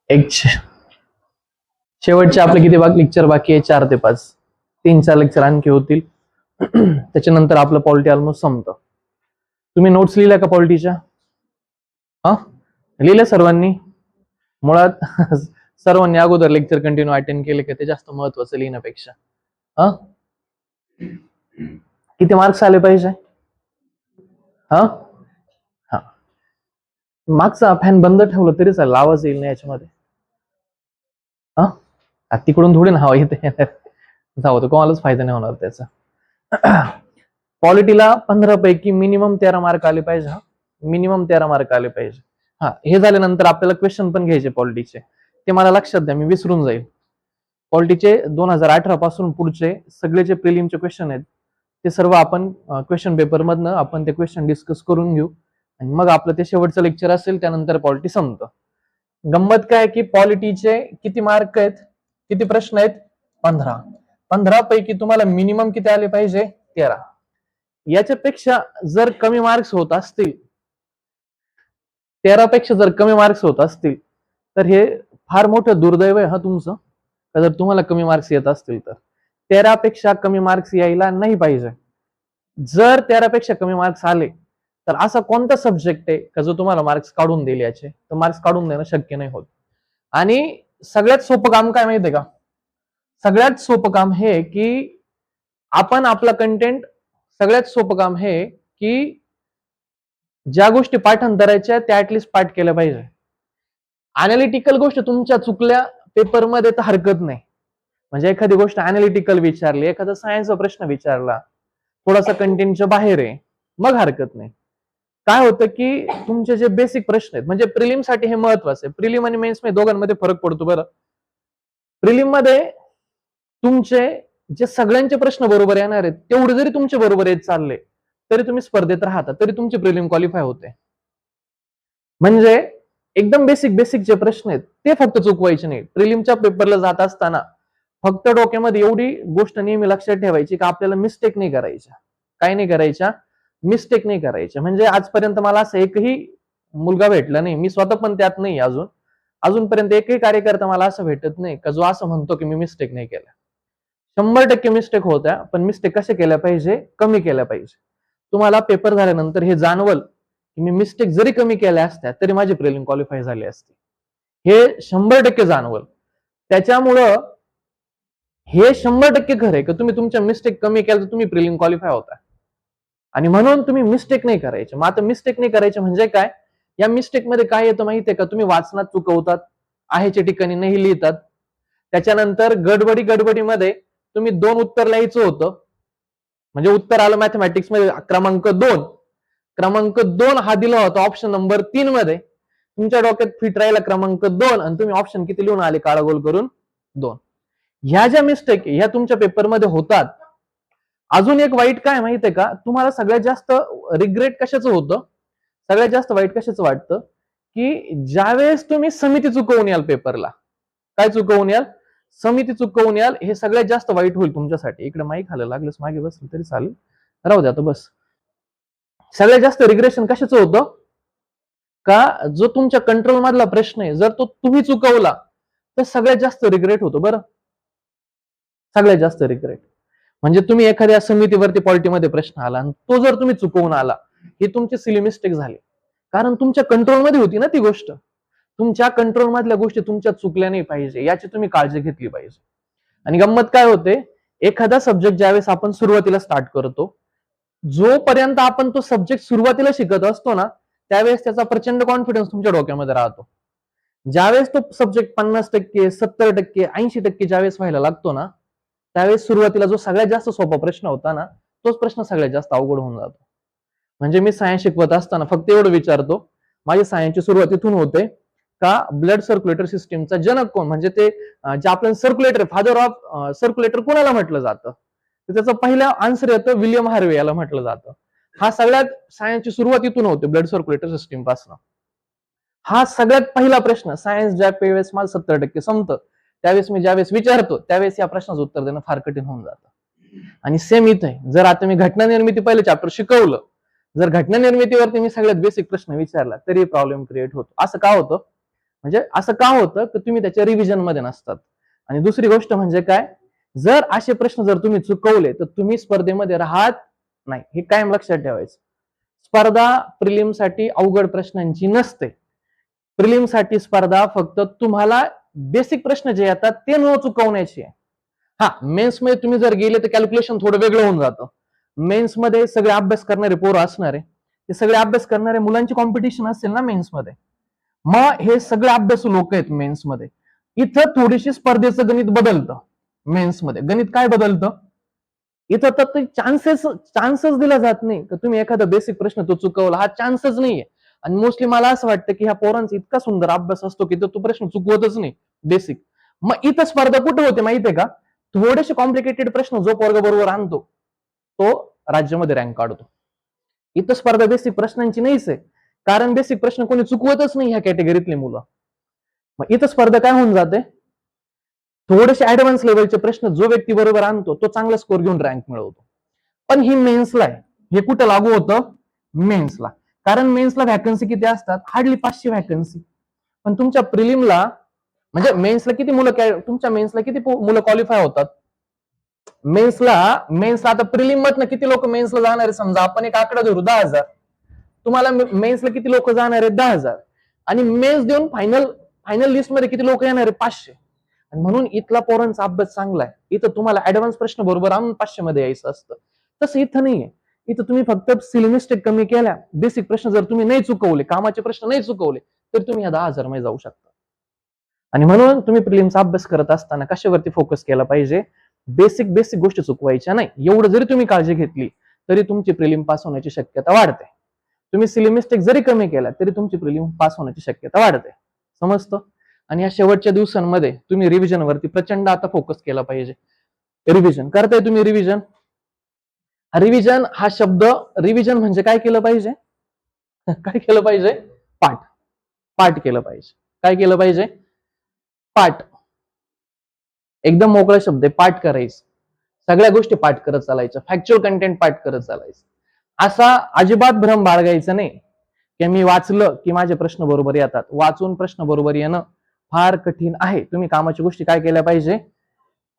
एक शेवटचे आपले किती लेक्चर बाकी आहे? 4 ते 5. 3-4 लेक्चर आणखी होतील. त्याच्यानंतर आपलं पॉलिटी ऑलमोस्ट संपतं. तुम्ही नोट्स लिहिल्या का पॉलिटीच्या? हा, लिहिल्या सर्वांनी? मुळात सर्वांनी अगोदर लेक्चर कंटिन्यू अटेंड केले का ते जास्त महत्वाचं लिहिण्यापेक्षा. हा, किती मार्क्स आले पाहिजे? हा हा, मागचा फॅन बंद ठेवला तरी चालेल, आवाज येईल ना याच्यामध्ये. हा, तिकडून थोडी ना हवा येते. जाऊ तर कोणालाच फायदा नाही होणार त्याचा. पॉलिटीला 15 पैकी मिनिमम 13 मार्क आले पाहिजे. हा, मिनिमम 13 मार्क आले पाहिजे. हा, हे झाल्यानंतर आपल्याला क्वेश्चन पण घ्यायचे पॉलिटीचे, ते मला लक्षात द्या, मी विसरून जाईल. पॉलिटीचे 2018 पासून पुढचे सगळे जे प्रिलिमचे क्वेश्चन आहेत ते सर्व आपण क्वेश्चन पेपर मधनं आपण ते क्वेश्चन डिस्कस करून घेऊ आणि मग आपलं ते शेवटचं लेक्चर असेल, त्यानंतर पॉलिटी संपतं. गंमत काय की पॉलिटीचे किती मार्क आहेत, किती प्रश्न आहेत? 15. 15 पैकी तुम्हाला मिनिमम किती आले पाहिजे? 13. याच्यापेक्षा जर कमी मार्क्स होत असतील, 13 पेक्षा जर कमी मार्क्स होत असतील तर हे फार मोठं दुर्दैव आहे हा तुमचं. जर तुम्हाला कमी मार्क्स येत असतील तर 13 पेक्षा कमी मार्क्स यायला नाही पाहिजे. जर 13 पेक्षा कमी मार्क्स आले तर असा कोणता सब्जेक्ट आहे का जो तुम्हाला मार्क्स काढून देईल? याचे तर मार्क्स काढून देणं शक्य नाही होत. आणि सगळ्यात सोपं काम काय माहितीये का? सगळ्यात सोपं काम हे की आपण आपला कंटेंट, सगळ्यात सोपं काम हे की ज्या गोष्टी पाठांतरायच्या त्या ऍटलिस्ट पाठ केल्या पाहिजे. अनालिटिकल गोष्ट तुमच्या चुकल्या पेपरमध्ये तर हरकत नाही. म्हणजे एखादी गोष्ट अनालिटिकल विचारली, एखादा सायन्सचा प्रश्न विचारला, थोडासा कंटेंटच्या बाहेर आहे, मग हरकत नाही. काय होतं की तुमचे जे बेसिक प्रश्न आहेत, म्हणजे प्रिलिम साठी हे महत्वाचं आहे. प्रिलिम आणि मेन्स मध्ये दोघांमध्ये फरक पडतो बरं. प्रिलिम मध्ये तुमचे जे सगळ्यांचे प्रश्न बरोबर येणार आहेत तेवढे जरी तुमचे बरोबर येत चालले तरी तुम्ही स्पर्धेत राहता, तरी तुमचे प्रिलिम क्वालिफाय होते. म्हणजे एकदम बेसिक बेसिक जे प्रश्न आहेत ते फक्त चुकवायचे नाही. प्रिलिमच्या पेपरला जात असताना फक्त डोक्यामध्ये एवढी गोष्ट नेहमी लक्षात ठेवायची की आपल्याला मिस्टेक नाही करायच्या. काय नाही करायच्या? मिस्टेक नाही करायच्या. म्हणजे आजपर्यंत मला असं एकही मुलगा भेटला नाही, मी स्वतः पण त्यात नाही अजूनपर्यंत एकही कार्यकर्ता मला असं भेटत नाही का जो असं म्हणतो की मी मिस्टेक नाही केल्या. 100% मिस्टेक होत्या, पण मिस्टेक कशा केल्या पाहिजे? कमी केल्या पाहिजे. तुम्हाला पेपर झाल्यानंतर हे जाणवल की मी मिस्टेक जरी कमी केल्या असत्या तरी माझी प्रिलिम क्वालिफाय झाली असती. हे 100% जाणवल. त्याच्यामुळं हे 100% खरं आहे की तुम्ही तुमच्या मिस्टेक कमी केल्या तर तुम्ही प्रिलिम क्वालिफाय होता. आणि म्हणून तुम्ही मिस्टेक नाही करायचे. मग आता मिस्टेक नाही करायचे म्हणजे काय? या मिस्टेक मध्ये काय येतं माहितीये का? तुम्ही वाचनात चुकवतात, आहेच्या ठिकाणी नाही लिहितात. त्याच्यानंतर गडबडीमध्ये तुम्ही 2 उत्तर लिहायचं होतं. म्हणजे उत्तर आलं मॅथमॅटिक्स मध्ये क्रमांक 2 हा दिला होता ऑप्शन नंबर 3 मध्ये. तुमच्या डोक्यात फिट राहिला क्रमांक 2 आणि तुम्ही ऑप्शन किती लिहून आले? काळा गोल करून 2. ह्या ज्या मिस्टेक ह्या तुमच्या पेपरमध्ये होतात. अजून एक वाईट काय माहितीये का? तुम्हाला सगळ्यात जास्त रिग्रेट कशाचं होतं? सगळ्यात जास्त वाईट कशाचं वाटतं? की ज्यावेळेस तुम्ही समिती चुकवून याल पेपरला. काय चुकवून याल? समिती चुकवून याल. हे सगळ्यात जास्त वाईट होईल तुमच्यासाठी. इकडे माईक खायला लागलंच, मागे बसलं तरी चालेल, राहू द्या आता बस. सगळ्यात जास्त रिग्रेशन कशाचं होतं? का जो तुमच्या कंट्रोल मधला प्रश्न आहे जर तो तुम्ही चुकवला तर सगळ्यात जास्त रिग्रेट होतो बरं. सगळ्यात जास्त रिग्रेट म्हणजे तुम्ही एखाद्या समितीवरती पॉलिटीमध्ये प्रश्न आला आणि तो जर तुम्ही चुकवून आला, ही तुमची सिली मिस्टेक झाली. कारण तुमच्या कंट्रोलमध्ये होती ना ती गोष्ट. तुमच्या कंट्रोल मधल्या गोष्टी तुमच्या चुकल्या नाही पाहिजे याची तुम्ही काळजी घेतली पाहिजे. आणि गंमत काय होते? एखादा सब्जेक्ट ज्यावेळेस आपण सुरुवातीला स्टार्ट करतो, जोपर्यंत आपण तो सब्जेक्ट सुरुवातीला शिकत असतो ना त्यावेळेस त्याचा प्रचंड कॉन्फिडन्स तुमच्या डोक्यामध्ये राहतो. ज्यावेळेस तो सब्जेक्ट 50%, 70%, 80% ज्यावेळेस व्हायला लागतो ना त्यावेळेस सुरुवातीला जो सगळ्यात जास्त सोपा प्रश्न होता ना तोच प्रश्न सगळ्यात जास्त अवघड होऊन जातो. म्हणजे मी सायन्स शिकवत असताना फक्त एवढं विचारतो, माझी सायन्सची सुरुवात इथून होते का ब्लड सर्क्युलेटर सिस्टीमचा जनक कोण? म्हणजे ते जे आपलं सर्क्युलेटर, फादर ऑफ सर्क्युलेटर कोणाला म्हटलं जातं? तर त्याचं पहिलं आन्सर येतं विल्यम हार्वे याला म्हटलं जातं. हा सगळ्यात सायन्सची सुरुवात इथून होते, ब्लड सर्क्युलेटर सिस्टीम पासून. हा सगळ्यात पहिला प्रश्न सायन्स ज्या वेळेस मला 70% संपतं त्यावेळेस मी ज्यावेळेस विचारतो त्यावेळेस या प्रश्नाचं उत्तर देणं फार कठीण होऊन जातं. आणि सेम इथे जर आता मी घटना निर्मिती पहिलं चॅप्टर शिकवलं, जर घटना निर्मितीवरती मी सगळ्यात बेसिक प्रश्न विचारला तरी प्रॉब्लेम क्रिएट होतो. असं का होतं? म्हणजे असं का होतं की तुम्ही त्याच्या रिव्हिजन मध्ये नसतात. आणि दुसरी गोष्ट म्हणजे काय, जर असे प्रश्न जर तुम्ही चुकवले तर तुम्ही स्पर्धेमध्ये राहत नाही, हे कायम लक्षात ठेवायचं. स्पर्धा प्रिलिमसाठी अवघड प्रश्नांची नसते. प्रिलिमसाठी स्पर्धा फक्त तुम्हाला बेसिक प्रश्न जे येतात ते न चुकवण्याची आहे. हा, मेन्स मध्ये तुम्ही जर गेले तर कॅल्क्युलेशन थोडं वेगळं होऊन जातं. मेन्स मध्ये सगळे अभ्यास करणारे पोरं असणार आहे, ते सगळे अभ्यास करणारे मुलांची कॉम्पिटिशन असेल ना मेन्स मध्ये. मग हे सगळे अभ्यासू लोक आहेत मेन्स मध्ये. इथं थोडीशी स्पर्धेचं गणित बदलतं. मेन्स मध्ये गणित काय बदलतं, इथं तर चान्सेस दिला जात नाही की तुम्ही एखादा बेसिक प्रश्न तो चुकवला, हा चान्सच नाहीये. आणि मोस्टली मला असं वाटतं की ह्या पोरांचा इतका सुंदर अभ्यास असतो की तो प्रश्न चुकवतच नाही बेसिक. मग इथं स्पर्धा कुठे होते माहितीये का, थोडेसे कॉम्प्लिकेटेड प्रश्न जो पोरगा बरोबर आणतो तो राज्यामध्ये रँक काढतो. इथं स्पर्धा बेसिक प्रश्नांची नाहीच आहे, कारण बेसिक प्रश्न कोणी चुकवतच नाही ह्या कॅटेगरीतले मुलं. मग इथं स्पर्धा काय होऊन जाते, थोडेसे ऍडव्हान्स लेवलचे प्रश्न जो व्यक्ती बरोबर आणतो तो चांगला स्कोर घेऊन रँक मिळवतो. पण ही मेन्सला आहे, हे कुठं लागू होतं, मेन्सला. कारण मेन्सला व्हॅकन्सी किती असतात, हार्डली 500 व्हॅकन्सी. पण तुमच्या प्रिलिमला म्हणजे मेन्सला किती मुलं, तुमच्या मेन्सला किती मुलं क्वालिफाय होतात, मेन्सला आता प्रिलिम मधनं किती लोक मेन्सला जाणार आहे, समजा आपण एक आकडा धरू 10,000. तुम्हाला मेन्सला किती लोक जाणार आहेत, 10,000. आणि मेन्स देऊन फायनल लिस्ट मध्ये किती लोक येणार आहे, 500. आणि म्हणून इथला पोरांचा अभ्यास चांगला आहे. इथं तुम्हाला ऍडव्हान्स प्रश्न बरोबर आणून 500 मध्ये यायचं असतं. तसं इथं नाहीये. इथं तुम्ही फक्त सिली मिस्टेक कमी केल्या, बेसिक प्रश्न जर तुम्ही नाही चुकवले, कामाचे प्रश्न नाही चुकवले, तर तुम्ही या 10,000 मध्ये जाऊ शकता. आणि म्हणून तुम्ही प्रिलिमचा अभ्यास करत असताना कशावरती फोकस केला पाहिजे, बेसिक गोष्टी चुकवायच्या नाही. एवढं जरी तुम्ही काळजी घेतली तरी तुमची प्रिलिम पास होण्याची शक्यता वाढते. तुम्ही सिली मिस्टेक जरी कमी केला तरी तुमची प्रिलिम पास होण्याची शक्यता वाढते. समजतं? आणि या शेवटच्या दिवसांमध्ये तुम्ही रिव्हिजन वरती प्रचंड आता फोकस केला पाहिजे. रिव्हिजन करताय तुम्ही, रिव्हिजन हा शब्द, रिव्हिजन म्हणजे काय केलं पाहिजे, काय केलं पाहिजे, पाठ केलं पाहिजे. काय केलं पाहिजे, पाठ. एकदम मोकळा शब्द आहे, पाठ करायचं. सगळ्या गोष्टी पाठ करत चालायच्या, फॅक्च्युअल कंटेंट पाठ करत चालायचं. असा अजिबात भ्रम बाळगायचा नाही की मी वाचलं की माझे प्रश्न बरोबर येतात. वाचून प्रश्न बरोबर येणं फार कठीण आहे. तुम्ही कामाची गोष्टी काय केल्या पाहिजे,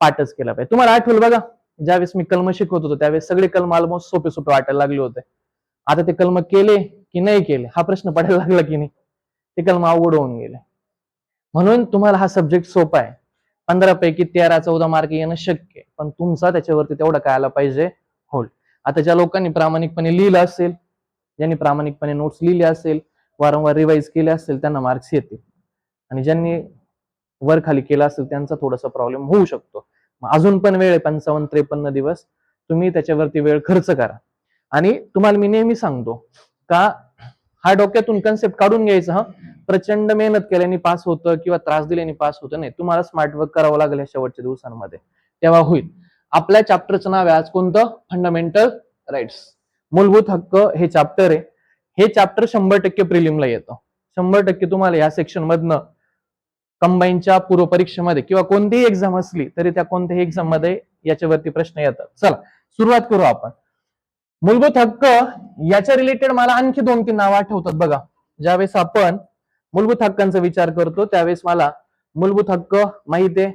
पाठच केला पाहिजे. तुम्हाला आठवलं बघा, ज्यावेळेस मी कलम शिकवत होतो त्यावेळेस सगळे कलम ऑलमोस्ट सोपे वाटायला लागले होते. आता ते कलम केले की नाही केले हा प्रश्न पडायला लागला की नाही, ते कलम अवघड होऊन गेले. म्हणून तुम्हाला हा सब्जेक्ट सोपा आहे. 15 पैकी 13-14 मार्क येणं शक्य आहे, पण तुमचा त्याच्यावरती तेवढा काय आला पाहिजे, होल्ड. आता ज्या लोकांनी प्रामाणिकपणे लिहिलं असेल, ज्यांनी प्रामाणिकपणे नोट्स लिहिले असेल, वारंवार रिवाइज केले असेल, त्यांना मार्क्स येतील. आणि ज्यांनी वर खाली केला असेल त्यांचा थोडासा प्रॉब्लेम होऊ शकतो. अजून पण वेळ आहे, 55-53 दिवस तुम्ही त्याच्यावरती वेळ खर्च करा. आणि तुम्हाला मी नेहमी सांगतो का, हा डोक्यातून कन्सेप्ट काढून घ्यायचा, हा प्रचंड मेहनत केल्याने पास होतं किंवा त्रास दिल्याने पास होतं नाही. तुम्हाला स्मार्ट वर्क करावं लागेल शेवटच्या दिवसांमध्ये, तेव्हा होईल. आपल्या चॅप्टरचं नाव आहे आज कोणतं, फंडामेंटल राईट्स, मूलभूत हक्क हे चॅप्टर आहे. हे चॅप्टर 100% प्रिलिमला येतं. 100% तुम्हाला या सेक्शन मधनं कंबाईनच्या पूर्व परीक्षेमध्ये किंवा कोणतीही एक्झाम असली तरी त्या कोणत्याही एक्झाम मध्ये याच्यावरती प्रश्न येतात. चला सुरुवात करू आपण. मूलभूत हक्क याच्या रिलेटेड मला आणखी 2-3 नावं आठवतात बघा. ज्यावेळेस आपण मूलभूत हक्कांचा विचार करतो त्यावेळेस मला मूलभूत हक्क माहिती आहे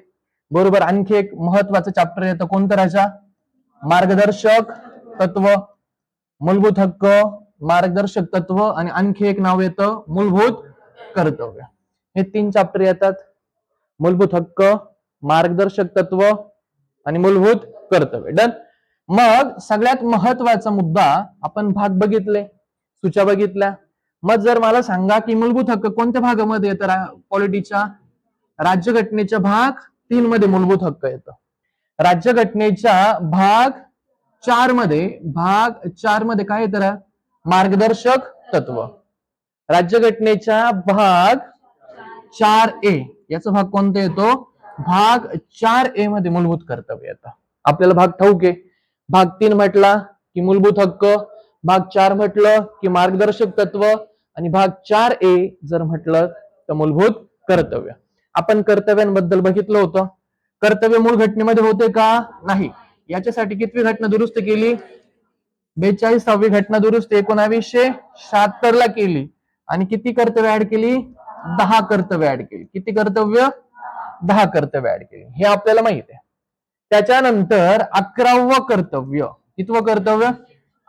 बरोबर. आणखी एक महत्वाचं चॅप्टर येतं कोणतं राजा, मार्गदर्शक तत्व. मूलभूत हक्क, मार्गदर्शक तत्व आणि आणखी एक नाव येतं मूलभूत कर्तव्य. हे 3 चॅप्टर येतात, मूलभूत हक्क, मार्गदर्शक तत्व आणि मूलभूत कर्तव्य. डन. मग सगळ्यात महत्वाचा मुद्दा आपण भाग बघितले, सूच्या बघितल्या. मग जर मला सांगा की मूलभूत हक्क कोणत्या भागामध्ये येतं, पॉलिटीच्या राज्यघटनेच्या भाग 3 मध्ये मूलभूत हक्क येतं. राज्यघटनेच्या भाग 4 मध्ये काय येतं, मार्गदर्शक तत्व. राज्यघटनेच्या भाग 4A याचा भाग कोणता येतो, भाग 4A मध्ये मूलभूत कर्तव्य येतं. आपल्याला भाग ठाऊक आहे. भाग 3 म्हटला की मूलभूत हक्क, भाग 4 म्हटलं की मार्गदर्शक तत्व आणि भाग 4A जर म्हटलं तर मूलभूत कर्तव्य. आपण कर्तव्यांबद्दल बघितलं होतं. कर्तव्य मूळ घटनेमध्ये होते का नाही, याच्यासाठी कितवी घटना दुरुस्त केली, 42वी घटना दुरुस्ती 1976 ला केली. आणि किती कर्तव्य ऍड केली, 10 कर्तव्य ऍड केली. किती कर्तव्य? 10 कर्तव्य ऍड केली, हे आपल्याला माहित आहे. त्याच्यानंतर 11वं कर्तव्य, कितवं कर्तव्य?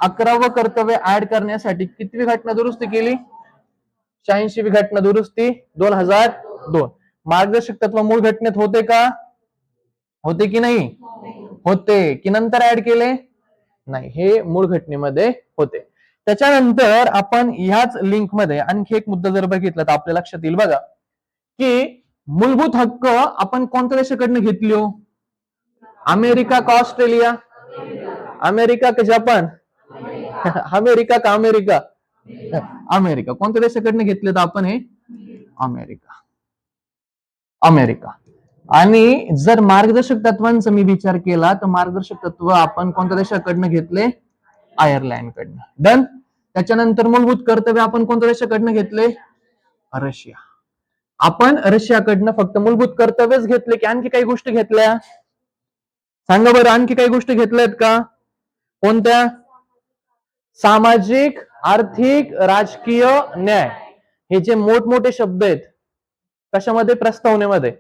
11वं कर्तव्य ऍड करण्यासाठी कितवी घटना दुरुस्ती केली? 86वी घटना दुरुस्ती 2002. मार्गदर्शक तत्व मूळ घटनेत होते का? होते की नाही? होते. की नंतर ऍड केले? नाही, हे मूळ घटनेमध्ये होते. त्याच्यानंतर आपण ह्याच लिंक मध्ये आणखी एक मुद्दा जर बघितला तर आपल्या लक्षात येईल बघा, की मूलभूत हक्क आपण कोणत्या देशाकडनं घेतली हो? अमेरिका का ऑस्ट्रेलिया? अमेरिका का जपान? अमेरिका का अमेरिका? अमेरिका. कोणत्या देशाकडनं घेतलेत आपण हे? अमेरिका. अमेरिका. आणि जर मार्गदर्शक तत्वांचा मी विचार केला तर मार्गदर्शक तत्व आपण कोणत्या देशाकडनं घेतले? आयर्लंडकडनं. डन. त्याच्यानंतर मूलभूत कर्तव्य आपण कोणत्या देशाकडनं घेतले? रशिया. आपण रशियाकडनं फक्त मूलभूत कर्तव्यच घेतले की आणखी काही गोष्टी घेतल्या? सांगा बरं, आणखी काही गोष्टी घेतल्यात का? कोणत्या? सामाजिक, आर्थिक, राजकीय, न्याय. हे जे मोठमोठे शब्द आहेत कशामध्ये? प्रस्तावनेमध्ये.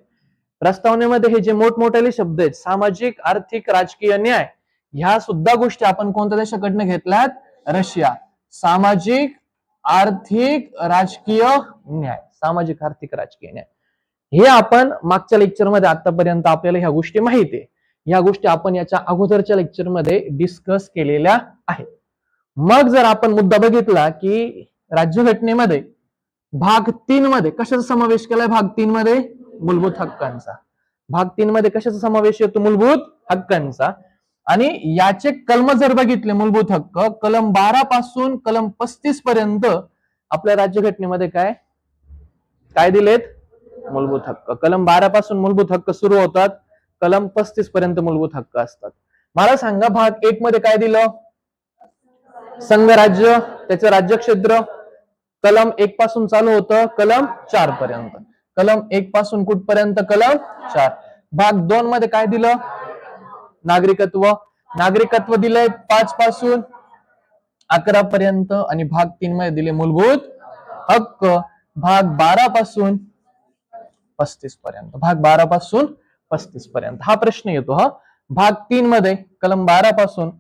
प्रस्तावनेमध्ये हे जे मोठमोठे शब्द आहेत सामाजिक, आर्थिक, राजकीय, न्याय, ह्या सुद्धा गोष्टी आपण कोणत्या देशाकडनं घेतल्यात? रशिया. सामाजिक, आर्थिक, राजकीय, न्याय. सामाजिक, आर्थिक, राजकीय, न्याय हे आपण मागच्या लेक्चरमध्ये आतापर्यंत आपल्याला ह्या गोष्टी माहिती आहे. ह्या गोष्टी आपण याच्या अगोदरच्या लेक्चरमध्ये डिस्कस केलेल्या आहेत. मग जर आपण मुद्दा बघितला की राज्यघटनेमध्ये भाग 3 मध्ये कशाचा समावेश केलाय? भाग 3 मध्ये मूलभूत हक्कांचा. भाग 3 मध्ये कशाचा समावेश येतो? मूलभूत हक्कांचा. आणि याचे कलम जर बघितले, मूलभूत हक्क कलम 12 पासून कलम 35 पर्यंत आपल्या राज्यघटनेमध्ये काय काय दिलेत? मूलभूत हक्क. कलम 12 पासून मूलभूत हक्क सुरू होतात, कलम 35 पर्यंत मूलभूत हक्क असतात. मला सांगा, भाग 1 मध्ये काय दिलं? संघराज्य, त्याचं राज्यक्षेत्र. कलम 1 पासून चालू होतं कलम 4 पर्यंत. कलम 1 पासून कुठपर्यंत? कलम 4. भाग 2 मध्ये काय दिलं? नागरिकत्व. नागरिकत्व दिलंय 5 पासून 11 पर्यंत. आणि भाग 3 मध्ये दिले मूलभूत हक्क भाग 12 पासून 35 पर्यंत. भाग 12 पासून 35 पर्यंत हा प्रश्न येतो. हा भाग 3 मध्ये कलम 12 पासून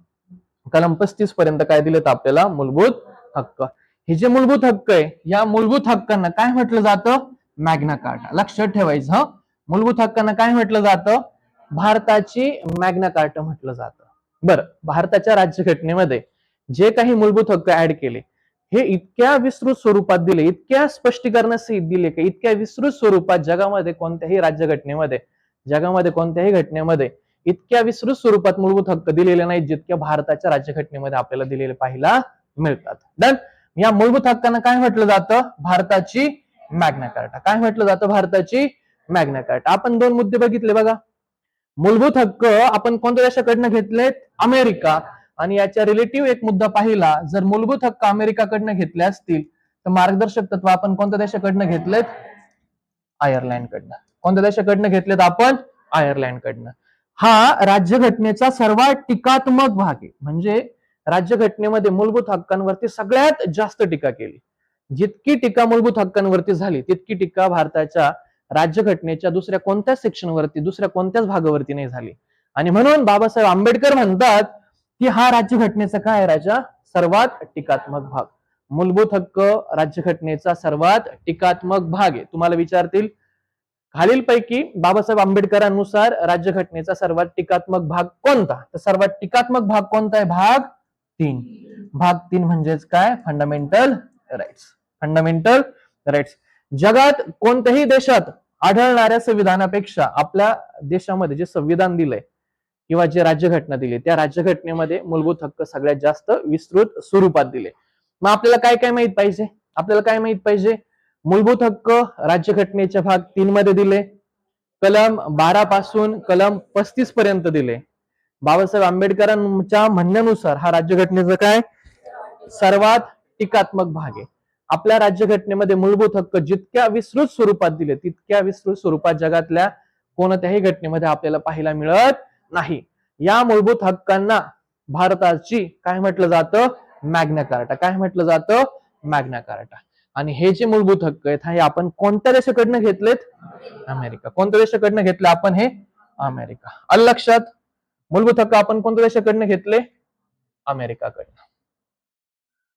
कलम 35 पर्यंत काय दिलेत आपल्याला? मूलभूत हक्क. हे जे मूलभूत हक्क आहे, या मूलभूत हक्कांना काय म्हटलं जातं? Magna carta. लक्षात ठेवायचं. मूलभूत हक्कांना काय म्हटलं जातं? भारताची मॅग्ना कार्टा म्हटलं जातं. बरं, भारताच्या राज्यघटनेमध्ये जे काही मूलभूत हक्क ऍड केले हे इतक्या विस्तृत स्वरूपात दिले, इतक्या स्पष्टीकरणासहित दिले की इतक्या विस्तृत स्वरूपात जगामध्ये कोणत्याही राज्यघटनेमध्ये, जगामध्ये कोणत्याही घटनेमध्ये इतक्या विस्तृत स्वरूपात मूलभूत हक्क दिलेले नाहीत जितक्या भारताच्या राज्यघटनेमध्ये आपल्याला दिलेले पाहायला मिळतात. डन. या मूलभूत हक्कांना काय म्हटलं जातं? भारताची मॅग्ना कार्टा. काय म्हटलं जातं? भारताची मॅग्ना कार्टा. आपण 2 मुद्दे बघितले बघा. मूलभूत हक्क आपण कोणत्या देशाकडनं घेतलेत? अमेरिका. आणि याच्या रिलेटिव्ह एक मुद्दा पाहिला, जर मूलभूत हक्क अमेरिकाकडनं घेतले असतील तर मार्गदर्शक तत्व आपण कोणत्या देशाकडनं घेतलेत? आयर्लंडकडनं. कोणत्या देशाकडनं घेतलेत आपण? आयर्लंडकडनं. हा राज्यघटनेचा सर्वात टीकात्मक भाग आहे. म्हणजे राज्यघटनेमध्ये मूलभूत हक्कांवरती सगळ्यात जास्त टीका केली. जितकी टीका मूलभूत हक्कांवरती झाली तितकी टीका भारताच्या राज्यघटनेच्या दुसऱ्या कोणत्याच सेक्शनवरती, दुसऱ्या कोणत्याच भागावरती नाही झाली. आणि म्हणून बाबासाहेब आंबेडकर म्हणतात की हा राज्यघटनेचा काय? राजा सर्वात टीकात्मक भाग. मूलभूत हक्क राज्यघटनेचा सर्वात टीकात्मक भाग आहे. तुम्हाला विचारतील खालीलपैकी बाबासाहेब आंबेडकरांनुसार राज्यघटनेचा सर्वात टीकात्मक भाग कोणता? तर सर्वात टीकात्मक भाग कोणता आहे? भाग 3. भाग 3 म्हणजेच काय? Fundamental rights. Fundamental rights. जगात कोणत्याही देशात आढळणाऱ्या संविधानापेक्षा आपल्या देशामध्ये जे संविधान दिलंय किंवा जे राज्यघटना दिली त्या राज्यघटनेमध्ये मूलभूत हक्क सगळ्यात जास्त विस्तृत स्वरूपात दिले. मग आपल्याला काय काय माहित पाहिजे? आपल्याला काय माहित पाहिजे? मूलभूत हक्क राज्यघटनेच्या भाग 3 मध्ये दिले, कलम 12 पासून कलम 35 पर्यंत दिले. बाबासाहेब आंबेडकरांच्या म्हणण्यानुसार हा राज्यघटनेचा काय? सर्वात टीकात्मक भाग आहे. आपल्या राज्यघटनेमध्ये मूलभूत हक्क जितक्या विस्तृत स्वरूपात दिले तितक्या विस्तृत स्वरूपात जगातल्या कोणत्याही घटनेमध्ये आपल्याला पाहायला मिळत नाही. या मूलभूत हक्कांना भारताची काय म्हटलं जातं? Magna carta. काय म्हटलं जातं? Magna carta. आणि हे जे मूलभूत हक्क आहेत हे आपण कोणत्या देशाकडनं घेतलेत? अमेरिका. कोणत्या देशाकडनं घेतले आपण हे? अमेरिका. आलं लक्षात? मूलभूत हक्क आपण कोणत्या देशाकडनं घेतले? अमेरिकाकडनं.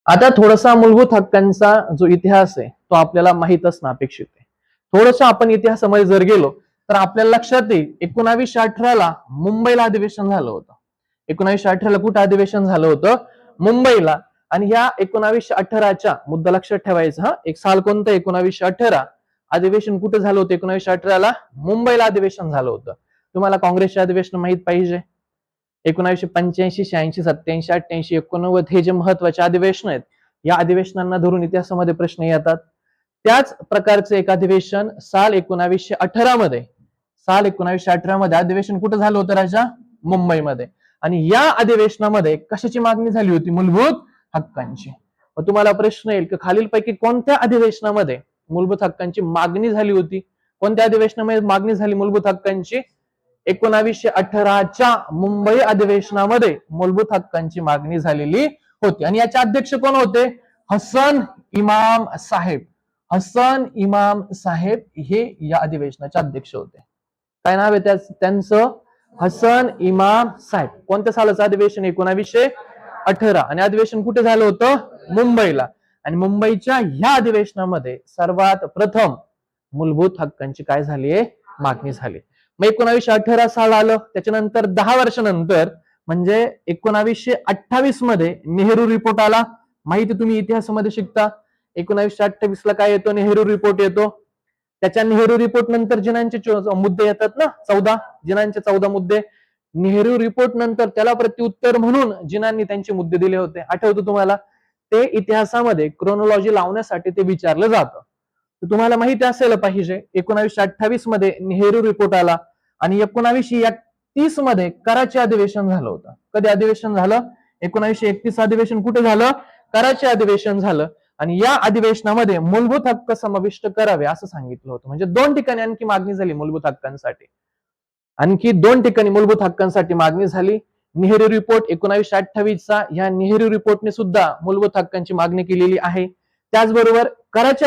आता थोडासा मूलभूत हक्कांचा जो इतिहास आहे तो आपल्याला माहित असणं अपेक्षित आहे. थोडस आपण इतिहासामध्ये जर गेलो तर आपल्याला लक्षात येईल 1918ला मुंबईला अधिवेशन झालं होतं. 1918ला कुठं अधिवेशन झालं होतं? मुंबईला. आणि या 1918च्या मुद्दा लक्षात ठेवायचा हा, एक साल कोणतं? 1918. अधिवेशन कुठे झालं होतं? 1918ला मुंबईला अधिवेशन झालं होतं. तुम्हाला काँग्रेसचे अधिवेशन माहित पाहिजे. 1985, 86, 87, 88, 89 हे जे महत्वाचे अधिवेशन आहेत या अधिवेशनांना धरून इतिहासामध्ये प्रश्न येतात. त्याच प्रकारचं एक अधिवेशन साल 1918 मध्ये अधिवेशन कुठं झालं होतं राजा? मुंबईमध्ये. आणि या अधिवेशनामध्ये कशाची मागणी झाली होती? मूलभूत हक्कांची. मग तुम्हाला प्रश्न येईल की खालीलपैकी कोणत्या अधिवेशनामध्ये मूलभूत हक्कांची मागणी झाली होती? कोणत्या अधिवेशनामध्ये मागणी झाली मूलभूत हक्कांची? 1918च्या मुंबई अधिवेशनामध्ये मूलभूत हक्कांची मागणी झालेली होती. आणि याचे अध्यक्ष कोण होते? हसन इमाम साहेब. हसन इमाम साहेब हे या अधिवेशनाचे अध्यक्ष होते. काय नाव आहे त्यांचं? हसन इमाम साहेब. कोणत्या सालाचं अधिवेशन? 1918. आणि अधिवेशन कुठे झालं होतं? मुंबईला. आणि मुंबईच्या ह्या अधिवेशनामध्ये सर्वात प्रथम मूलभूत हक्कांची काय झाली आहे? मागणी झाली. मग 1918 साल आलं. त्याच्यानंतर 10 वर्षानंतर म्हणजे 1928 मध्ये नेहरू रिपोर्ट आला. माहिती तुम्ही इतिहासामध्ये शिकता. 1928 ला काय येतो? नेहरू रिपोर्ट येतो. त्याच्या नेहरू रिपोर्ट नंतर जिनांचे मुद्दे येतात ना, 14 जिनांचे 14 मुद्दे. नेहरू रिपोर्ट नंतर त्याला प्रत्युत्तर म्हणून जिनांनी त्यांचे मुद्दे दिले होते. आठवतं तुम्हाला? ते इतिहासामध्ये क्रोनॉलॉजी लावण्यासाठी ते विचारलं जातं. तर तुम्हाला माहिती असायला पाहिजे 1928 मध्ये नेहरू रिपोर्ट आला आणि 1931 मध्ये कराची अधिवेशन झालं होतं. कधी अधिवेशन झालं? 1931 अधिवेशन कुठे झालं? कराची अधिवेशन झालं. आणि या अधिवेशनामध्ये मूलभूत हक्क समाविष्ट करावे असं सांगितलं होतं. म्हणजे 2 ठिकाणी आणखी मागणी झाली मूलभूत हक्कांसाठी. आणखी 2 ठिकाणी मूलभूत हक्कांसाठी मागणी झाली. नेहरू रिपोर्ट 1928चा, या नेहरू रिपोर्टने सुद्धा मूलभूत हक्कांची मागणी केलेली आहे. त्याचबरोबर कराची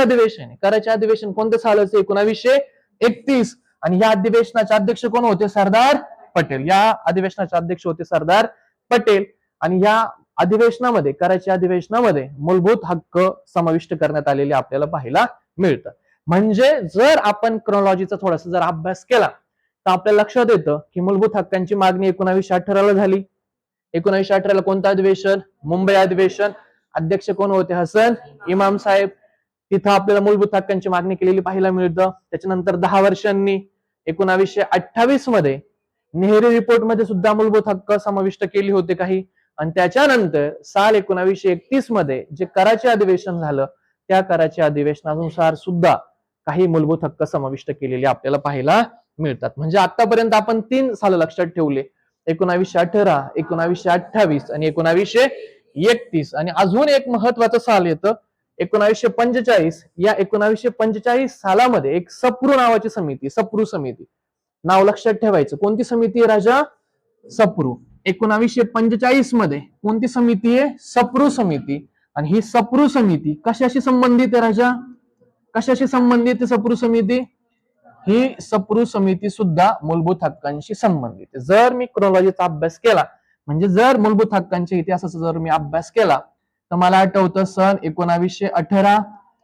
अधिवेशन कोणत्या सालाचं? 1931. आणि या अधिवेशनाचे अध्यक्ष कोण होते? सरदार पटेल. या अधिवेशनाचे अध्यक्ष होते सरदार पटेल. आणि या अधिवेशनामध्ये, कराची अधिवेशनामध्ये मूलभूत हक्क समाविष्ट करण्यात आलेले आपल्याला पाहायला मिळतं. म्हणजे जर आपण क्रोनॉलॉजीचा थोडासा जर अभ्यास केला तर आपल्याला लक्षात येतं की मूलभूत हक्कांची मागणी 1918ला झाली. 1918ला कोणतं अधिवेशन? मुंबई अधिवेशन. अध्यक्ष कोण होते? हसन इमाम साहेब. तिथं आपल्याला मूलभूत हक्कांची मागणी केलेली पाहायला मिळतं. त्याच्यानंतर 10 वर्षांनी 1928 मध्ये नेहरू रिपोर्ट मध्ये सुद्धा मूलभूत हक्क समाविष्ट केली होते काही. आणि त्याच्यानंतर साल 1931 मध्ये जे कराची अधिवेशन झालं त्या कराची अधिवेशनानुसार सुद्धा काही मूलभूत हक्क समाविष्ट केलेले आपल्याला पाहायला मिळतात. म्हणजे आतापर्यंत आपण 3 साल लक्षात ठेवले: 1918, 1928 आणि 1931. आणि अजून एक महत्वाचं साल येतं 1945. या 1945 सालामध्ये एक सप्रू नावाची समिती, सप्रू समिती नाव लक्षात ठेवायचं. कोणती समिती आहे राजा? सप्रू. 1945 मध्ये कोणती समिती आहे? सप्रू समिती. आणि ही सप्रू समिती कशाशी संबंधित आहे राजा? कशाशी संबंधित आहे सप्रू समिती? ही सप्रू समिती सुद्धा मूलभूत हक्कांशी संबंधित आहे. जर मी क्रोनॉलॉजीचा अभ्यास केला, म्हणजे जर मूलभूत हक्कांच्या इतिहासाचा जर मी अभ्यास केला तर मला आठवतं सन 1918,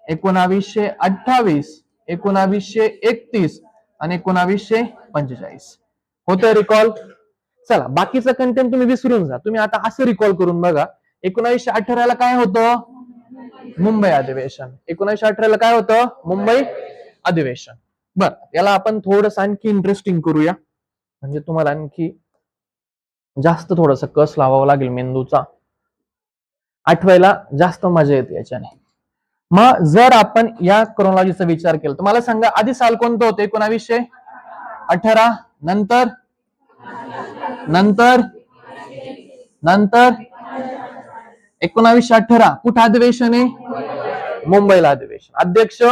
1928, 1931 आणि 1945 होतं रिकॉल. चला, बाकीचं कंटेंट तुम्ही विसरून जा. तुम्ही आता असं रिकॉल करून बघा. 1918ला काय होतं? मुंबई अधिवेशन. 1918ला काय होतं? मुंबई अधिवेशन. बर, याला आपण थोडंसं आणखी इंटरेस्टिंग करूया, म्हणजे तुम्हाला आणखी जास्त थोडंसं कस लावावं लागेल मेंदूचा, आठवायला जास्त मजा येते याच्याने. मग जर आपण या क्रोनॉलॉजीचा विचार केला तर मला सांगा आधी साल कोणतं होतं? 1918. नंतर नंतर नंतर 1918 कुठं अधिवेशन आहे? मुंबईला अधिवेशन. अध्यक्ष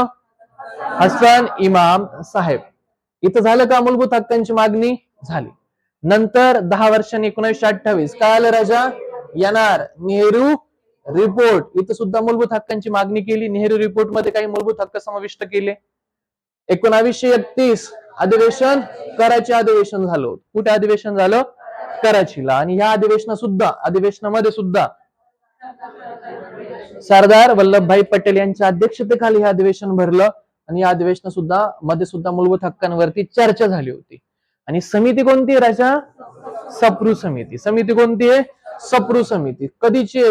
हसन इमाम साहेब. इथं झालं का मूलभूत हक्कांची मागणी? झाली. नंतर 10 वर्षांनी 1928 काय आलं राजा? येणार नेहरू रिपोर्ट, इथं सुद्धा मूलभूत हक्कांची मागणी केली. नेहरू रिपोर्ट मध्ये काही मूलभूत हक्क समाविष्ट केले. 1931 अधिवेशन, कराची अधिवेशन झालं. कुठे अधिवेशन झालं? कराचीला. आणि या अधिवेशनामध्ये सुद्धा सरदार वल्लभभाई पटेल यांच्या अध्यक्षतेखाली हे अधिवेशन भरलं. आणि या अधिवेशन सुद्धा मूलभूत हक्कांवरती चर्चा झाली होती. आणि समिती कोणती आहे राजा? सप्रू समिती. समिती कोणती आहे? सप्रू समिती. कधीची?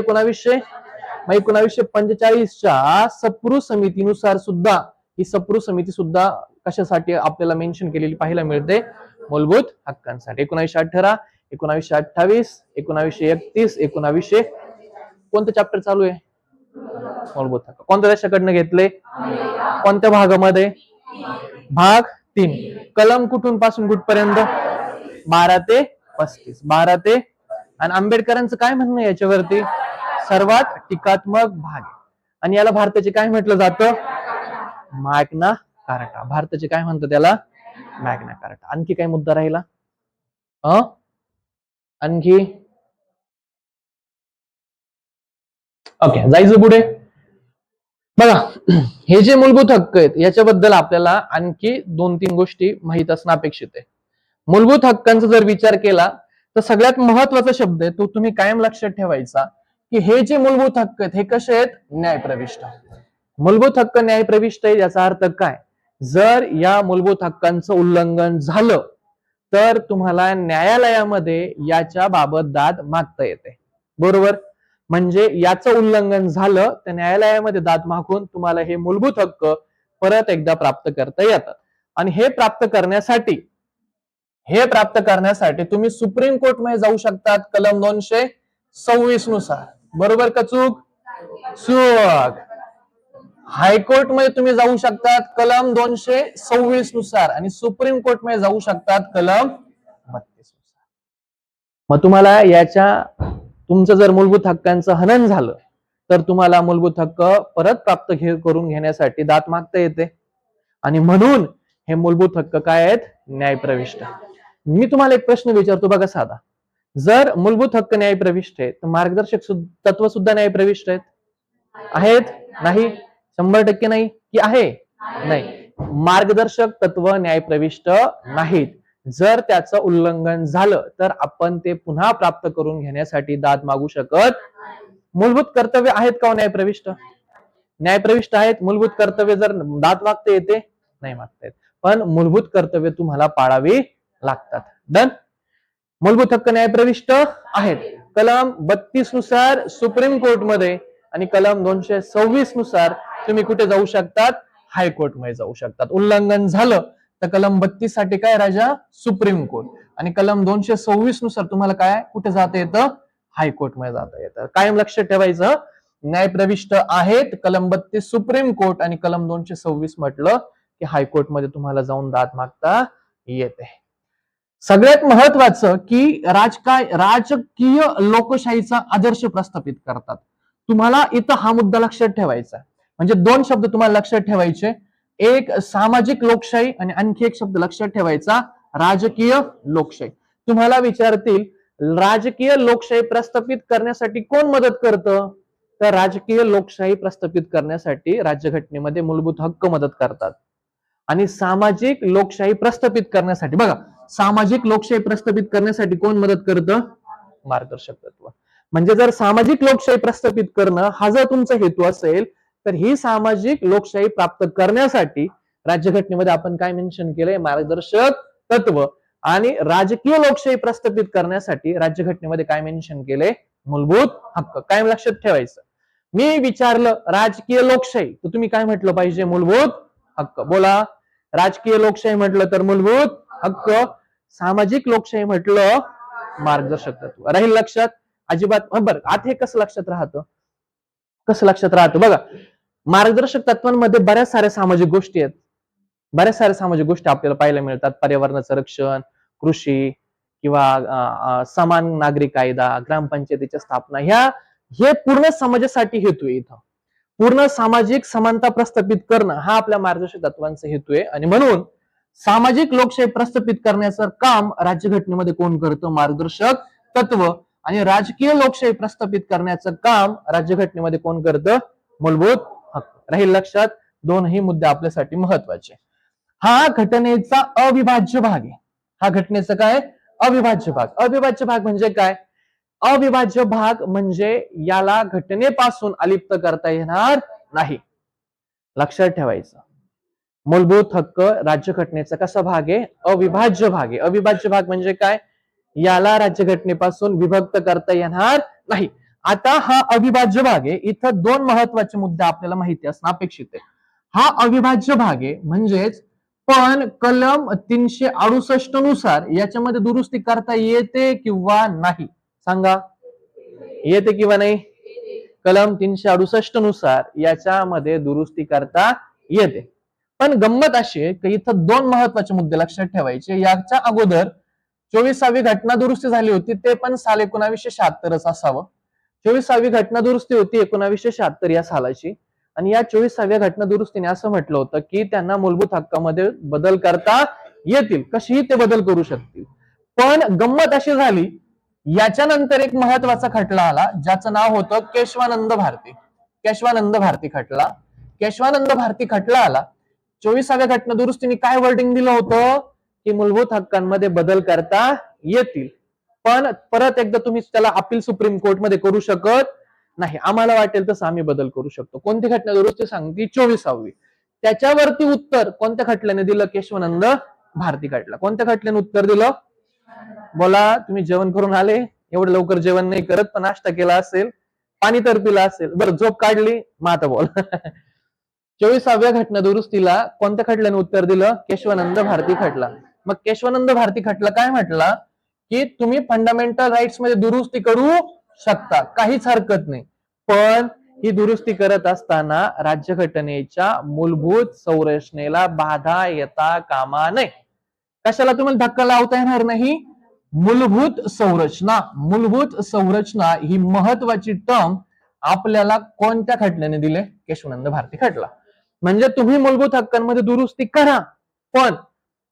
1945च्या सप्रू समितीनुसार सुद्धा ही सप्रू समिती सुद्धा कशासाठी आपल्याला मेन्शन केलेली पाहायला मिळते? मूलभूत हक्कांसाठी. 1918, 1928, 1931, 1900 कोणतं चॅप्टर चालू आहे? मूलभूत हक्क. कोणत्या देशाकडनं घेतले? कोणत्या भागामध्ये? भाग 3. कलम कुठून पासून कुठपर्यंत? 12 ते 35. 12 ते. आणि आंबेडकरांचं काय म्हणणं याच्यावरती? सर्वात टीकात्मक भाग. आणि याला भारताचे काय म्हटलं जातं? Magna carta. भारताचे काय म्हणतात त्याला? Magna carta. आणखी काय मुद्दा राहिला? आणखी ओके, जायचं पुढे. बघा, हे जे मूलभूत हक्क आहेत याच्याबद्दल आपल्याला आणखी 2-3 गोष्टी माहित असणं अपेक्षित आहे. मूलभूत हक्कांचा जर विचार केला तर सगळ्यात महत्वाचा शब्द आहे तो तुम्ही कायम लक्षात ठेवायचा की हे जे मूलभूत हक्क आहेत हे कसे आहेत? न्यायप्रविष्ट. मूलभूत हक्क न्यायप्रविष्ट आहे याचा अर्थ काय? जर या मूलभूत हक्कांचं उल्लंघन झालं तर तुम्हाला न्यायालयामध्ये याच्या बाबत दाद मागता येते. बरोबर? म्हणजे याचं उल्लंघन झालं तर न्यायालयामध्ये दाद मागून तुम्हाला हे मूलभूत हक्क परत एकदा प्राप्त करता येतात. आणि हे प्राप्त करण्यासाठी तुम्ही सुप्रीम कोर्ट मध्ये जाऊ शकतात कलम 226 नुसार. बरोबर का चूक? चूक. हायकोर्ट मध्ये तुम्ही जाऊ शकतात कलम 226 नुसार आणि सुप्रीम कोर्ट मध्ये जाऊ शकतात कलम 32 नुसार. मग तुम्हाला तुमचं जर मूलभूत हक्कांचं हनन झालं तर तुम्हाला मूलभूत हक्क परत प्राप्त करून घेण्यासाठी दाद मागता येते. आणि म्हणून हे मूलभूत हक्क काय आहेत? न्यायप्रविष्ट. मी तुम्हाला एक प्रश्न विचारतो बघा साधा. जर मूलभूत हक्क न्यायप्रविष्ट आहेत तर मार्गदर्शक तत्व सुद्धा न्यायप्रविष्ट आहेत? नाही? 100% नाही की आहे? नाही. मार्गदर्शक तत्व न्यायप्रविष्ट नाहीत. जर त्याचं उल्लंघन झालं तर आपण ते पुन्हा प्राप्त करून घेण्यासाठी दाद मागू शकत. मूलभूत कर्तव्य आहेत का न्यायप्रविष्ट? न्यायप्रविष्ट आहेत. मूलभूत कर्तव्य जर दाद मागता येते? नाही मागता येत. पण मूलभूत कर्तव्य तुम्हाला पाळावी लागतात. डन. मूलभूत हक्क न्यायप्रविष्ट आहेत. कलम 32 नुसार सुप्रीम कोर्टमध्ये आणि कलम 226 नुसार तुम्ही कुठे जाऊ शकतात? हायकोर्ट मध्ये जाऊ शकतात. उल्लंघन झालं तर कलम 32 साठी काय राजा? Supreme court. आणि कलम 226 नुसार तुम्हाला काय कुठे जाता येतं? हायकोर्ट मध्ये जाता येतं. कायम लक्षात ठेवायचं, न्यायप्रविष्ट आहेत कलम 32 सुप्रीम कोर्ट आणि कलम 226 म्हटलं की हायकोर्ट मध्ये तुम्हाला जाऊन दाद मागता येते. सगळ्यात महत्वाचं की राजकीय लोकशाहीचा आदर्श प्रस्थापित करतात. तुम्हाला इथं हा मुद्दा लक्षात ठेवायचा. म्हणजे 2 शब्द तुम्हाला लक्षात ठेवायचे. एक सामाजिक लोकशाही आणि आणखी एक शब्द लक्षात ठेवायचा राजकीय लोकशाही. तुम्हाला विचारतील राजकीय लोकशाही प्रस्थापित करण्यासाठी कोण मदत करतं? तर राजकीय लोकशाही प्रस्थापित करण्यासाठी राज्यघटनेमध्ये मूलभूत हक्क मदत करतात. आणि सामाजिक लोकशाही प्रस्थापित करण्यासाठी बघा, सामाजिक लोकशाही प्रस्थापित करण्यासाठी कोण मदत करतं? मार्गदर्शक तत्व. म्हणजे जर सामाजिक लोकशाही प्रस्थापित करणं हा जर तुमचा हेतू असेल तर ही सामाजिक लोकशाही प्राप्त करण्यासाठी राज्यघटनेमध्ये आपण काय मेन्शन केलंय? मार्गदर्शक तत्व. आणि राजकीय लोकशाही प्रस्थापित करण्यासाठी राज्यघटनेमध्ये काय मेन्शन केलंय? मूलभूत हक्क. काय लक्षात ठेवायचं? मी विचारलं राजकीय लोकशाही तर तुम्ही काय म्हटलं पाहिजे? मूलभूत हक्क. बोला. राजकीय लोकशाही म्हटलं तर मूलभूत हक्क. सामाजिक लोकशाही म्हटलं मार्गदर्शक तत्व. राहील लक्षात? अजिबात. बरं, आता हे कसं लक्षात राहतं? बघा, मार्गदर्शक तत्वांमध्ये बऱ्याच साऱ्या सामाजिक गोष्टी आहेत. बऱ्याच साऱ्या सामाजिक गोष्टी आपल्याला पाहायला मिळतात. पर्यावरणाचं रक्षण, कृषी किंवा समान नागरी कायदा, ग्रामपंचायतीच्या स्थापना, हे पूर्ण समाजासाठी हेतू आहे. इथं पूर्ण सामाजिक समानता प्रस्थापित करणं हा आपल्या मार्गदर्शक तत्वांचा हेतू आहे. आणि म्हणून सामाजिक लोकशाही प्रस्थापित करण्याचं काम राज्यघटनेमध्ये कोण करतं? मार्गदर्शक तत्व. आणि राजकीय लोकशाही प्रस्थापित करण्याचं काम राज्यघटनेमध्ये कोण करतं? मूलभूत हक्क. राहील लक्षात, दोनही मुद्दे आपल्यासाठी महत्वाचे. हा घटनेचा अविभाज्य भाग आहे. हा घटनेचा काय? अविभाज्य भाग. अविभाज्य भाग म्हणजे काय? अविभाज्य भाग म्हणजे याला घटनेपासून अलिप्त करता येणार नाही. लक्षात ठेवायचं. मूलभूत हक्क राज्यघटनेचा कसा भाग आहे? अविभाज्य भाग आहे. अविभाज्य भाग म्हणजे काय? याला राज्यघटनेपासून विभक्त करता येणार नाही. आता हा अविभाज्य भाग आहे. इथं दोन महत्वाचे मुद्दे आपल्याला माहिती असणं अपेक्षित आहे. हा अविभाज्य भाग आहे म्हणजेच, पण कलम 368 नुसार याच्यामध्ये दुरुस्ती करता येते किंवा नाही? सांगा, येते किंवा नाही? कलम 368 नुसार याच्यामध्ये दुरुस्ती करता येते. पण गंमत अशी आहे की इथं दोन महत्वाचे मुद्दे लक्षात ठेवायचे. याच्या अगोदर 24वी घटना दुरुस्ती झाली होती, ते पण साल 1976च असावं. 24वी घटना दुरुस्ती होती 1976 या सालाची. आणि या 24व्या घटना दुरुस्तीने असं म्हटलं होतं की त्यांना मूलभूत हक्कामध्ये बदल करता येतील, कशीही ते बदल करू शकतील. पण गंमत अशी झाली, याच्यानंतर एक महत्वाचा खटला आला ज्याचं नाव होतं केशवानंद भारती. केशवानंद भारती खटला. केशवानंद भारती खटला आला. 24व्या घटना दुरुस्तीने काय वर्डिंग दिलं होतं की मूलभूत हक्कांमध्ये बदल करता येतील, पण परत एकदा तुम्ही त्याला अपील सुप्रीम कोर्टमध्ये करू शकत नाही. आम्हाला वाटेल तसं आम्ही बदल करू शकतो. कोणती घटना दुरुस्ती सांगते? 24वी. त्याच्यावरती उत्तर कोणत्या खटल्याने दिलं? केशवानंद भारती खटला. कोणत्या खटल्याने उत्तर दिलं? बोला, तुम्ही जेवण करून आले? एवढं लवकर जेवण नाही करत, पण नाश्ता केला असेल, पाणी तर पिला असेल, बरं झोप काढली, मग आता बोल. 24व्या घटना दुरुस्तीला कोणत्या खटल्याने उत्तर दिलं? केशवानंद भारती खटला. मग केशवानंद भारती खटला काय म्हटला की तुम्ही फंडामेंटल राईट्स मध्ये दुरुस्ती करू शकता, काहीच हरकत नाही, पण ही दुरुस्ती करत असताना राज्यघटनेच्या मूलभूत संरचनेला बाधा येता कामा नये. कशाला तुम्हाला धक्का लावता येणार नाही? मूलभूत संरचना. मूलभूत संरचना ही महत्वाची टर्म आपल्याला कोणत्या खटल्याने दिले? केशवानंद भारती खटला. म्हणजे तुम्ही मूलभूत हक्कांमध्ये दुरुस्ती करा, पण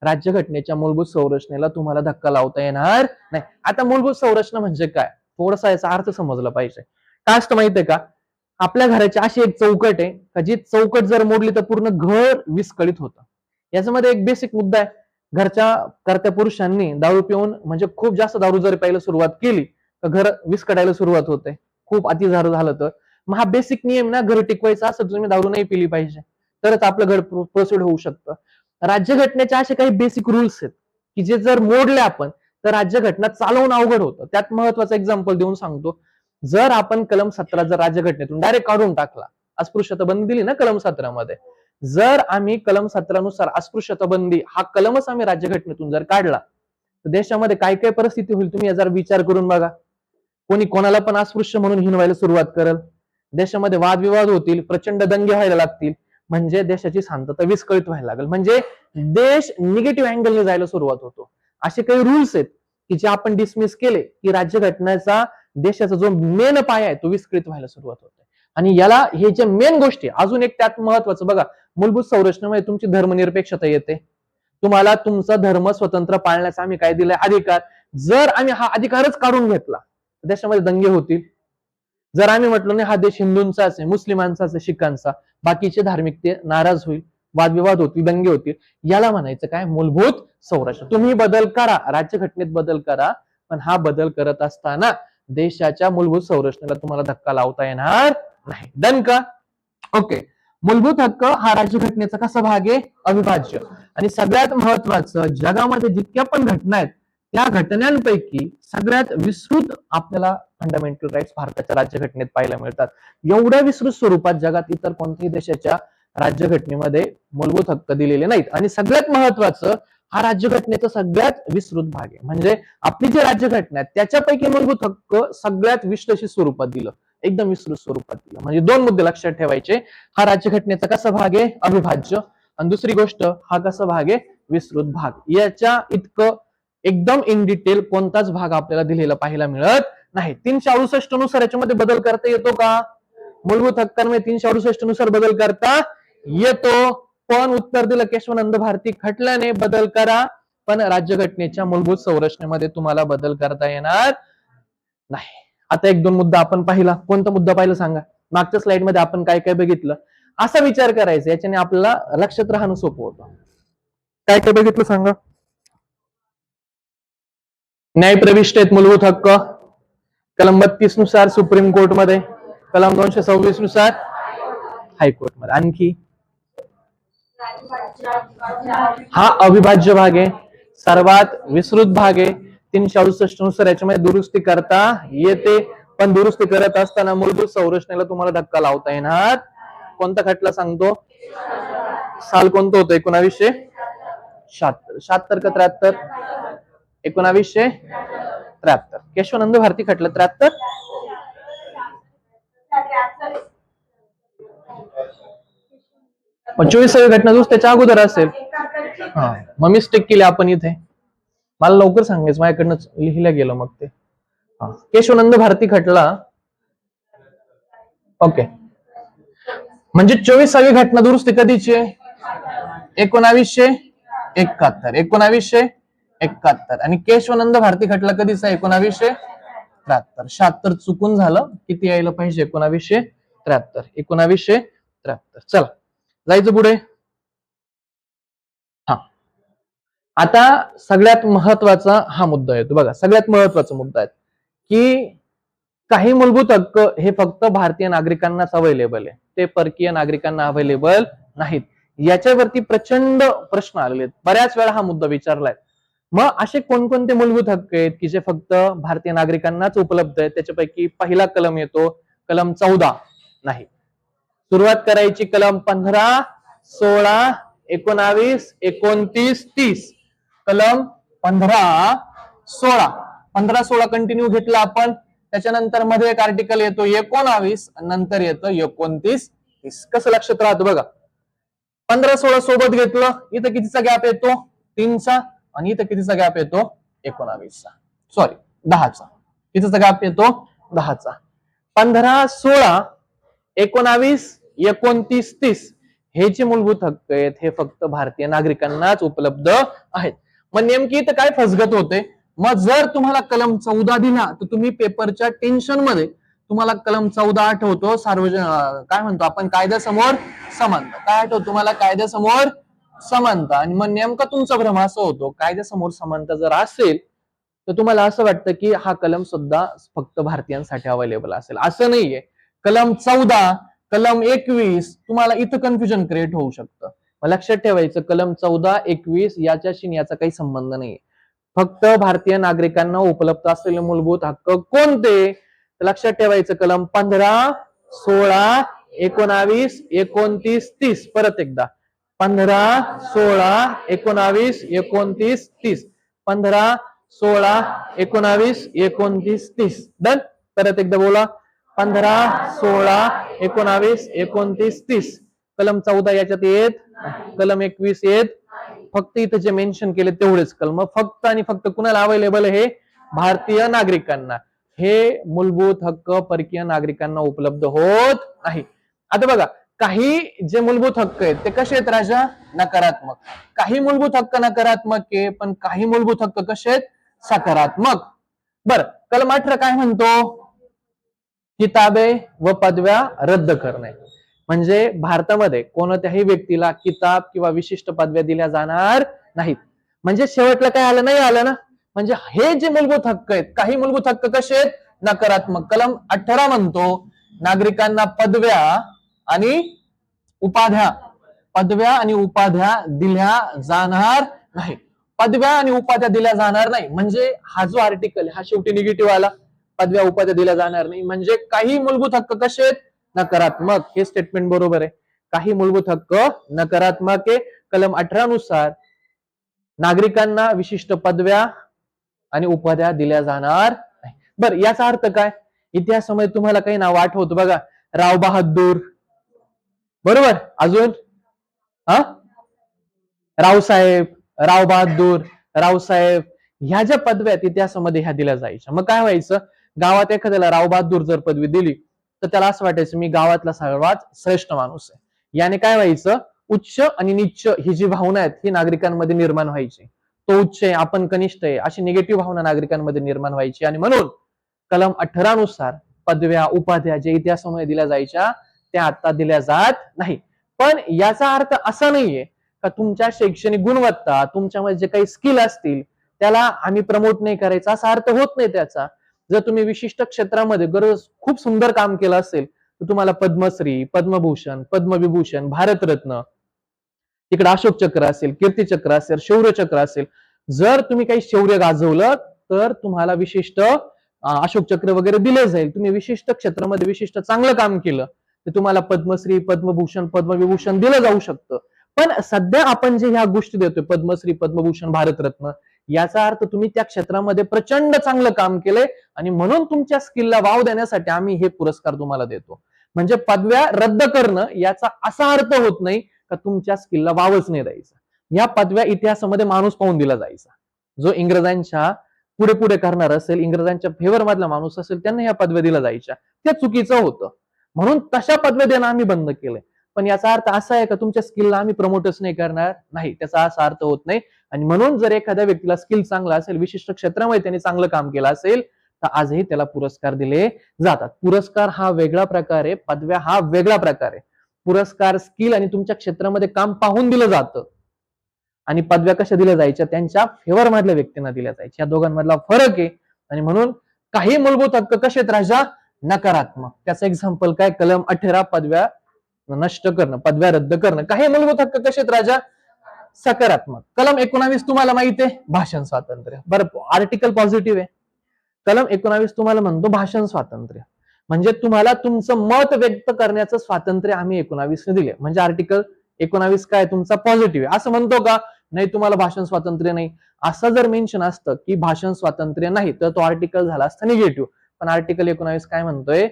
राज्यघटनेच्या मूलभूत संरचनेला तुम्हाला धक्का लावता येणार नाही. आता मूलभूत संरचना म्हणजे काय? थोडासा याचा अर्थ समजला पाहिजे. काय असतं माहितीये का? आपल्या घराची अशी एक चौकट आहे का जी चौकट जर मोडली तर पूर्ण घर विस्कळीत होतं. याच्यामध्ये एक बेसिक मुद्दा आहे. घरच्या कर्त्या पुरुषांनी दारू पिऊन, म्हणजे खूप जास्त दारू जर प्यायला सुरुवात केली तर घर विस्कटायला सुरुवात होते. खूप अति झालं तर मग हा बेसिक नियम ना, घर टिकवायचा असं तुम्ही दारू नाही पिली पाहिजे, तरच आपलं घर प्रोसीड होऊ शकतं. राज्यघटनेचे असे काही बेसिक रूल्स आहेत की जे जर मोडले आपण तर राज्यघटना चालवणं अवघड होतं. त्यात महत्वाचं एक्झाम्पल देऊन सांगतो. जर आपण कलम 17 जर राज्यघटनेतून डायरेक्ट काढून टाकला, अस्पृश्यता बंदी दिली ना कलम 17 मध्ये, जर आम्ही कलम 17 नुसार अस्पृश्यता बंदी हा कलमच आम्ही राज्यघटनेतून जर काढला तर देशामध्ये काय काय परिस्थिती होईल तुम्ही जर विचार करून बघा. कोणी कोणाला पण अस्पृश्य म्हणून हिनवायला सुरुवात करेल, देशामध्ये वादविवाद होतील, प्रचंड दंगे व्हायला लागतील, म्हणजे देशाची शांतता विस्कळीत व्हायला लागेल, म्हणजे देश निगेटिव्ह अँगलने जायला सुरुवात होतो. असे काही रूल्स आहेत की जे आपण डिसमिस केले की राज्यघटनेचा देशाचा जो मेन पाया आहे तो विस्कळीत व्हायला सुरुवात होते. आणि याला हे जे मेन गोष्टी, अजून एक त्यात महत्वाचं बघा, मूलभूत संरचनेमध्ये तुमची धर्मनिरपेक्षता येते. तुम्हाला तुमचा धर्म स्वतंत्र पाळण्याचा आम्ही काय दिलाय? अधिकार. जर आम्ही हा अधिकारच काढून घेतला देशामध्ये दंगे होतील. जर आम्ही म्हटलं नाही हा देश हिंदूंचाच आहे, मुस्लिमांचाच आहे, शिखांचा, बाकीचे धार्मिक ते नाराज होईल, वादविवाद होतील, दंगे होतील. याला म्हणायचं काय? मूलभूत संरचना. तुम्ही बदल करा, राज्यघटनेत बदल करा, पण हा बदल करत असताना देशाच्या मूलभूत संरचनेला तुम्हाला धक्का लावता येणार नाही. डन का? ओके. मूलभूत हक्क हा राज्यघटनेचा कसा भाग आहे? अविभाज्य. आणि सगळ्यात महत्वाचं, जगामध्ये जितक्या पण घटना आहेत त्या घटनांपैकी सगळ्यात विस्तृत आपल्याला फंडामेंटल राईट्स भारताच्या राज्यघटनेत पाहायला मिळतात. एवढ्या विस्तृत स्वरूपात जगात इतर कोणत्याही देशाच्या राज्यघटनेमध्ये मूलभूत हक्क दिलेले नाहीत. आणि सगळ्यात महत्वाचं, हा राज्यघटनेचा सगळ्यात विस्तृत भाग आहे. म्हणजे आपली जी राज्यघटना आहे त्याच्यापैकी मूलभूत हक्क सगळ्यात विश्लेषित स्वरूपात दिलं, एकदम विस्तृत स्वरूपात दिलं. म्हणजे दोन मुद्दे लक्षात ठेवायचे. हा राज्यघटनेचा कसा भाग आहे? अविभाज्य. आणि दुसरी गोष्ट, हा कसा भाग आहे? विस्तृत भाग. याच्या इतकं एकदम इन डिटेल कोणताच भाग आपल्याला दिलेला पाहायला मिळत नाही. 368 नुसार याच्यामध्ये बदल करता येतो का? मूलभूत हक्कांमध्ये 368 नुसार बदल करता येतो, पण उत्तर दिलं केशवानंद भारती खटल्याने बदल करा, पण राज्यघटनेच्या मूलभूत संरचनेमध्ये तुम्हाला बदल करता येणार नाही. आता एक दोन मुद्दा आपण पाहिला. कोणता मुद्दा पाहिला सांगा? मागच्या स्लाइड मध्ये आपण काय काय बघितलं, असा विचार करायचा, याच्याने आपल्याला लक्षात राहणं सोपं होतं. काय काय बघितलं सांगा? न्याय प्रविष्ट आहेत मूलभूत हक्क कलम 32 नुसार सुप्रीम कोर्टमध्ये, कलम 226 नुसार हायकोर्टमध्ये. आणखी हा अविभाज्य भाग आहे, सर्वात विस्तृत भाग आहे. 368 नुसार याच्यामध्ये दुरुस्ती करता येते, पण दुरुस्ती करत असताना मूलभूत संरचनेला तुम्हाला धक्का लावता येणार. कोणता खटला सांगतो? साल कोणतं होतं? 1976. 76 का 73? 1973. केशवानंद भारती खटला 73. 24वी घटना दुरुस्ती त्याच्या अगोदर असेल. हा, मग मिस्टेक केली आपण इथे. मला लवकर सांगायचं, माझ्याकडनं लिहिलं गेलं मग ते. केशवानंद भारती खटला. ओके, म्हणजे 24वी घटना दुरुस्ती कधीची आहे? 1971. 1971. आणि केशवानंद भारती खटला कधीचा? 1973. 76 चुकून झालं, किती यायला पाहिजे? 1973. 1973. चला जायचं पुढे. हा, आता सगळ्यात महत्वाचा हा मुद्दा येतो बघा. सगळ्यात महत्वाचा मुद्दा आहे की काही मूलभूत हक्क हे फक्त भारतीय नागरिकांनाच अवेलेबल आहे, ते परकीय नागरिकांना अवेलेबल नाहीत. याच्यावरती प्रचंड प्रश्न आलेले आहेत, बऱ्याच वेळा हा मुद्दा विचारलाय. मग असे कोणकोणते मूलभूत हक्क आहेत की जे फक्त भारतीय नागरिकांनाच उपलब्ध आहेत? त्याच्यापैकी पहिला कलम येतो, कलम 14. नाही, सुरुवात करायची कलम 15, 16, 19, 29, 30. कलम 15, 16. 15, 16 कंटिन्यू घेतला आपण. त्याच्यानंतर मध्ये एक आर्टिकल येतो 19, नंतर येतं 29, 30. कसं लक्षात राहतं बघा. 15, 16 सोबत घेतलं, इथं कितीचा गॅप येतो? 3चा. आणि इथं कितीचा गॅप येतो? 19चा. सॉरी, 10चा. कितीचा गॅप येतो? 10चा. 15, 16, 19, 29, 30 हे जे मूलभूत हक्क आहेत हे फक्त भारतीय नागरिकांनाच उपलब्ध आहेत. मग नेमकी इथं काय फसगत होते? मग जर तुम्हाला कलम 14 दिला तर तुम्ही पेपरच्या टेन्शन मध्ये तुम्हाला कलम 14 आठवतो, सार्वजनिक काय म्हणतो आपण, कायद्यासमोर समानता. काय आठवतो तुम्हाला? कायद्यासमोर समानता. आणि मग नेमका तुमचा भ्रम असा होतो, कायद्यासमोर समानता जर असेल तर तुम्हाला असं वाटतं की हा कलम सुद्धा फक्त भारतीयांसाठी अवेलेबल असेल. असं नाहीये. कलम 14, कलम 21 तुम्हाला इथं कन्फ्युजन क्रिएट होऊ शकतं. लक्षात ठेवायचं, कलम 14, 21 याच्याशी याचा काही संबंध नाही. फक्त भारतीय नागरिकांना उपलब्ध असलेले मूलभूत हक्क कोणते? लक्षात ठेवायचं, कलम 15, 16, 19, 29, 30. परत एकदा 15, 16, 19, 29, 30. 15, 16, 19, 29, 30. डन. परत एकदा बोला, 15, 16, 19, 29, 30. कलम 14 याच्यात येत, कलम 21 येत. फक्त इथं जे मेन्शन केले तेवढेच कलम फक्त आणि फक्त कुणाला अवेलेबल आहे? भारतीय नागरिकांना. हे मूलभूत हक्क परकीय नागरिकांना उपलब्ध होत नाही. आता बघा, काही जे मूलभूत हक्क आहेत ते कसे आहेत राजा? नकारात्मक. काही मूलभूत हक्क नकारात्मक आहे, पण काही मूलभूत हक्क कसे आहेत? सकारात्मक. बर, कलम 18 काय म्हणतो? किताबे व पदव्या रद्द करणे. म्हणजे भारतामध्ये कोणत्याही व्यक्तीला किताब किंवा विशिष्ट पदव्या दिल्या जाणार नाहीत. म्हणजे शेवटला काय आलं? नाही आलं ना. म्हणजे हे जे मूलभूत हक्क आहेत, काही मूलभूत हक्क कसे आहेत? नकारात्मक. कलम 18 म्हणतो नागरिकांना पदव्या आणि उपाध्या दिल्या जाणार नाही. पदव्या आणि उपाध्या दिल्या जाणार नाही म्हणजे हा जो आर्टिकल हा शेवटी निगेटिव्ह आला. पदव्या उपाध्या दिल्या जाणार नाही म्हणजे काही मूलभूत हक्क कसे आहेत? नकारात्मक. हे स्टेटमेंट बरोबर आहे. काही मूलभूत हक्क नकारात्मक आहे. कलम 18 नुसार नागरिकांना विशिष्ट पदव्या आणि उपाध्या दिल्या जाणार नाही. बर, याचा अर्थ काय? इतिहासामध्ये तुम्हाला काही नाव आठवतं बघा. राव बहादूर, बरोबर. अजून रावसाहेब, राव बहादूर, रावसाहेब, ह्या ज्या पदव्या इतिहासामध्ये ह्या दिल्या जायच्या. मग काय व्हायचं? गावात एखाद्याला राव बहादूर जर पदवी दिली तर त्याला असं वाटायचं मी गावातला सर्वात श्रेष्ठ माणूस आहे. याने काय व्हायचं? उच्च आणि नीच ही जी भावना आहेत ही नागरिकांमध्ये निर्माण व्हायची. तो उच्च आहे, आपण कनिष्ठ आहे, अशी निगेटिव्ह भावना नागरिकांमध्ये निर्माण व्हायची. आणि म्हणून कलम 18 नुसार पदव्या उपाध्या जे इतिहासामध्ये दिल्या जायच्या त्या आता दिल्या जात नाही. पण याचा अर्थ असा नाहीये का तुमच्या शैक्षणिक गुणवत्ता तुमच्यामध्ये जे काही स्किल असतील त्याला आम्ही प्रमोट नाही करायचा असा अर्थ होत नाही त्याचा. जर तुम्ही विशिष्ट क्षेत्रामध्ये गरज खूप सुंदर काम केलं असेल तर तुम्हाला पद्मश्री, पद्मभूषण, पद्मविभूषण, भारतरत्न, इकडे अशोक चक्र असेल, कीर्ती चक्र असेल, शौर्य चक्र असेल. जर तुम्ही काही शौर्य गाजवलं तर तुम्हाला विशिष्ट अशोक चक्र वगैरे दिले जाईल. तुम्ही विशिष्ट क्षेत्रामध्ये विशिष्ट चांगलं काम केलं तर तुम्हाला पद्मश्री, पद्मभूषण, पद्मविभूषण दिलं जाऊ शकतं. पण सध्या आपण जे ह्या गोष्टी देतोय पद्मश्री, पद्मभूषण, भारतरत्न, याचा अर्थ तुम्ही त्या क्षेत्रामध्ये प्रचंड चांगलं काम केलंय आणि म्हणून तुमच्या स्किलला वाव देण्यासाठी आम्ही हे पुरस्कार तुम्हाला देतो. म्हणजे पदव्या रद्द करणं याचा असा अर्थ होत नाही का तुमच्या स्किलला वावच नाही द्यायचा. या पदव्या इतिहासामध्ये माणूस पाहून दिला जायचा. जो इंग्रजांच्या पुढे पुढे करणार असेल, इंग्रजांच्या फेवर मधला माणूस असेल, त्यांना या पदव्या दिल्या जायच्या. ते चुकीचं होतं. म्हणून तशा पदव्या देणं आम्ही बंद केलंय. पण याचा अर्थ असा आहे का तुमच्या स्किलला आम्ही प्रमोटच नाही करणार नाही, त्याचा असा अर्थ होत नाही. आणि म्हणून जर एखाद्या व्यक्तीला स्किल चांगला असेल, विशिष्ट क्षेत्रामध्ये त्यांनी चांगलं काम केलं असेल तर आजही त्याला पुरस्कार दिले जातात. पुरस्कार हा वेगळा प्रकार आहे, पदव्या हा वेगळा प्रकार आहे. पुरस्कार स्किल आणि तुमच्या क्षेत्रामध्ये काम पाहून दिलं जातं आणि पदव्या कशा दिल्या जायच्या त्यांच्या फेवर मधल्या व्यक्तींना दिल्या जायच्या. या दोघांमधला फरक आहे. आणि म्हणून काही मूलभूत हक्क कसे आहेत राजा? नकारात्मक. त्याचं एक्झाम्पल काय? कलम 18 पदव्या नष्ट करणं, पदव्या रद्द करणं. काही मूलभूत हक्क कसे आहेत राजा? सकारात्मक. कलम 19 तुम्हाला माहिती आहे, भाषण स्वातंत्र्य. बरं, आर्टिकल पॉझिटिव्ह आहे. कलम 19 तुम्हाला म्हणतो भाषण स्वातंत्र्य, म्हणजे तुम्हाला तुमचं मत व्यक्त करण्याचं स्वातंत्र्य आम्ही 19 ने दिले. म्हणजे आर्टिकल 19 काय तुमचा पॉझिटिव्ह आहे. असं म्हणतो का नाही तुम्हाला भाषण स्वातंत्र्य नाही? असं जर मेन्शन असतं की भाषण स्वातंत्र्य नाही तर तो आर्टिकल झाला असता निगेटिव्ह. पण आर्टिकल 19 काय म्हणतोय?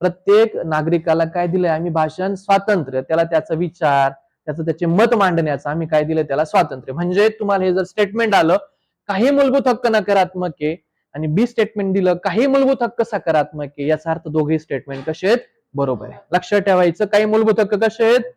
प्रत्येक नागरिकाला काय दिलंय आम्ही? भाषण स्वातंत्र्य. त्याला त्याचा विचार, त्याचे मत मांडण्याचं आम्ही काय दिलं? त्याला स्वातंत्र्य. म्हणजे तुम्हाला हे जर स्टेटमेंट आलं काही मूलभूत हक्क नकारात्मक आहे आणि बी स्टेटमेंट दिलं काही मूलभूत हक्क सकारात्मक आहे, याचा अर्थ दोघे स्टेटमेंट कसे आहेत? बरोबर आहे. लक्षात ठेवायचं, काही मूलभूत हक्क कसे आहेत?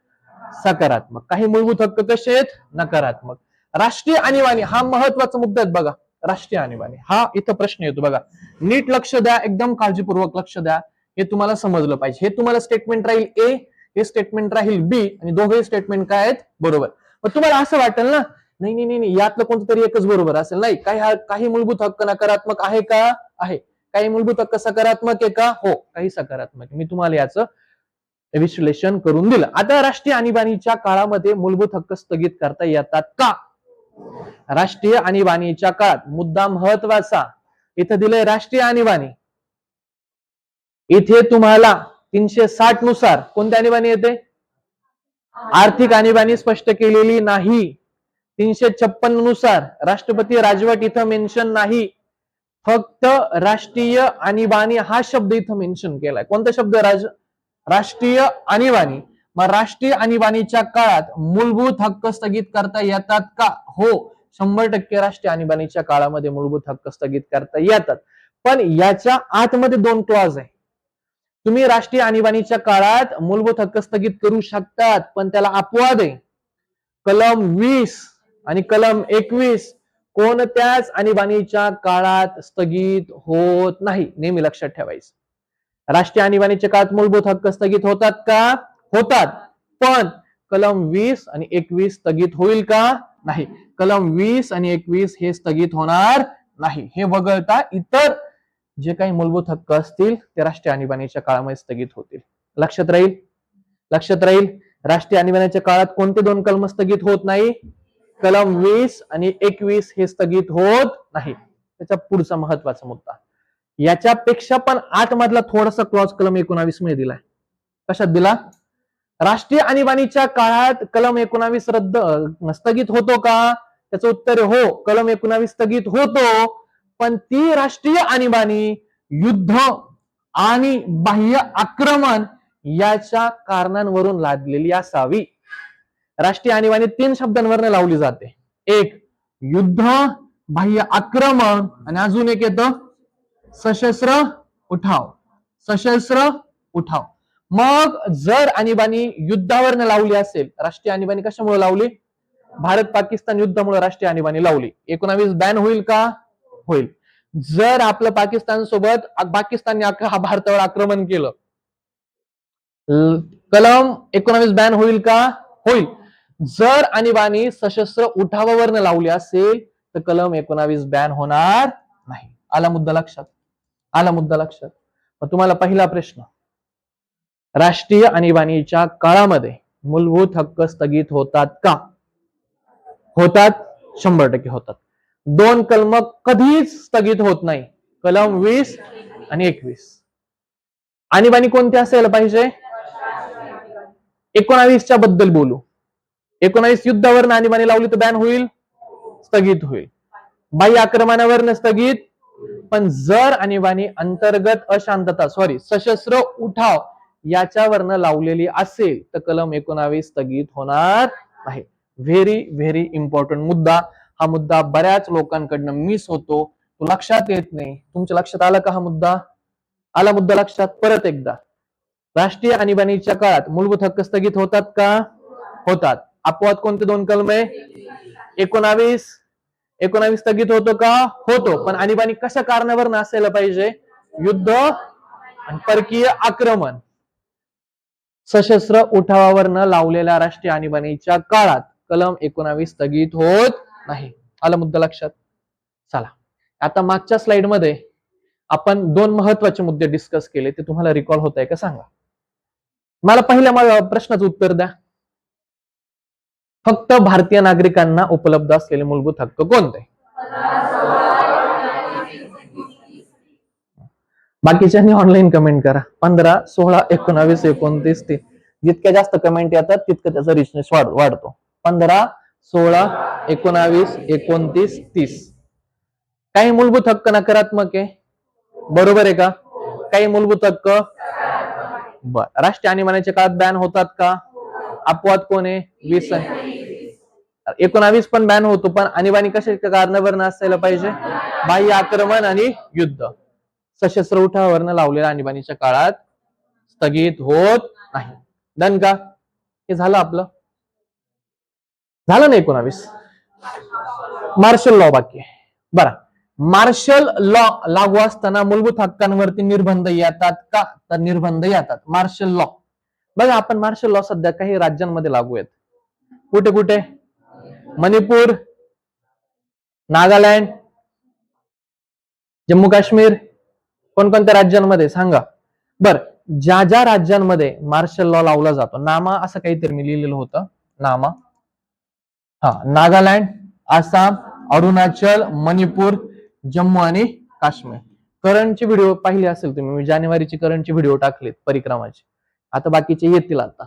सकारात्मक. काही मूलभूत हक्क कसे आहेत? नकारात्मक. राष्ट्रीय आणीबाणी हा महत्वाचा मुद्दा आहे बघा. राष्ट्रीय आणीबाणी हा इथं प्रश्न येतो बघा. नीट लक्ष द्या, एकदम काळजीपूर्वक लक्ष द्या. हे तुम्हाला समजलं पाहिजे. हे तुम्हाला स्टेटमेंट राहील ए, हे स्टेटमेंट राहील बी आणि दोघे स्टेटमेंट काय आहेत? बरोबर. पण तुम्हाला असं वाटेल ना नाही नाही नाही यातलं कोणतं तरी एकच बरोबर असेल. नाही, काही मूलभूत हक्क नकारात्मक आहे का? आहे. काही मूलभूत हक्क सकारात्मक आहे का? हो. काही सकारात्मक. मी तुम्हाला याचं विश्लेषण करून दिलं. आता राष्ट्रीय आणीबाणीच्या काळामध्ये मूलभूत हक्क स्थगित करता येतात का? राष्ट्रीय आणीबाणीच्या काळात मुद्दा महत्वाचा इथं दिलंय राष्ट्रीय आणीबाणी. इथे तुम्हाला 360 नुसार कोणती आणीबाणी येते? आर्थिक आणीबाणी स्पष्ट केलेली नाही. 356 नुसार राष्ट्रपती राजवट इथं मेन्शन नाही. फक्त राष्ट्रीय आणीबाणी हा शब्द इथं मेन्शन केलाय. कोणता शब्द? राष्ट्रीय आणीबाणी. मग राष्ट्रीय आणीबाणीच्या काळात मूलभूत हक्क स्थगित करता येतात का? हो, 100% राष्ट्रीय आणीबाणीच्या काळामध्ये मूलभूत हक्क स्थगित करता येतात. पण याच्या आतमध्ये 2 क्लॉज आहे. तुम्ही राष्ट्रीय आणीबाणीच्या काळात मूलभूत हक्क स्थगित करू शकतात, पण त्याला अपवाद आहे. कलम 20 आणि कलम 21 कोणत्याच आणीबाणीच्या काळात स्थगित होत नाही. नेहमी लक्षात ठेवायचं. राष्ट्रीय आणीबाणीच्या काळात मूलभूत हक्क स्थगित होतात का? होतात. पण कलम 20 आणि 21 स्थगित होईल का? नाही. कलम 20 आणि 21 हे स्थगित होणार नाही. हे वगळता इतर जे काही मूलभूत हक्क असतील ते राष्ट्रीय आणीबाणीच्या काळामध्ये स्थगित होतील. लक्षात राहील? लक्षात राहील. राष्ट्रीय आणीबाणीच्या काळात कोणते 2 कलम स्थगित होत नाही? कलम 20 आणि 21 हे स्थगित होत नाही. त्याचा पुढचा महत्वाचा मुद्दा, याच्यापेक्षा पण आतमधला थोडासा क्लॉज कलम 19 मध्ये दिलाय. कशात दिला? राष्ट्रीय आणीबाणीच्या काळात कलम 19 स्थगित होतो का? त्याचं उत्तर आहे हो, कलम 19 स्थगित होतो. पण ती राष्ट्रीय आणीबाणी युद्ध आणि बाह्य आक्रमण याच्या कारणांवरून लादलेली असावी. राष्ट्रीय आणीबाणी 3 शब्दांवरनं लावली जाते. एक युद्ध, बाह्य आक्रमण आणि अजून एक येतं सशस्त्र उठाव. सशस्त्र उठाव. मग जर आणीबाणी युद्धावरनं लावली असेल, राष्ट्रीय आणीबाणी कशामुळे लावली? भारत पाकिस्तान युद्धामुळे राष्ट्रीय आणीबाणी लावली. 19 बॅन होईल का? होईल. जर आपलं पाकिस्तान सोबत पाकिस्तानने हा भारतावर आक्रमण केलं, कलम 19 बॅन होईल का? होईल. जर आणीबाणी सशस्त्र उठावावरनं लावली असेल तर कलम 19 बॅन होणार नाही. आला मुद्दा लक्षात? आला मुद्दा लक्षात? मग तुम्हाला पहिला प्रश्न, राष्ट्रीय आणीबाणीच्या काळामध्ये मूलभूत हक्क स्थगित होतात का? होतात, 100% होतात. दोन कलम कधीच स्थगित होत नाही, कलम 20 आणि 21. आणीबाणी कोणती असायला पाहिजे? 19च्या बद्दल बोलू. 19 युद्धावर आणीबाणी लावली तर बॅन होईल, स्थगित होईल. बाह्य आक्रमणावर स्थगित. पण जर आणीबाणी अंतर्गत अशांतता सशस्त्र उठाव याच्यावरनं लावलेली असेल तर कलम 19 स्थगित होणार नाही. व्हेरी व्हेरी इम्पॉर्टंट मुद्दा. हा मुद्दा बऱ्याच लोकांकडनं मिस होतो, तो लक्षात येत नाही. तुमच्या लक्षात आला का हा मुद्दा? आला मुद्दा लक्षात? परत एकदा, राष्ट्रीय आणीबाणीच्या काळात मूलभूत हक्क स्थगित होतात का? होतात. अपवाद कोणते दोन कलम आहे? 19 स्थगित होतो का? होतो. पण आणीबाणी कशा कारणावर असायला पाहिजे? युद्ध आणि परकीय आक्रमण. सशस्त्र उठावावरनं लावलेल्या राष्ट्रीय आणीबाणीच्या काळात कलम 19 स्थगित होत नाही. आला मुद्दा लक्षात? चला, आता मागच्या स्लाइड मध्ये आपण दोन महत्वाचे मुद्दे डिस्कस केले, ते तुम्हाला रिकॉल होत आहे का सांगा. मला पहिल्या प्रश्नाचं उत्तर द्या. फक्त भारतीय नागरिकांना उपलब्ध असलेले मूलभूत हक्क कोणते? बाकीच्यांनी ऑनलाईन कमेंट करा. 15, 16, 19, 29, 30. जितक्या जास्त कमेंट येतात तितकं त्याचा रिचनेस वाढतो. 15, 16, 19, 29, 30. काही मूलभूत हक्क नकारात्मक आहे, बरोबर आहे का? काही मूलभूत हक्क राष्ट्रीय आणीबाणीच्या काळात बॅन होतात का? अपवाद कोण आहे? 20. 19 पण बॅन होतो, पण आणीबाणी कशाच्या कारणावर असायला पाहिजे? बाह्य आक्रमण आणि युद्ध. सशस्त्र उठावावरनं लावलेल्या आणीबाणीच्या काळात स्थगित होत नाही. डन का? हे झालं आपलं. झालं ना 19. मार्शल लॉ बाकी आहे. बरं, मार्शल लॉ लागू असताना मूलभूत हक्कांवरती निर्बंध येतात का? तर निर्बंध येतात. मार्शल लॉ बघा, आपण मार्शल लॉ सध्या काही राज्यांमध्ये लागू आहेत. कुठे कुठे? मणिपूर, नागालँड, जम्मू काश्मीर. कोणकोणत्या राज्यांमध्ये सांगा बर? ज्या ज्या राज्यांमध्ये मार्शल लॉ लावला जातो, नामा असं काहीतरी मी लिहिलेलं होतं, नामा. नागालँड, आसाम, अरुणाचल, मणिपूर, जम्मू आणि काश्मीर. करंटची व्हिडिओ पाहिली असेल तुम्ही, मी जानेवारीची करंटची व्हिडिओ टाकलेत परिक्रमाची. आता बाकीचे येतील. आता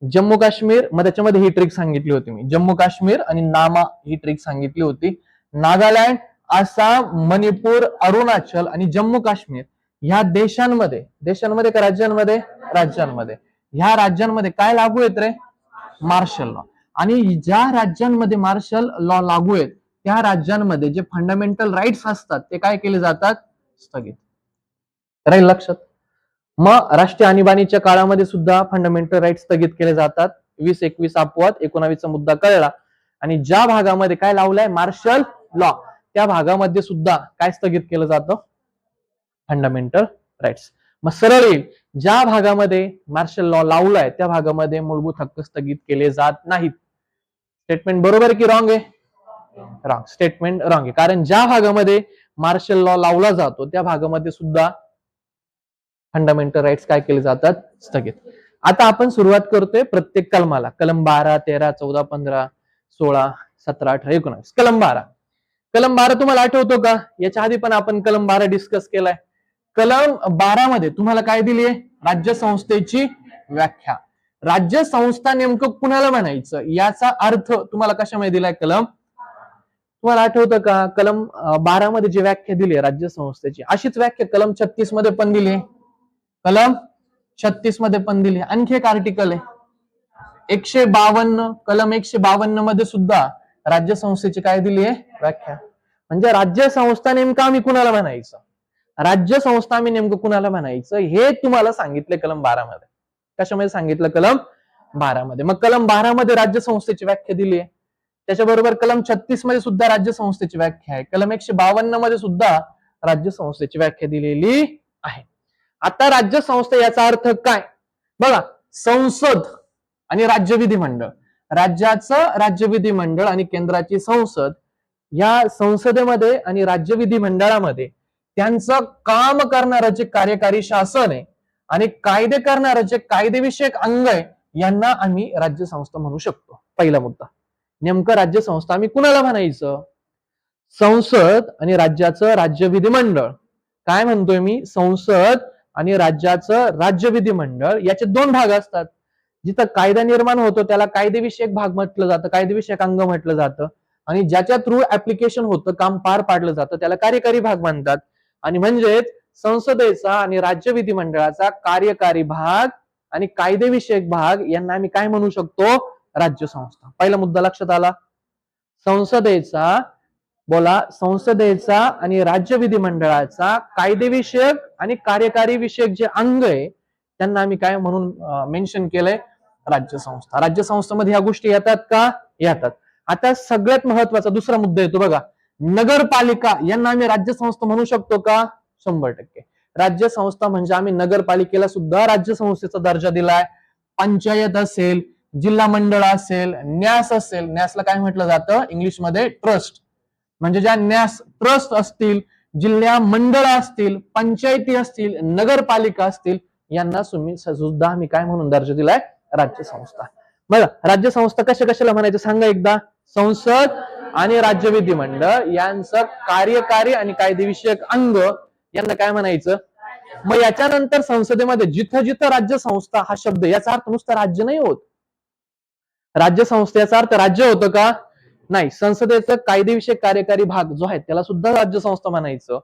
जम्मू काश्मीर, मग त्याच्यामध्ये ही ट्रिक सांगितली होती मी. जम्मू काश्मीर आणि नामा ही ट्रिक सांगितली होती. नागालँड, आसाम, मणिपूर, अरुणाचल आणि जम्मू काश्मीर ह्या देशांमध्ये का राज्यांमध्ये? राज्यांमध्ये. ह्या राज्यांमध्ये काय लागू आहेत रे? Marshal law. आणि ज्या राज्यांमध्ये मार्शल लॉ लागू आहेत त्या राज्यांमध्ये जे फंडामेंटल राईट्स असतात ते काय केले जातात? स्थगित. राहील लक्षात? मग राष्ट्रीय आणीबाणीच्या काळामध्ये सुद्धा फंडामेंटल राईट स्थगित केले जातात. 20, 21 अपवाद. 19चा मुद्दा कळला. आणि ज्या भागामध्ये काय लावलंय? मार्शल लॉ, त्या भागामध्ये सुद्धा काय स्थगित केलं जातं? Fundamental rights. मग सरळ येईल, ज्या भागामध्ये मार्शल लॉ लावलाय त्या भागामध्ये मूलभूत हक्क स्थगित केले जात नाहीत. स्टेटमेंट बरोबर की रॉंग आहे? रॉंग. स्टेटमेंट रॉंग आहे. कारण ज्या भागामध्ये मार्शल लॉ लावला जातो त्या भागामध्ये सुद्धा फंडामेंटल राईट्स काय केले जातात? स्थगित. आता आपण सुरुवात करतोय प्रत्येक कलमाला. कलम 12, 13, 14, 15, 16, 17, 18, 19. कलम 12. कलम 12 तुम्हाला आठवतो का? याच्या आधी पण आपण कलम 12 डिस्कस केलाय. कलम 12 मध्ये तुम्हाला काय दिलीये? राज्य संस्थेची व्याख्या. राज्य संस्था नेमकं कुणाला म्हणायचं याचा अर्थ तुम्हाला कशामध्ये दिलाय? कलम. तुम्हाला आठवतं का? कलम 12 मध्ये जी व्याख्या दिली राज्य संस्थेची, अशीच व्याख्या कलम 36 मध्ये पण दिली. कलम 36 मध्ये पण दिली. आणखी एक आर्टिकल आहे 152. कलम 152 मध्ये सुद्धा राज्य संस्थेची काय दिली आहे? व्याख्या. म्हणजे राज्य संस्था नेमकं आम्ही कुणाला म्हणायचं? राज्य संस्था आम्ही नेमकं कुणाला म्हणायचं हे तुम्हाला सांगितलं कलम 12 मध्ये. कशामध्ये सांगितलं? कलम 12 मध्ये. मग कलम 12 मध्ये राज्य संस्थेची व्याख्या दिली आहे. त्याच्याबरोबर कलम 36 मध्ये सुद्धा राज्य संस्थेची व्याख्या आहे. कलम 152 मध्ये सुद्धा राज्य संस्थेची व्याख्या दिलेली आहे. आता राज्य संस्था याचा अर्थ काय बघा, संसद आणि राज्य विधिमंडळ, राज्याचं राज्य विधिमंडळ आणि केंद्राची संसद, या संसदेमध्ये आणि राज्य विधिमंडळामध्ये त्यांचं काम करणारं जे कार्यकारी शासन आहे आणि कायदे करणारं जे कायदेविषयक अंग आहे यांना आम्ही राज्य संस्था म्हणू शकतो. पहिला मुद्दा, नेमकं राज्य संस्था आम्ही कुणाला म्हणायचं? संसद आणि राज्याचं राज्य विधिमंडळ. काय म्हणतोय मी? संसद आणि राज्याचं राज्य विधिमंडळ याचे दोन भाग असतात. जिथं कायदा निर्माण होतो त्याला कायदेविषयक भाग म्हटलं जातं, कायदेविषयक अंग म्हटलं जातं, आणि ज्याच्या थ्रू ऍप्लिकेशन होतं, काम पार पाडलं जातं त्याला कार्यकारी भाग म्हणतात. आणि म्हणजेच संसदेचा आणि राज्य विधिमंडळाचा कार्यकारी भाग आणि कायदेविषयक भाग यांना आम्ही काय म्हणू शकतो? राज्य संस्था. पहिला मुद्दा लक्षात आला. संसदेचा, बोला, संसदेचा आणि राज्य विधिमंडळाचा कायदेविषयक आणि कार्यकारी विषयक जे अंग आहे त्यांना आम्ही काय म्हणून मेन्शन केलंय? राज्य संस्था. राज्य संस्थेमध्ये ह्या गोष्टी येतात का? येतात. आता सगळ्यात महत्वाचा दुसरा मुद्दा येतो बघा, नगरपालिका यांना आम्ही राज्य संस्था म्हणू शकतो का? 100%. राज्य संस्था म्हणजे आम्ही नगरपालिकेला सुद्धा राज्य संस्थेचा दर्जा दिलाय. पंचायत असेल, जिल्हा मंडळ असेल, न्यास असेल, न्यासला काय म्हटलं जातं इंग्लिशमध्ये? ट्रस्ट. म्हणजे ज्या न्यास ट्रस्ट असतील, जिल्हा मंडळ असतील, पंचायती असतील, नगरपालिका असतील, यांना सुद्धा आम्ही काय म्हणून दर्जा दिलाय? राज्य संस्था. बघा, राज्य संस्था कशाला म्हणायचं सांगा एकदा? संसद आणि राज्य विधिमंडळ यांचं कार्यकारी आणि कायदेविषयक अंग यांना काय म्हणायचं? मग याच्यानंतर संसदेमध्ये जिथं जिथं राज्य संस्था हा शब्द, याचा अर्थ नुसता राज्य नाही होत. राज्य संस्थेचा अर्थ राज्य होतं का? नाही. संसदेचं कायदेविषयक कार्यकारी भाग जो आहे त्याला सुद्धा राज्य संस्था म्हणायचं.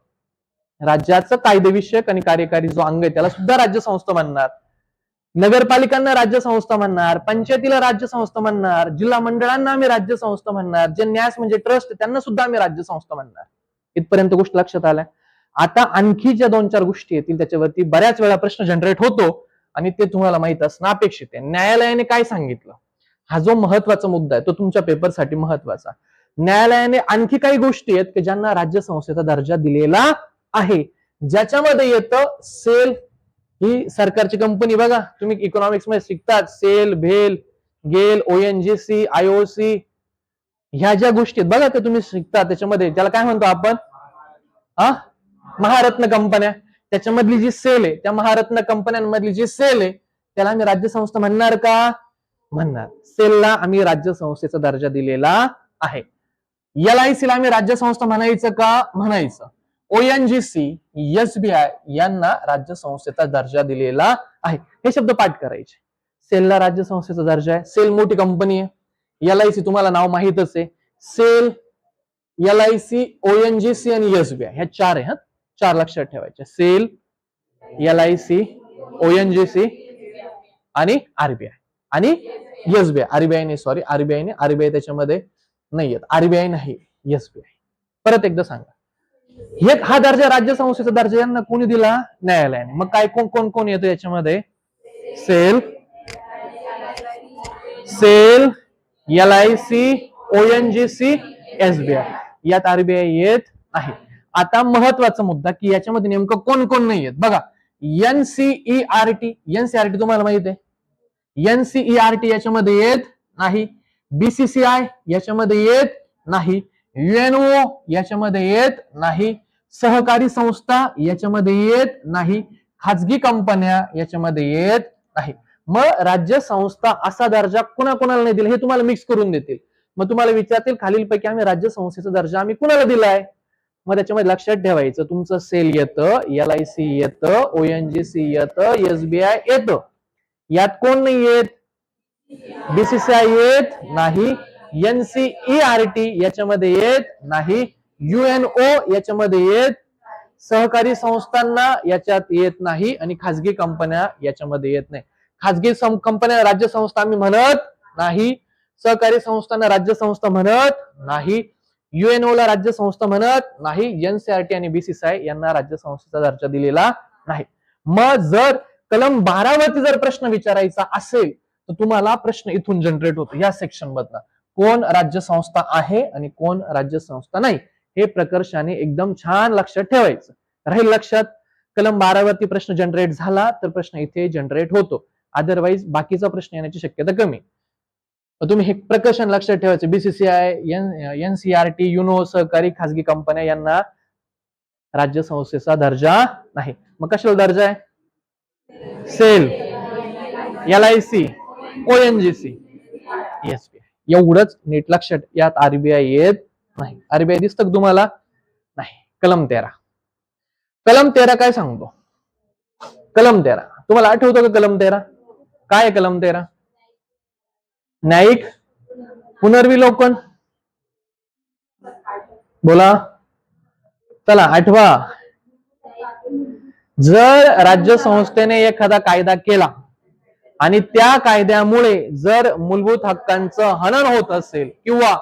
राज्याचं कायदेविषयक आणि कार्यकारी जो अंग आहे त्याला सुद्धा राज्य संस्था म्हणणार. नगरपालिकांना राज्य संस्था म्हणणार, पंचायतीला राज्य संस्था म्हणणार, जिल्हा मंडळांना आम्ही राज्य संस्था म्हणणार, जे न्यास म्हणजे ट्रस्ट त्यांना सुद्धा आम्ही राज्य संस्था म्हणणार. इथपर्यंत गोष्ट लक्षात आल्या. आता आणखी ज्या 2-4 गोष्टी येतील त्याच्यावरती बऱ्याच वेळा प्रश्न जनरेट होतो आणि ते तुम्हाला माहित असणं अपेक्षित आहे. न्यायालयाने काय सांगितलं? हा जो महत्वाचा मुद्दा आहे तो तुमच्या पेपरसाठी महत्वाचा. न्यायालयाने आणखी काही गोष्टी आहेत की ज्यांना राज्य संस्थेचा दर्जा दिलेला आहे, ज्याच्यामध्ये येतं सेल, ही सरकारची कंपनी. बघा, तुम्ही इकॉनॉमिक्स मध्ये शिकतात, सेल, भेल, गेल, ओएनजीसी, आयओसी, ह्या ज्या गोष्टी आहेत बघा ते तुम्ही शिकता. त्याच्यामध्ये त्याला काय म्हणतो आपण? महारत्न कंपन्या. त्याच्यामधली जी सेल आहे, त्या महारत्न कंपन्यांमधली जी सेल आहे त्याला आम्ही राज्य संस्था म्हणणार का? म्हणणार. सेलला आम्ही राज्य संस्थेचा दर्जा दिलेला आहे. LIC ला आम्ही राज्य संस्था म्हणायचं का? म्हणायचं. ओएनजीसी, एसबीआय यांना राज्य संस्थेचा दर्जा दिलेला आहे. हे शब्द पाठ करायचे. सेलला राज्य संस्थेचा दर्जा आहे. सेल मोठी कंपनी आहे. LIC तुम्हाला नाव माहितच आहे. सेल, LIC, ओएनजीसी आणि एसबीआय ह्या 4 आहे. 4 लक्षात ठेवायचे. सेल, LIC, ओएनजीसी आणि आरबीआय आणि एसबीआय. आरबीआय नाही, सॉरी, आरबीआय त्याच्यामध्ये नाही येत. आरबीआय नाही, एसबीआय. परत एकदा सांगा. हा दर्जा, राज्य संस्थेचा दर्जा यांना कोणी दिला? न्यायालयाने. मग काय कोण कोण येतो याच्यामध्ये? SAIL, LIC, ONGC, SBI. यात आरबीआय येत नाही. आता महत्वाचा मुद्दा की याच्यामध्ये नेमकं कोण कोण नाही येत बघा. एनसीईआरटी तुम्हाला माहित आहे. एनसीईआरटी याच्यामध्ये येत नाही. बीसीसीआय याच्यामध्ये येत नाही. युएनओ याच्यामध्ये येत नाही. सहकारी संस्था याच्यामध्ये येत नाही. खाजगी कंपन्या याच्यामध्ये येत नाही. मग राज्य संस्था असा दर्जा कुणाला नाही दिला हे तुम्हाला मिक्स करून देतील. मग तुम्हाला विचारतील खालीलपैकी आम्ही राज्य संस्थेचा दर्जा आम्ही कुणाला दिलाय? मग त्याच्यामध्ये लक्षात ठेवायचं तुमचं सेल येतं, LIC येतं, ओएनजीसी येतं, एसबीआय येतं. यात कोण नाही येत? बीसीसीआय येत नाही. एनसीईआरटी याच्यामध्ये येत नाही. युएनओ याच्यामध्ये येत. सहकारी संस्थांना याच्यात येत नाही आणि खाजगी कंपन्या याच्यामध्ये येत नाही. खाजगी कंपन्या राज्य संस्था आम्ही म्हणत नाही. सहकारी संस्थांना राज्य संस्था म्हणत नाही. युएनओ ला राज्य संस्था म्हणत नाही. एनसीईआरटी आणि बीसीसीआय यांना राज्य संस्थेचा दर्जा दिलेला नाही. मग जर कलम 12 वरती जर प्रश्न विचारायचा असेल तर तुम्हाला प्रश्न इथून जनरेट होतो या सेक्शन मधला. कोण राज्य संस्था आहे आणि कोण राज्य संस्था नाही हे प्रकर्षाने एकदम छान लक्षात ठेवायचं. राहील लक्षात. कलम 12 वरती प्रश्न जनरेट झाला तर प्रश्न इथे जनरेट होतो, अदरवाईज बाकीचा प्रश्न येण्याची शक्यता कमी. तुम्ही हे प्रकर्षण लक्षात ठेवायचं. बीसीसीआय, एनसीआरटी, युनो, सहकारी खासगी कंपन्या यांना राज्य संस्थेचा दर्जा नाही. मग कशाला दर्जा आहे? SAIL, LIC, ONGC, SBI. एवढंच नीट लक्षात. यात आरबीआय येत नाही. आरबीआय दिसतं तुम्हाला? नाही. कलम 13. कलम 13 काय सांगतो? कलम 13 तुम्हाला आठवतं का? कलम 13 काय आहे? कलम 13 न्यायिक पुनर्विलोकन. बोला, चला आठवा. जर राज्य संस्थेने एखादा कायदा केला आणि त्या कायद्यामुळे जर मूलभूत हक्कांचं हनन होत असेल किंवा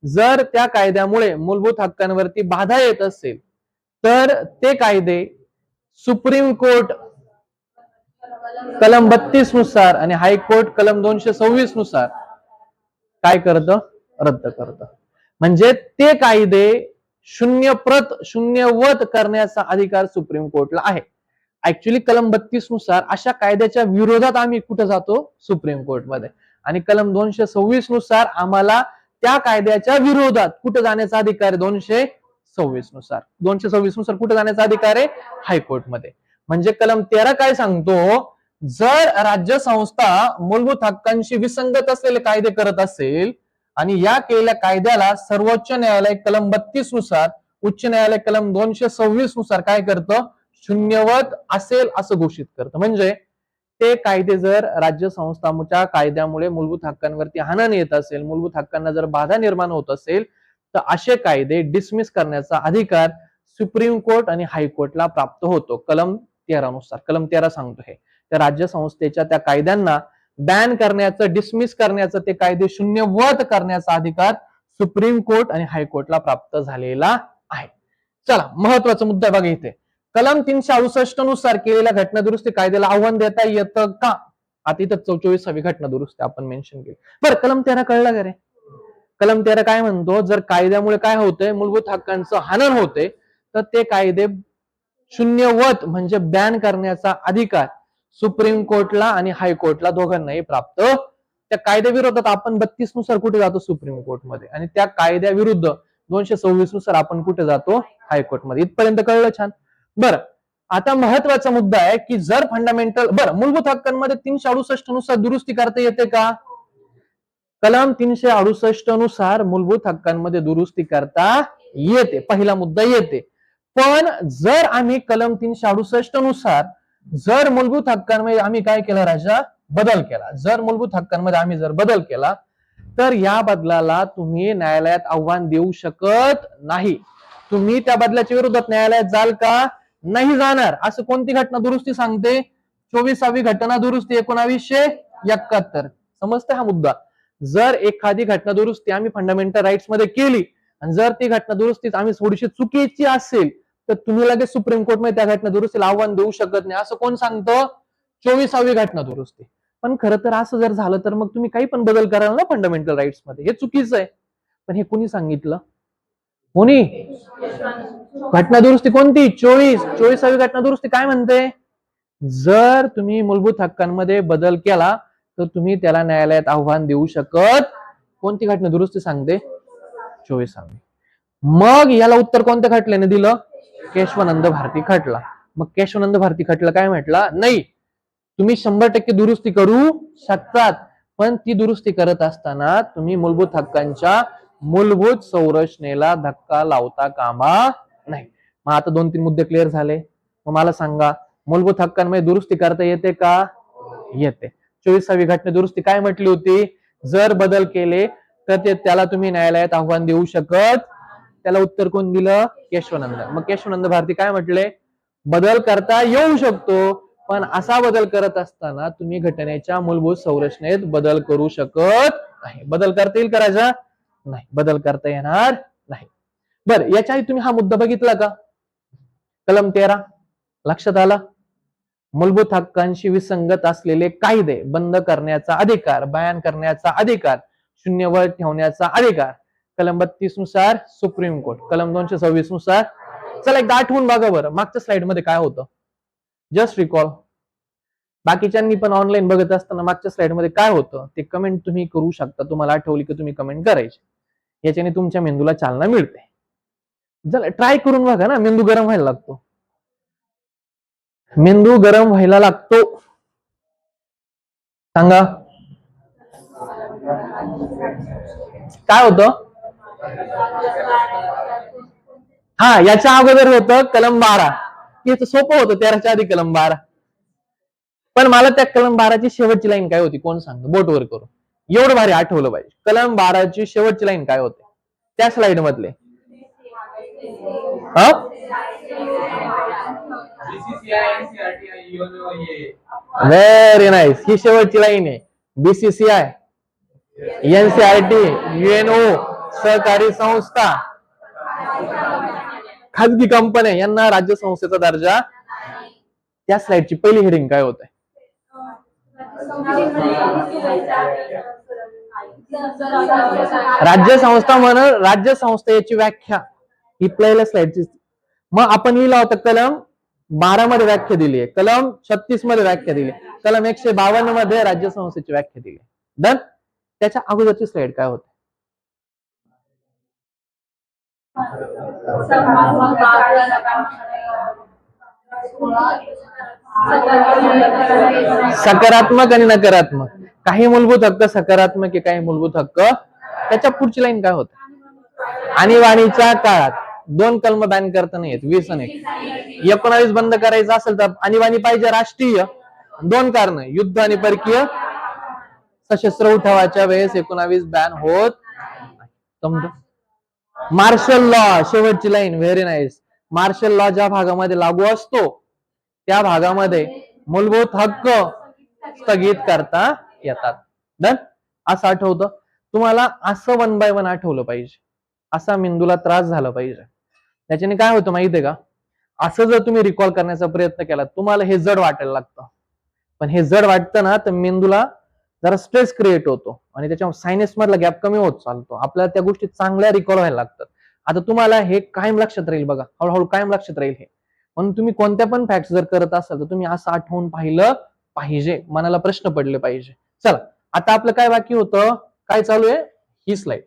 जर त्या कायद्यामुळे मूलभूत हक्कांवरती बाधा येत असेल तर ते कायदे सुप्रीम कोर्ट कलम 32 नुसार आणि हायकोर्ट कलम 226 नुसार काय करतं? रद्द करतं. म्हणजे ते कायदे शून्यवत करण्याचा अधिकार सुप्रीम कोर्टला आहे. ऍक्च्युली कलम 32 नुसार अशा कायद्याच्या विरोधात आम्ही कुठे जातो? सुप्रीम कोर्टमध्ये. आणि कलम 226 नुसार आम्हाला त्या कायद्याच्या विरोधात कुठे जाण्याचा अधिकार आहे? 226 नुसार. 226 नुसार कुठे जाण्याचा अधिकार आहे? हायकोर्टमध्ये. म्हणजे कलम 13 काय सांगतो? जर राज्य संस्था मूलभूत हक्कांशी विसंगत असलेले कायदे करत असेल आणि या केलेल्या कायद्याला सर्वोच्च न्यायालय कलम 32 नुसार, उच्च न्यायालय कलम 226 नुसार काय करतं? शून्यवत असेल असं घोषित करतं. म्हणजे ते कायदे जर राज्य संस्थांच्या कायद्यामुळे मूलभूत हक्कांवरती हनन येत असेल, मूलभूत हक्कांना जर बाधा निर्माण होत असेल तर असे कायदे डिसमिस करण्याचा अधिकार सुप्रीम कोर्ट आणि हायकोर्टला प्राप्त होतो. कलम 13 नुसार. कलम 13 सांगतो हे. त्या राज्य संस्थेच्या त्या कायद्यांना बॅन करण्याचं, डिसमिस करण्याचं, ते कायदे शून्यवत करण्याचा अधिकार सुप्रीम कोर्ट आणि हायकोर्टला प्राप्त झालेला आहे. चला, महत्वाचा मुद्दा बघा इथे. कलम 368 नुसार केलेल्या घटना दुरुस्ती कायद्याला आव्हान देता येतं का? आता इथं 44वी घटना दुरुस्ती आपण मेन्शन केली. बरं, कलम 13 कळला का रे? कलम 13 काय म्हणतो? जर कायद्यामुळे काय होतंय? मूलभूत हक्कांचं हनन होते तर ते कायदे शून्यवत म्हणजे बॅन करण्याचा अधिकार सुप्रीम कोर्टला आणि हायकोर्टला दोघांनाही प्राप्त. त्या कायद्याविरोधात आपण 32 नुसार कुठे जातो? सुप्रीम कोर्टमध्ये. आणि त्या कायद्याविरुद्ध 226 नुसार आपण कुठे जातो? हायकोर्टमध्ये. इथपर्यंत कळलं? छान. बरं, आता महत्वाचा मुद्दा आहे की जर फंडामेंटल मूलभूत हक्कांमध्ये 368 नुसार दुरुस्ती करता येते का? कलम 368 नुसार मूलभूत हक्कांमध्ये दुरुस्ती करता येते. पहिला मुद्दा येते. पण जर आम्ही कलम 368 नुसार जर मूलभूत हक्कांमध्ये आम्ही काय केलं राजा? बदल केला. जर मूलभूत हक्कांमध्ये आम्ही जर बदल केला तर या बदलाला तुम्ही न्यायालयात आव्हान देऊ शकत नाही. तुम्ही त्या बदलाच्या विरोधात न्यायालयात जाल का? नाही जाणार. असं कोणती घटना दुरुस्ती सांगते? 24वी घटना दुरुस्ती 1971. समजते हा मुद्दा? जर एखादी घटना दुरुस्ती आम्ही फंडामेंटल राईट्स मध्ये केली आणि जर ती घटना दुरुस्ती आम्ही थोडीशी चुकीची असेल तर तुम्ही लगेच सुप्रीम कोर्टमध्ये त्या घटना दुरुस्तीला आव्हान देऊ शकत नाही. असं कोण सांगतं? 24वी घटना दुरुस्ती. पण खरं तर असं जर झालं तर मग तुम्ही काही पण बदल कराल ना फंडामेंटल राईट्स मध्ये. हे चुकीचं आहे. पण हे कुणी सांगितलं? कोणी? घटना दुरुस्ती कोणती? 24वी घटना दुरुस्ती काय म्हणते? जर तुम्ही मूलभूत हक्कांमध्ये बदल केला तर तुम्ही त्याला न्यायालयात आव्हान देऊ शकत. कोणती घटना दुरुस्ती सांगते? 24वी. मग याला उत्तर कोणत्या खटल्याने दिलं? केशवानंद भारती खटला. मग केशवानंद भारती खटला काय म्हटला? नाही, तुम्ही 100% दुरुस्ती करू शकतात, पण ती दुरुस्ती करत असताना तुम्ही मूलभूत हक्कांच्या मूलभूत संरचनेला धक्का लावता कामा नाही. मग आता 2-3 मुद्दे क्लिअर झाले. मग मला सांगा, मूलभूत हक्कांमध्ये दुरुस्ती करता येते का? येते. 24वी घटना दुरुस्ती काय म्हटली होती? जर बदल केले तर त्याला तुम्ही न्यायालयात आव्हान देऊ शकत. त्याला उत्तर कोण दिलं? केशवानंद. मग केशवानंद भारती काय म्हटले? बदल करता येऊ शकतो, पण असा बदल करत असताना तुम्ही घटनेच्या मूलभूत संरचनेत बदल करू शकत नाही. बदल करता येईल करायचा नाही, बदल करता येणार नाही. बरं, याच्या आधी तुम्ही हा मुद्दा बघितला का? कलम 13 लक्षात आला? मूलभूत हक्कांशी विसंगत असलेले कायदे बंद करण्याचा अधिकार, बयान करण्याचा अधिकार, शून्यवत ठेवण्याचा अधिकार कलम 32 नुसार सुप्रीम कोर्ट, कलम 226 नुसार. चला एकदा आठवून बघा बरं मागच्या स्लाइड मध्ये काय होतं, जस्ट रिकॉल. बाकीच्यांनी पण ऑनलाईन बघत असताना मागच्या स्लाइड मध्ये काय होतं ते कमेंट तुम्ही करू शकता. तुम्हाला आठवली की तुम्ही कमेंट करायची, याच्याने तुमच्या मेंदूला चालना मिळते. चला ट्राय करून बघा ना. मेंदू गरम व्हायला लागतो, मेंदू गरम व्हायला लागतो. सांगा काय होतं. हा याच्या अगोदर होतं कलम 12. याचं सोपं होतं 13च्या आधी कलम 12. पण मला त्या कलम 12ची शेवटची लाईन काय होती कोण सांगतं, बोटवर करून. एवढं भारी आठवलं पाहिजे. कलम 12ची शेवटची लाईन काय होते त्या स्लाइड मधले. Very nice. ही शेवटची लाईन आहे. बीसीसीआय, एनसीआरटी, युएनओ, सहकारी संस्था, खाजगी कंपन्या यांना राज्य संस्थेचा दर्जा. त्या स्लाइडची पहिली हेडिंग काय होते. राज्य संस्था म्हणून राज्य संस्था याची व्याख्या ही पहिल्या स्लाइडची. मग आपण लिहिला होता कलम 12 मध्ये व्याख्या दिली आहे, कलम 36 मध्ये व्याख्या दिली, कलम 152 मध्ये राज्य संस्थेची व्याख्या दिली. डन. त्याच्या अगोदरची स्लाइड काय होते. सकारात्मक आणि नकारात्मक. काही मूलभूत हक्क सकारात्मक आहे, काही मूलभूत हक्क. त्याच्या पुढची लाईन काय होते. आणीबाणीच्या काळात 2 कलम बॅन करता नाही येत, 20 आणि 19 बंद करायचं असेल तर आणीबाणी पाहिजे राष्ट्रीय. 2 कारण, युद्ध आणि परकीय सशस्त्र उठावाच्या वेळेस 19 बॅन होत. समजा मार्शल लॉ, शेवटची line. Very nice. Martial law ज्या भागामध्ये लागू असतो त्या भागामध्ये मूलभूत हक्क स्थगित करता येतात. डन. असं आठवतं तुम्हाला. असं 1 बाय 1 आठवलं पाहिजे, असा मेंदूला त्रास झाला पाहिजे. त्याच्याने काय होतं माहितीये का, असं जर तुम्ही रिकॉल करण्याचा प्रयत्न केला तुम्हाला हे जड वाटायला लागतं. पण हे जड वाटतं ना तर मेंदूला जरा स्ट्रेस क्रिएट होतो आणि त्याच्या सायनस मधला गॅप कमी होत चालतो. आपल्याला त्या गोष्टी चांगल्या रिकॉल व्हायला लागतात. आता तुम्हाला हे कायम लक्षात राहील बघा, हळूहळू कायम लक्षात राहील हे. म्हणून तुम्ही कोणत्या पण फॅक्ट जर करत असाल तर तुम्ही असं आठवून पाहिलं पाहिजे, मनाला प्रश्न पडले पाहिजे. चला आता आपलं काय बाकी होतं, काय चालू आहे ही स्लाइड.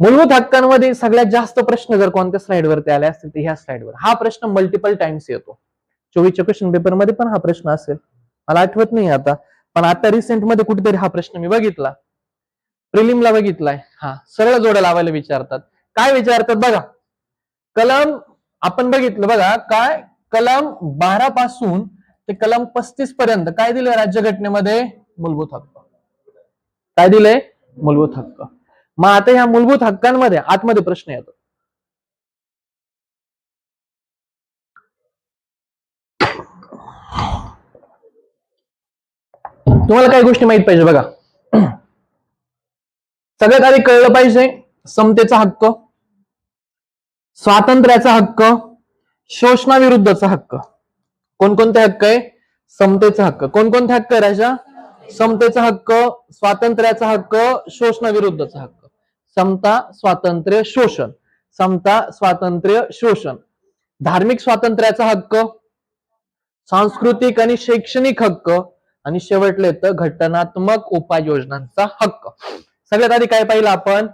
मूलभूत हक्कांमध्ये सगळ्यात जास्त प्रश्न जर कोणत्या स्लाइड वरती आले असतील तर ह्या स्लाइडवर. हा प्रश्न मल्टिपल टाइम्स येतो. 24च्या क्वेश्चन पेपर मध्ये पण हा प्रश्न असेल, मला आठवत नाही आता, पण आता रिसेंट मध्ये कुठेतरी हा प्रश्न मी बघितला, प्रिलिमला बघितलाय. हा सरळ जोड्या लावायला विचारतात. काय विचारतात बघा. कलम आपण बघितलं बघा, काय कलम 12 पासून ते कलम 35 पर्यंत काय दिलंय राज्यघटनेमध्ये, मूलभूत हक्क. काय दिलंय, मूलभूत हक्क. मग आता ह्या मूलभूत हक्कांमध्ये आतमध्ये प्रश्न येतो. तुम्हाला काही गोष्टी माहित पाहिजे बघा. सगळ्यात आधी कळलं पाहिजे समतेचा हक्क, स्वातंत्र्याचा हक्क, शोषणाविरुद्धचा हक्क. कोणकोणते हक्क आहे. समतेचा हक्क. कोणकोणते हक्क आहे राजा. समतेचा हक्क, स्वातंत्र्याचा हक्क, शोषणाविरुद्धचा हक्क. समता, स्वातंत्र्य, शोषण. समता, स्वातंत्र्य, शोषण. धार्मिक स्वातंत्र्याचा हक्क, सांस्कृतिक आणि शैक्षणिक हक्क, आणि शेवटले येतं घटनात्मक उपाययोजनांचा हक्क. सगळ्यात आधी काय पाहिलं आपण,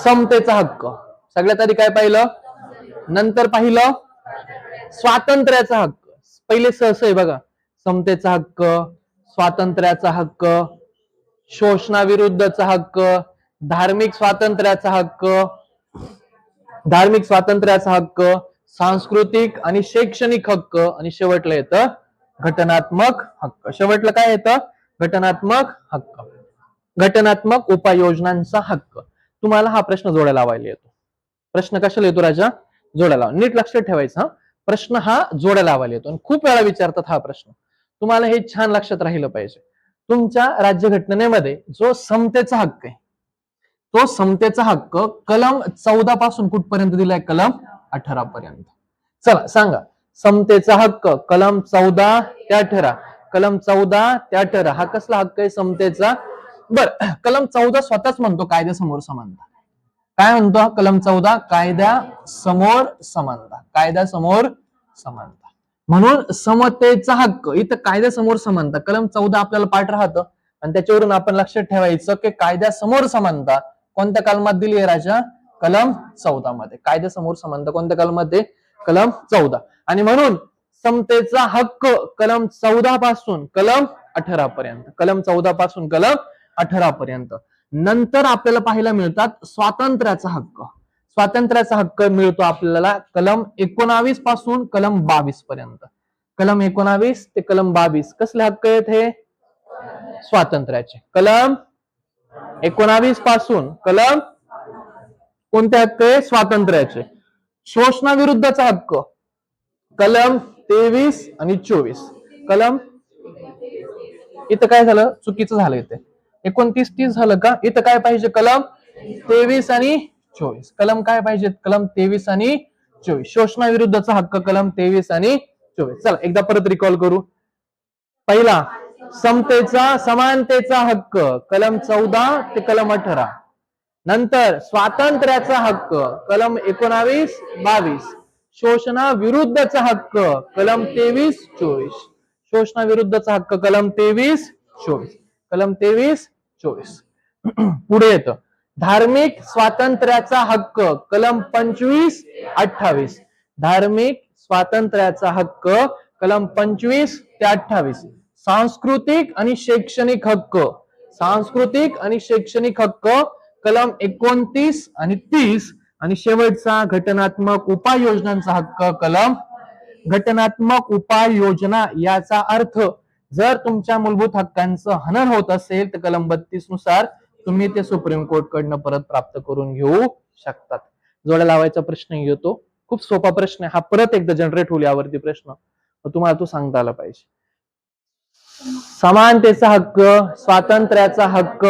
समतेचा हक्क. सगळ्यात आधी काय पाहिलं, नंतर पाहिलं स्वातंत्र्याचा हक्क. पहिले सहस आहे बघा, समतेचा हक्क, स्वातंत्र्याचा हक्क, शोषणाविरुद्धचा हक्क, धार्मिक स्वातंत्र्याचा हक्क, धार्मिक स्वातंत्र्याचा हक्क, सांस्कृतिक आणि शैक्षणिक हक्क, आणि शेवटला येतं घटनात्मक हक्क. शेवटला काय येतं, घटनात्मक हक्क. घटनात्मक उपाययोजनांचा हक्क. तुम्हाला हा प्रश्न जोड्या लावायला येतो. प्रश्न कशाला येतो राजा, जोड्या लावा. नीट लक्षात ठेवायचा, प्रश्न हा जोड्या लावायला येतो आणि खूप वेळा विचारतात हा प्रश्न. तुम्हाला हे छान लक्षात राहिलं पाहिजे. तुमच्या राज्यघटनेमध्ये जो समतेचा हक्क आहे, तो समतेचा हक्क कलम 14 पासून कुठपर्यंत दिलाय, कलम 18 पर्यंत. चला सांगा, समतेचा हक्क कलम 14 ते 18. कलम 14 ते 18 हा कसला हक्क आहे समतेचा. बर, कलम 14 स्वतःच म्हणतो कायद्यासमोर समानता. काय म्हणतो कलम 14? कायद्यासमोर समानता. कायद्यासमोर समानता. म्हणून समतेचा हक्क. इथं कायद्यासमोर समानता कलम 14 आपल्याला पाठ राहतं आणि त्याच्यावरून आपण लक्षात ठेवायचं की कायद्यासमोर समानता कोणत्या कलमात दिली आहे राजा? कलम 14 मध्ये. कायद्यासमोर समानता कोणत्या कलमामध्ये? कलम 14. आणि म्हणून समतेचा हक्क कलम 14 पासून कलम 18 पर्यंत. कलम 14 पासून कलम 18 पर्यंत. नंतर आपल्याला पाहायला मिळतात स्वातंत्र्याचा हक्क. स्वातंत्र्याचा हक्क मिळतो आपल्याला कलम 19 पासून कलम 22 पर्यंत. कलम 19 ते कलम 22 कसले हक्क आहेत हे? स्वातंत्र्याचे. कलम 19 पासून कलम कोणते हक्क आहे? स्वातंत्र्याचे. शोषणाविरुद्धचा हक्क कलम 23 आणि 24. कलम इथं काय झालं? चुकीचं झालं. इथे 29 30 झालं का? इथं काय पाहिजे? कलम 23 आणि 24. कलम काय पाहिजे? कलम 23 आणि 24. शोषणाविरुद्धचा हक्क कलम 23 आणि 24. चला एकदा परत रिकॉल करू. पहिला समतेचा समानतेचा हक्क कलम 14 ते कलम 18. नंतर स्वातंत्र्याचा हक्क कलम 19 22. शोषणाविरुद्धचा हक्क कलम 23 24. शोषणाविरुद्धचा हक्क कलम 23 24. कलम 23 24. पुढे येतं धार्मिक स्वातंत्र्याचा हक्क कलम 25 28. धार्मिक स्वातंत्र्याचा हक्क कलम 25 ते 28. सांस्कृतिक आणि शैक्षणिक हक्क. सांस्कृतिक आणि शैक्षणिक हक्क कलम 29 आणि 30. आणि शेवटचा घटनात्मक उपाययोजनांचा हक्क कलम. घटनात्मक उपाययोजना याचा अर्थ जर तुमच्या मूलभूत हक्कांचं हनन होत असेल तर कलम 32 नुसार तुम्ही ते सुप्रीम कोर्ट कडनं परत प्राप्त करून घेऊ शकतात. जोड्या लावायचा प्रश्न येतो. खूप सोपा प्रश्न आहे हा. परत एकदा जनरेट होईल यावरती प्रश्न. तुम्हाला तो सांगता आला पाहिजे. समानतेचा हक्क, स्वातंत्र्याचा हक्क,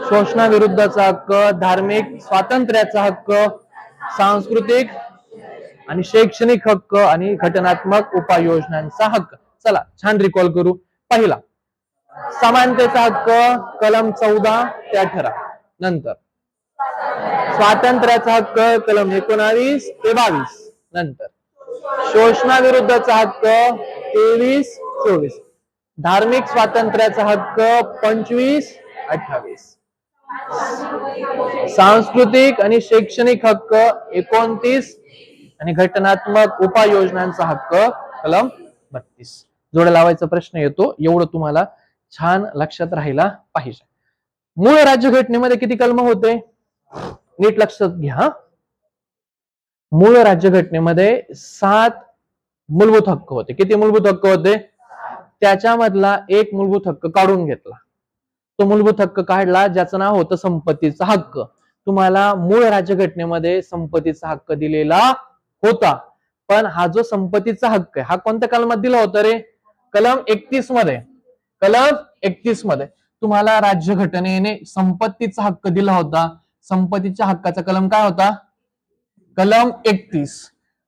शोषणाविरुद्धचा हक्क, धार्मिक स्वातंत्र्याचा हक्क, सांस्कृतिक आणि शैक्षणिक हक्क आणि घटनात्मक उपाययोजनांचा हक्क. चला छान रिकॉल करू. पहिला समानतेचा हक्क कलम 14 ते 18. नंतर स्वातंत्र्याचा हक्क कलम 19 ते 22. नंतर शोषणाविरुद्धचा हक्क 23 24. धार्मिक स्वातंत्र्याचा हक्क 25 28. सांस्कृतिक आणि शैक्षणिक हक्क 29 आणि घटनात्मक उपाययोजनांचा हक्क कलम 32. जोड्या लावायचा प्रश्न येतो. एवढं तुम्हाला छान लक्षात राहायला पाहिजे. मूळ राज्यघटनेमध्ये किती कलम होते? नीट लक्षात घ्या. मूळ राज्यघटनेमध्ये 7 मूलभूत हक्क होते. किती मूलभूत हक्क होते? त्याच्यामधला एक मूलभूत हक्क काढून घेतला. तो मूलभूत हक्क काढला ज्याचं नाव होतं संपत्तीचा हक्क. तुम्हाला मूळ राज्यघटनेमध्ये संपत्तीचा हक्क दिलेला होता. पण हा जो संपत्तीचा हक्क आहे हा कोणत्या कलमात दिला होता रे? कलम 31 मध्ये. कलम 31 मध्ये तुम्हाला राज्यघटनेने संपत्तीचा हक्क दिला होता. संपत्तीच्या हक्काचा कलम काय होता? कलम 31.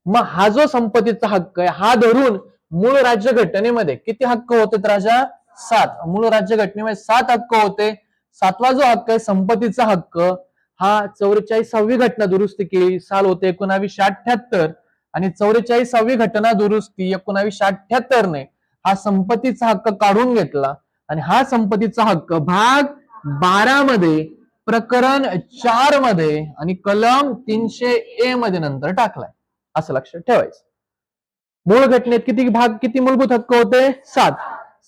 मग हा जो संपत्तीचा हक्क आहे हा धरून मूळ राज्यघटनेमध्ये किती हक्क होते राजा? 7. मूळ राज्यघटनेमध्ये 7 हक्क होते. 7वा जो हक्क आहे संपत्तीचा हक्क हा 44वी घटना दुरुस्ती केली. साल होते 1978 आणि 44वी घटना दुरुस्ती 1978 ने हा संपत्तीचा हक्क काढून घेतला आणि हा संपत्तीचा हक्क भाग 12 मध्ये प्रकरण 4 मध्ये आणि कलम 300A मध्ये नंतर टाकलाय. असं लक्षात ठेवायचं. मूळ घटनेत किती भाग किती मूलभूत हक्क होते? 7.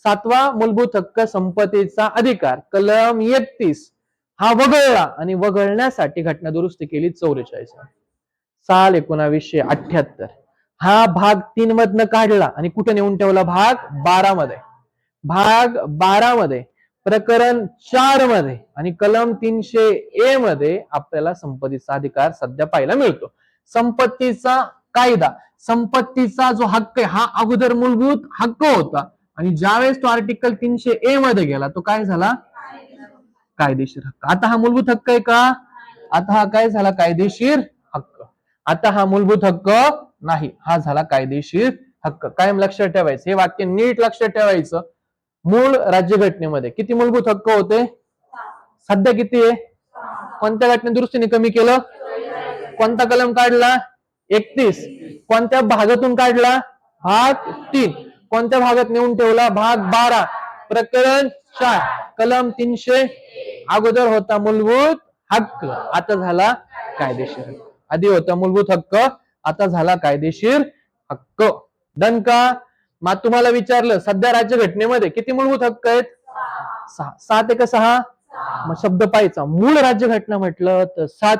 7वा मूलभूत हक्क संपत्तीचा अधिकार कलम 31 हा वगळला आणि वगळण्यासाठी घटना दुरुस्ती केली 44 साल 1978. हा भाग 3 मधनं काढला आणि कुठे नेऊन ठेवला? भाग 12 मध्ये. भाग 12 मध्ये प्रकरण 4 मध्ये आणि कलम 300A मध्ये आपल्याला संपत्तीचा अधिकार सध्या पाहायला मिळतो. संपत्तीचा कायदा, संपत्तीचा जो हक्क आहे हा अगोदर मूलभूत हक्क होता आणि ज्यावेळेस तो आर्टिकल 300A मध्ये गेला तो काय झाला? कायदेशीर हक्क. आता हा मूलभूत हक्क आहे का? आता हा काय झाला? कायदेशीर हक्क. आता हा मूलभूत हक्क नाही, हा झाला कायदेशीर हक्क. कायम लक्षात ठेवायचं. हे वाक्य नीट लक्षात ठेवायचं. मूळ राज्यघटनेमध्ये किती मूलभूत हक्क होते? सध्या किती आहे? कोणत्या घटने दुरुस्तीने कमी केलं? कोणता कलम काढला? 31. कोणत्या भागातून काढला? भाग 3. कोणत्या भागात नेऊन ठेवला? भाग 12. प्रकरण 4 कलम 300. अगोदर होता मूलभूत हक्क, आता झाला कायदेशीर हक्क. आधी होता मूलभूत हक्क, आता झाला कायदेशीर हक्क. डन का? मग तुम्हाला विचारलं सध्या राज्यघटनेमध्ये किती मूलभूत हक्क आहेत? 6. 7 एक 6. मग शब्द पाहायचा. मूळ राज्यघटना म्हटलं तर 7,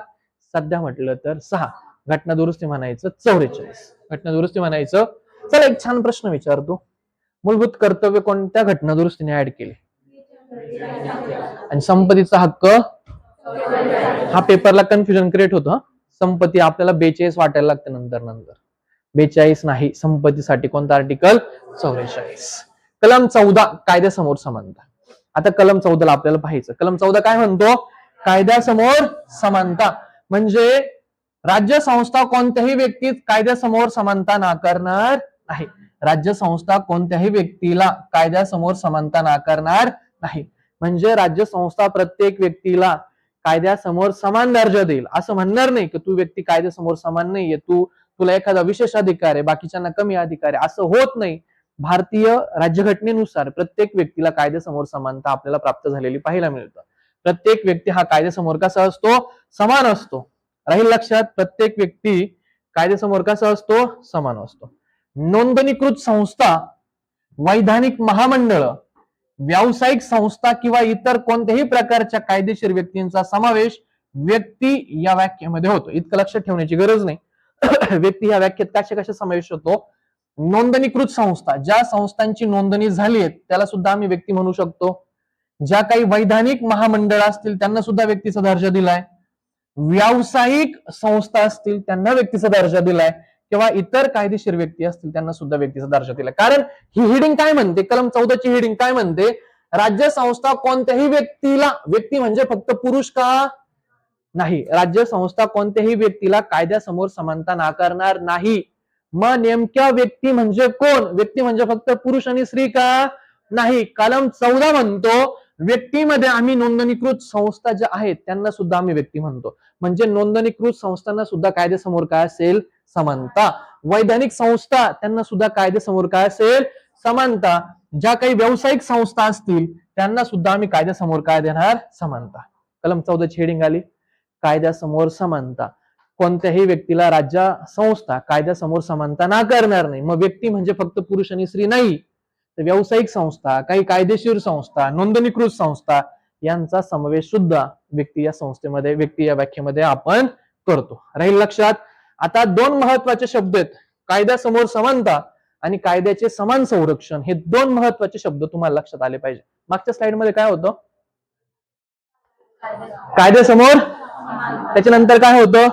सध्या म्हटलं तर 6. घटना दुरुस्ती म्हणायचं 44. घटना दुरुस्ती म्हणायचं. चला एक छान प्रश्न विचारतो. मूलभूत कर्तव्य कोणत्या घटना दुरुस्तीने ऍड केले? आणि संपत्तीचा हक्क, हा पेपरला कन्फ्युजन क्रिएट होतं. संपत्ती आपल्याला 42 वाटायला लागते नंतर 42 नाही. संपत्तीसाठी कोणता आर्टिकल? 44. कलम 14 कायद्यासमोर समानता. आता कलम 14 ला आपल्याला पाहायचं. कलम 14 काय म्हणतो? कायद्यासमोर समानता म्हणजे राज्य संस्था कोणत्याही व्यक्तीत कायद्यासमोर समानता नाकारणार नाही. राज्य संस्था कोणत्याही व्यक्तीला कायद्यासमोर समानता नाकारणार नाही. म्हणजे राज्य संस्था प्रत्येक व्यक्तीला कायद्यासमोर समान दर्जा देईल. असं म्हणणार नाही की तू व्यक्ती कायद्यासमोर समान नाहीये, तुला एखादा विशेष अधिकार आहे, बाकीच्यांना कमी अधिकार आहे, असं होत नाही. भारतीय राज्यघटनेनुसार प्रत्येक व्यक्तीला कायद्यासमोर समानता आपल्याला प्राप्त झालेली पाहायला मिळतं. प्रत्येक व्यक्ती हा कायद्यासमोर कसा असतो? समान असतो. राहील लक्षात. प्रत्येक व्यक्ती कायद्यासमोर कसा असतो? समान असतो. नोंदणीकृत संस्था, वैधानिक महामंडळ, व्यावसायिक संस्था किंवा इतर कोणत्याही प्रकारच्या कायदेशीर व्यक्तींचा समावेश व्यक्ती या व्याख्येमध्ये होतो. इतकं लक्षात ठेवण्याची गरज नाही. व्यक्ती या व्याख्येत कशा समावेश होतो? नोंदणीकृत संस्था, ज्या संस्थांची नोंदणी झाली आहे त्याला सुद्धा आम्ही व्यक्ती म्हणू शकतो. ज्या काही वैधानिक महामंडळ असतील त्यांना सुद्धा व्यक्तीचा दर्जा दिलाय. व्यावसायिक संस्था असतील त्यांना व्यक्तीचा दर्जा दिलाय, किंवा इतर कायदेशीर व्यक्ती असतील त्यांना सुद्धा व्यक्तीचा दर्जा दिलाय. कारण ही हेडिंग काय म्हणते? कलम 14 ची हेडिंग काय म्हणते? राज्य संस्था कोणत्याही व्यक्तीला, व्यक्ती म्हणजे फक्त पुरुष का? नाही. राज्य संस्था कोणत्याही व्यक्तीला कायद्यासमोर समानता नाकारणार नाही. मग नेमक्या व्यक्ती म्हणजे कोण? व्यक्ती म्हणजे फक्त पुरुष आणि स्त्री का? नाही. कलम 14 म्हणतो व्यक्तीमध्ये आम्ही नोंदणीकृत संस्था ज्या आहेत त्यांना सुद्धा आम्ही व्यक्ती म्हणतो. म्हणजे नोंदणीकृत संस्थांना सुद्धा कायद्यासमोर काय असेल? समानता. वैधानिक संस्था त्यांना सुद्धा कायद्यासमोर काय असेल? समानता. ज्या काही व्यावसायिक संस्था असतील त्यांना सुद्धा आम्ही कायद्यासमोर काय देणार? समानता. कलम 14 ची हेडिंग आली कायद्यासमोर समानता. कोणत्याही व्यक्तीला राज्य संस्था कायद्यासमोर समानता नाकारणार नाही. मग व्यक्ती म्हणजे फक्त पुरुष आणि स्त्री नाही, तर व्यावसायिक संस्था, काही कायदेशीर संस्था, नोंदणीकृत संस्था यांचा समावेश सुद्धा व्यक्ती या संस्थेमध्ये, व्यक्ती या व्याख्येमध्ये आपण करतो. राहील लक्षात. आता 2 महत्वाचे शब्द आहेत, कायद्यासमोर समानता आणि कायद्याचे समान संरक्षण. हे 2 महत्वाचे शब्द तुम्हाला लक्षात आले पाहिजे. मागच्या स्लाइड मध्ये काय होतं? कायद्यासमोर, त्याच्यानंतर काय होतं?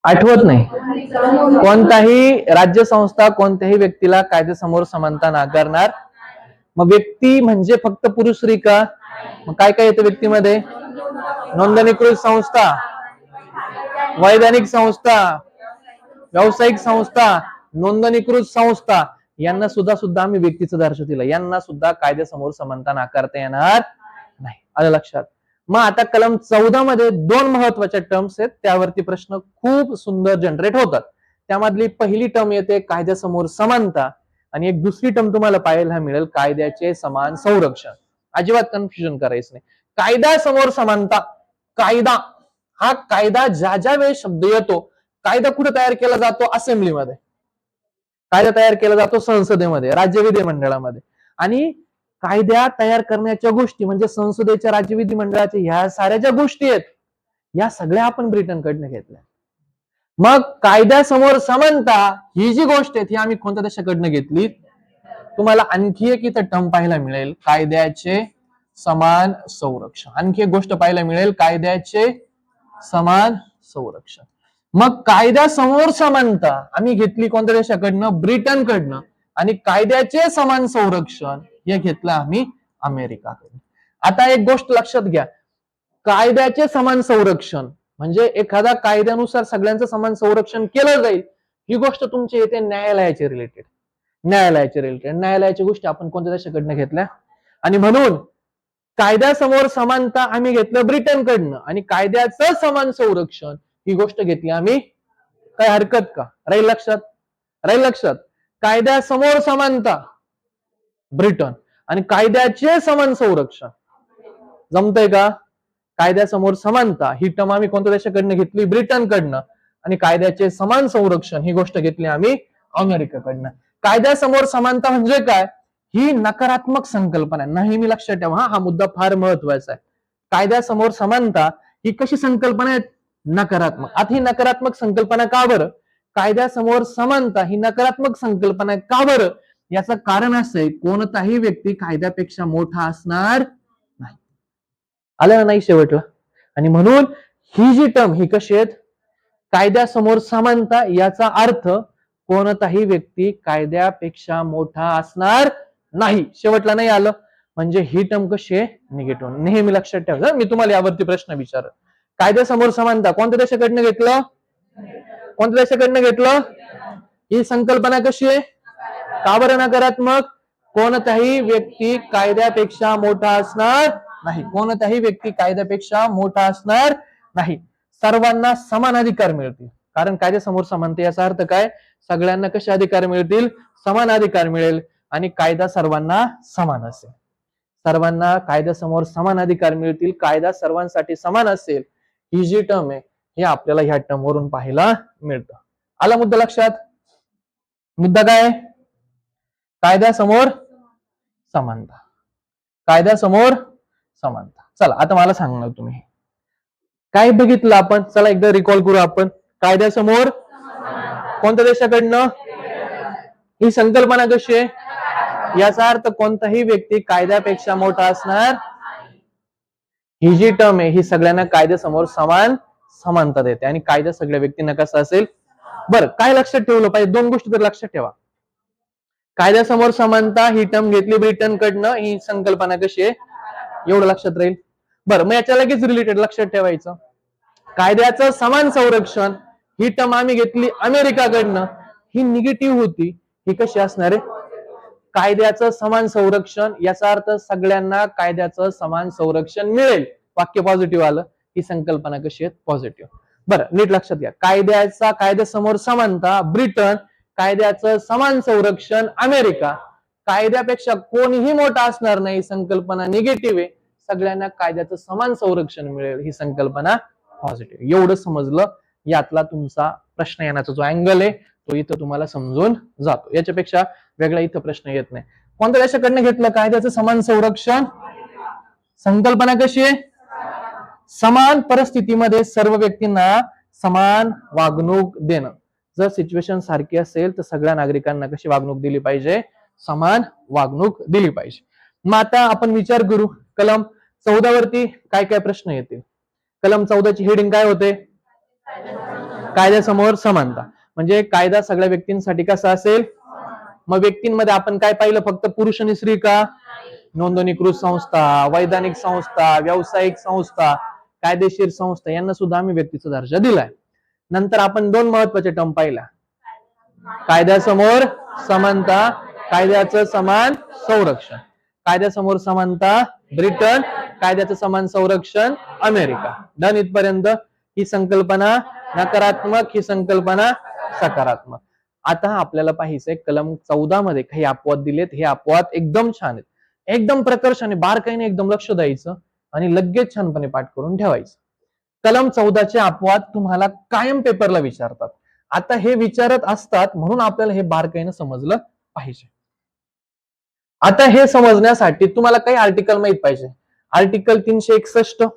आठवत नाही. कोणताही राज्य संस्था कोणत्याही व्यक्तीला कायद्यासमोर समानता नाकारणार. मग व्यक्ती म्हणजे फक्त पुरुष स्त्री का? मग काय काय येतं व्यक्तीमध्ये? नोंदणीकृत संस्था, वैधानिक संस्था, व्यावसायिक संस्था, नोंदणीकृत संस्था यांना सुद्धा आम्ही व्यक्तीचा दर्जा दिला. यांना सुद्धा कायद्यासमोर समानता नाकारता येणार नाही. आलं लक्षात. मग आता कलम 14 मध्ये 2 महत्वाच्या टर्म्स आहेत, त्यावरती प्रश्न खूप सुंदर जनरेट होतात. त्यामधली पहिली टर्म येते कायद्यासमोर समानता, आणि एक दुसरी टर्म तुम्हाला पाहायला मिळेल कायद्याचे समान संरक्षण. अजिबात कन्फ्युजन करायचं नाही. कायद्यासमोर समानता, कायदा, हा कायदा ज्या वेळेस शब्द येतो, कायदा कुठे तयार केला जातो? असेंब्लीमध्ये. कायदा तयार केला जातो संसदेमध्ये, राज्य विधिमंडळामध्ये. आणि कायद्या तयार करण्याच्या गोष्टी म्हणजे संसदेच्या, राज्य विधिमंडळाच्या ह्या साऱ्या ज्या गोष्टी आहेत या सगळ्या आपण ब्रिटनकडनं घेतल्या. मग कायद्यासमोर समानता ही जी गोष्ट आहे ती आम्ही कोणत्या देशाकडनं घेतली? तुम्हाला आणखी एक इथं टर्म पाहायला मिळेल कायद्याचे समान संरक्षण. आणखी एक गोष्ट पाहायला मिळेल कायद्याचे समान संरक्षण. मग कायद्यासमोर समानता आम्ही घेतली कोणत्या देशाकडनं? ब्रिटनकडनं. आणि कायद्याचे समान संरक्षण हे घेतलं आम्ही अमेरिकाकडून. आता एक गोष्ट लक्षात घ्या, कायद्याचे समान संरक्षण म्हणजे एखादा कायद्यानुसार सगळ्यांचं समान संरक्षण केलं जाईल, ही गोष्ट तुमची येते न्यायालयाच्या रिलेटेड. न्यायालयाच्या गोष्टी आपण कोणत्या देशाकडनं घेतल्या? आणि म्हणून कायद्यासमोर समानता आम्ही घेतलं ब्रिटनकडनं आणि कायद्याचं समान संरक्षण ही गोष्ट घेतली आम्ही. काय हरकत का? राहील लक्षात? राहील लक्षात? कायद्यासमोर समानता ब्रिटन आणि कायद्याचे समान संरक्षण. जमतंय का? कायद्यासमोर समानता ही टर्म आम्ही कोणत्या देशाकडनं घेतली? ब्रिटनकडनं. आणि कायद्याचे समान संरक्षण ही गोष्ट घेतली आम्ही अमेरिकेकडनं. कायद्यासमोर समानता म्हणजे काय? ही नकारात्मक संकल्पना आहे. नेहमी लक्षात ठेवा, हा मुद्दा फार महत्वाचा आहे. कायद्यासमोर समानता ही कशी संकल्पना आहे? नकारात्मक. आता ही नकारात्मक संकल्पना का बरं? कायद्यासमोर समानता ही नकारात्मक संकल्पना आहे का बरं? याचं कारण असं आहे, कोणताही व्यक्ती कायद्यापेक्षा मोठा असणार नाही. आलं नाही शेवटला? आणि म्हणून ही जी टर्म ही कशी आहेत? कायद्यासमोर समानता याचा अर्थ कोणताही व्यक्ती कायद्यापेक्षा मोठा असणार नाही. शेवटला नाही आलं म्हणजे ही टर्म कशी आहे? निगेटिव्ह. नेहमी लक्षात ठेवा. मी तुम्हाला यावरती प्रश्न विचारत, कायद्यासमोर समानता कोणत्या देशाकडनं घेतलं? कोणत्या देशाकडनं घेतलं? ही संकल्पना कशी आहे? का बरं नकारात्मक? कोणताही व्यक्ती कायद्यापेक्षा मोठा असणार नाही. कोणताही व्यक्ती कायद्यापेक्षा मोठा असणार नाही. सर्वांना समान अधिकार मिळतील. कारण कायद्यासमोर समानता याचा अर्थ काय? सगळ्यांना कसे अधिकार मिळतील? समान अधिकार मिळेल आणि कायदा सर्वांना समान असेल. सर्वांना कायद्यासमोर समान अधिकार मिळतील, कायदा सर्वांसाठी समान असेल. ही जी टर्म आहे हे आपल्याला ह्या टर्म वरून पाहायला मिळतं. आला मुद्दा लक्षात? मुद्दा काय? कायद्यासमोर समानता. कायद्यासमोर समानता. चला आता मला सांगणार तुम्ही काय बघितलं आपण. चला एकदा रिकॉल करू आपण. कायद्यासमोर कोणत्या देशाकडनं? ही संकल्पना कशी आहे? याचा अर्थ कोणताही व्यक्ती कायद्यापेक्षा मोठा असणार. ही जी टर्म आहे ही सगळ्यांना कायद्यासमोर समान समानता देते आणि कायदा सगळ्या व्यक्तींना कसा असेल? बरं, काय लक्षात ठेवलं पाहिजे? दोन गोष्टी तर लक्षात ठेवा. कायद्यासमोर समानता ही टर्म घेतली ब्रिटनकडनं. ही संकल्पना कशी आहे? एवढं लक्षात राहील. बरं, मग याच्या लगेच रिलेटेड लक्षात ठेवायचं, कायद्याचं समान संरक्षण ही टर्म आम्ही घेतली अमेरिकाकडनं. ही निगेटिव्ह होती. ही कशी असणार आहे? कायद्याचं समान संरक्षण याचा अर्थ सगळ्यांना कायद्याचं समान संरक्षण मिळेल. वाक्य पॉझिटिव्ह आलं. ही संकल्पना कशी आहे? पॉझिटिव्ह. बरं, नीट लक्षात घ्या. कायद्यासमोर समानता ब्रिटन, कायद्याचं समान संरक्षण अमेरिका. कायद्यापेक्षा कोणीही मोठा असणार नाही संकल्पना निगेटिव्ह आहे. सगळ्यांना कायद्याचं समान संरक्षण मिळेल ही संकल्पना पॉझिटिव्ह. एवढं समजलं. यातला तुमचा प्रश्न येण्याचा जो अँगल आहे तो इथं तुम्हाला समजून जातो. याच्यापेक्षा वेगळा इथं प्रश्न येत नाही. कोणत्या देशाकडनं घेतलं कायद्याचं समान संरक्षण? संकल्पना कशी आहे? समान परिस्थितीमध्ये सर्व व्यक्तींना समान वागणूक देणं. जर सिच्युएशन सारखी असेल तर सगळ्या नागरिकांना कशी वागणूक दिली पाहिजे? समान वागणूक दिली पाहिजे. मग आता आपण विचार करू कलम 14 वरती काय काय प्रश्न येतील. कलम 14 ची हेडिंग काय होते? कायद्यासमोर समानता. म्हणजे कायदा सगळ्या व्यक्तींसाठी कसा असेल? मग व्यक्तींमध्ये आपण काय पाहिलं? फक्त पुरुष आणि स्त्री का? नोंदणीकृत संस्था, वैधानिक संस्था, व्यावसायिक संस्था, कायदेशीर संस्था यांना सुद्धा आम्ही व्यक्तीचा दर्जा दिलाय. नंतर आपण दोन महत्वाचे टर्म पाहिला. कायद्यासमोर समानता, कायद्याचं समान संरक्षण. कायद्यासमोर समानता ब्रिटन, कायद्याचं समान संरक्षण अमेरिका. डन इथपर्यंत. ही संकल्पना नकारात्मक, ही संकल्पना सकारात्मक. आता आपल्याला पाहिजे कलम 14 मध्ये काही अपवाद दिलेत. हे अपवाद एकदम छान आहेत. एकदम प्रकर्षाने बारकाईने एकदम लक्ष द्यायचं आणि लगेच छानपणे पाठ करून ठेवायचं. कलम 14 चे अपवाद तुम्हाला कायम पेपरला विचारतात. आता हे विचारत असतात म्हणून आपल्याला हे बारकाईने समजलं पाहिजे. आता हे समजण्यासाठी तुम्हाला काही आर्टिकल माहित पाहिजे. आर्टिकल 361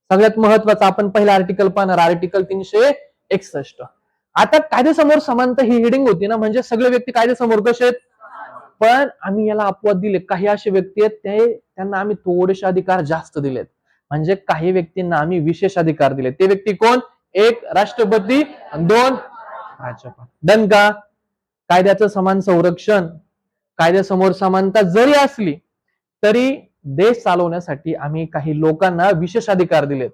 सगळ्यात महत्वाचा. आपण पहिला आर्टिकल पाहणार, आर्टिकल 361. आता कायद्यासमोर समानता ही हेडिंग होती ना, म्हणजे सगळे व्यक्ती कायद्यासमोर कसे आहेत? पण आम्ही याला अपवाद दिले. काही असे व्यक्ती आहेत त्यांना आम्ही थोडेसे अधिकार जास्त दिलेत. म्हणजे काही व्यक्तींना आम्ही विशेष अधिकार दिले. ते व्यक्ती कोण? एक राष्ट्रपती आणि दोन राज्यपाल. डन का? कायद्याचं समान संरक्षण, कायद्यासमोर समानता जरी असली तरी देश चालवण्यासाठी आम्ही काही लोकांना विशेष अधिकार दिलेत.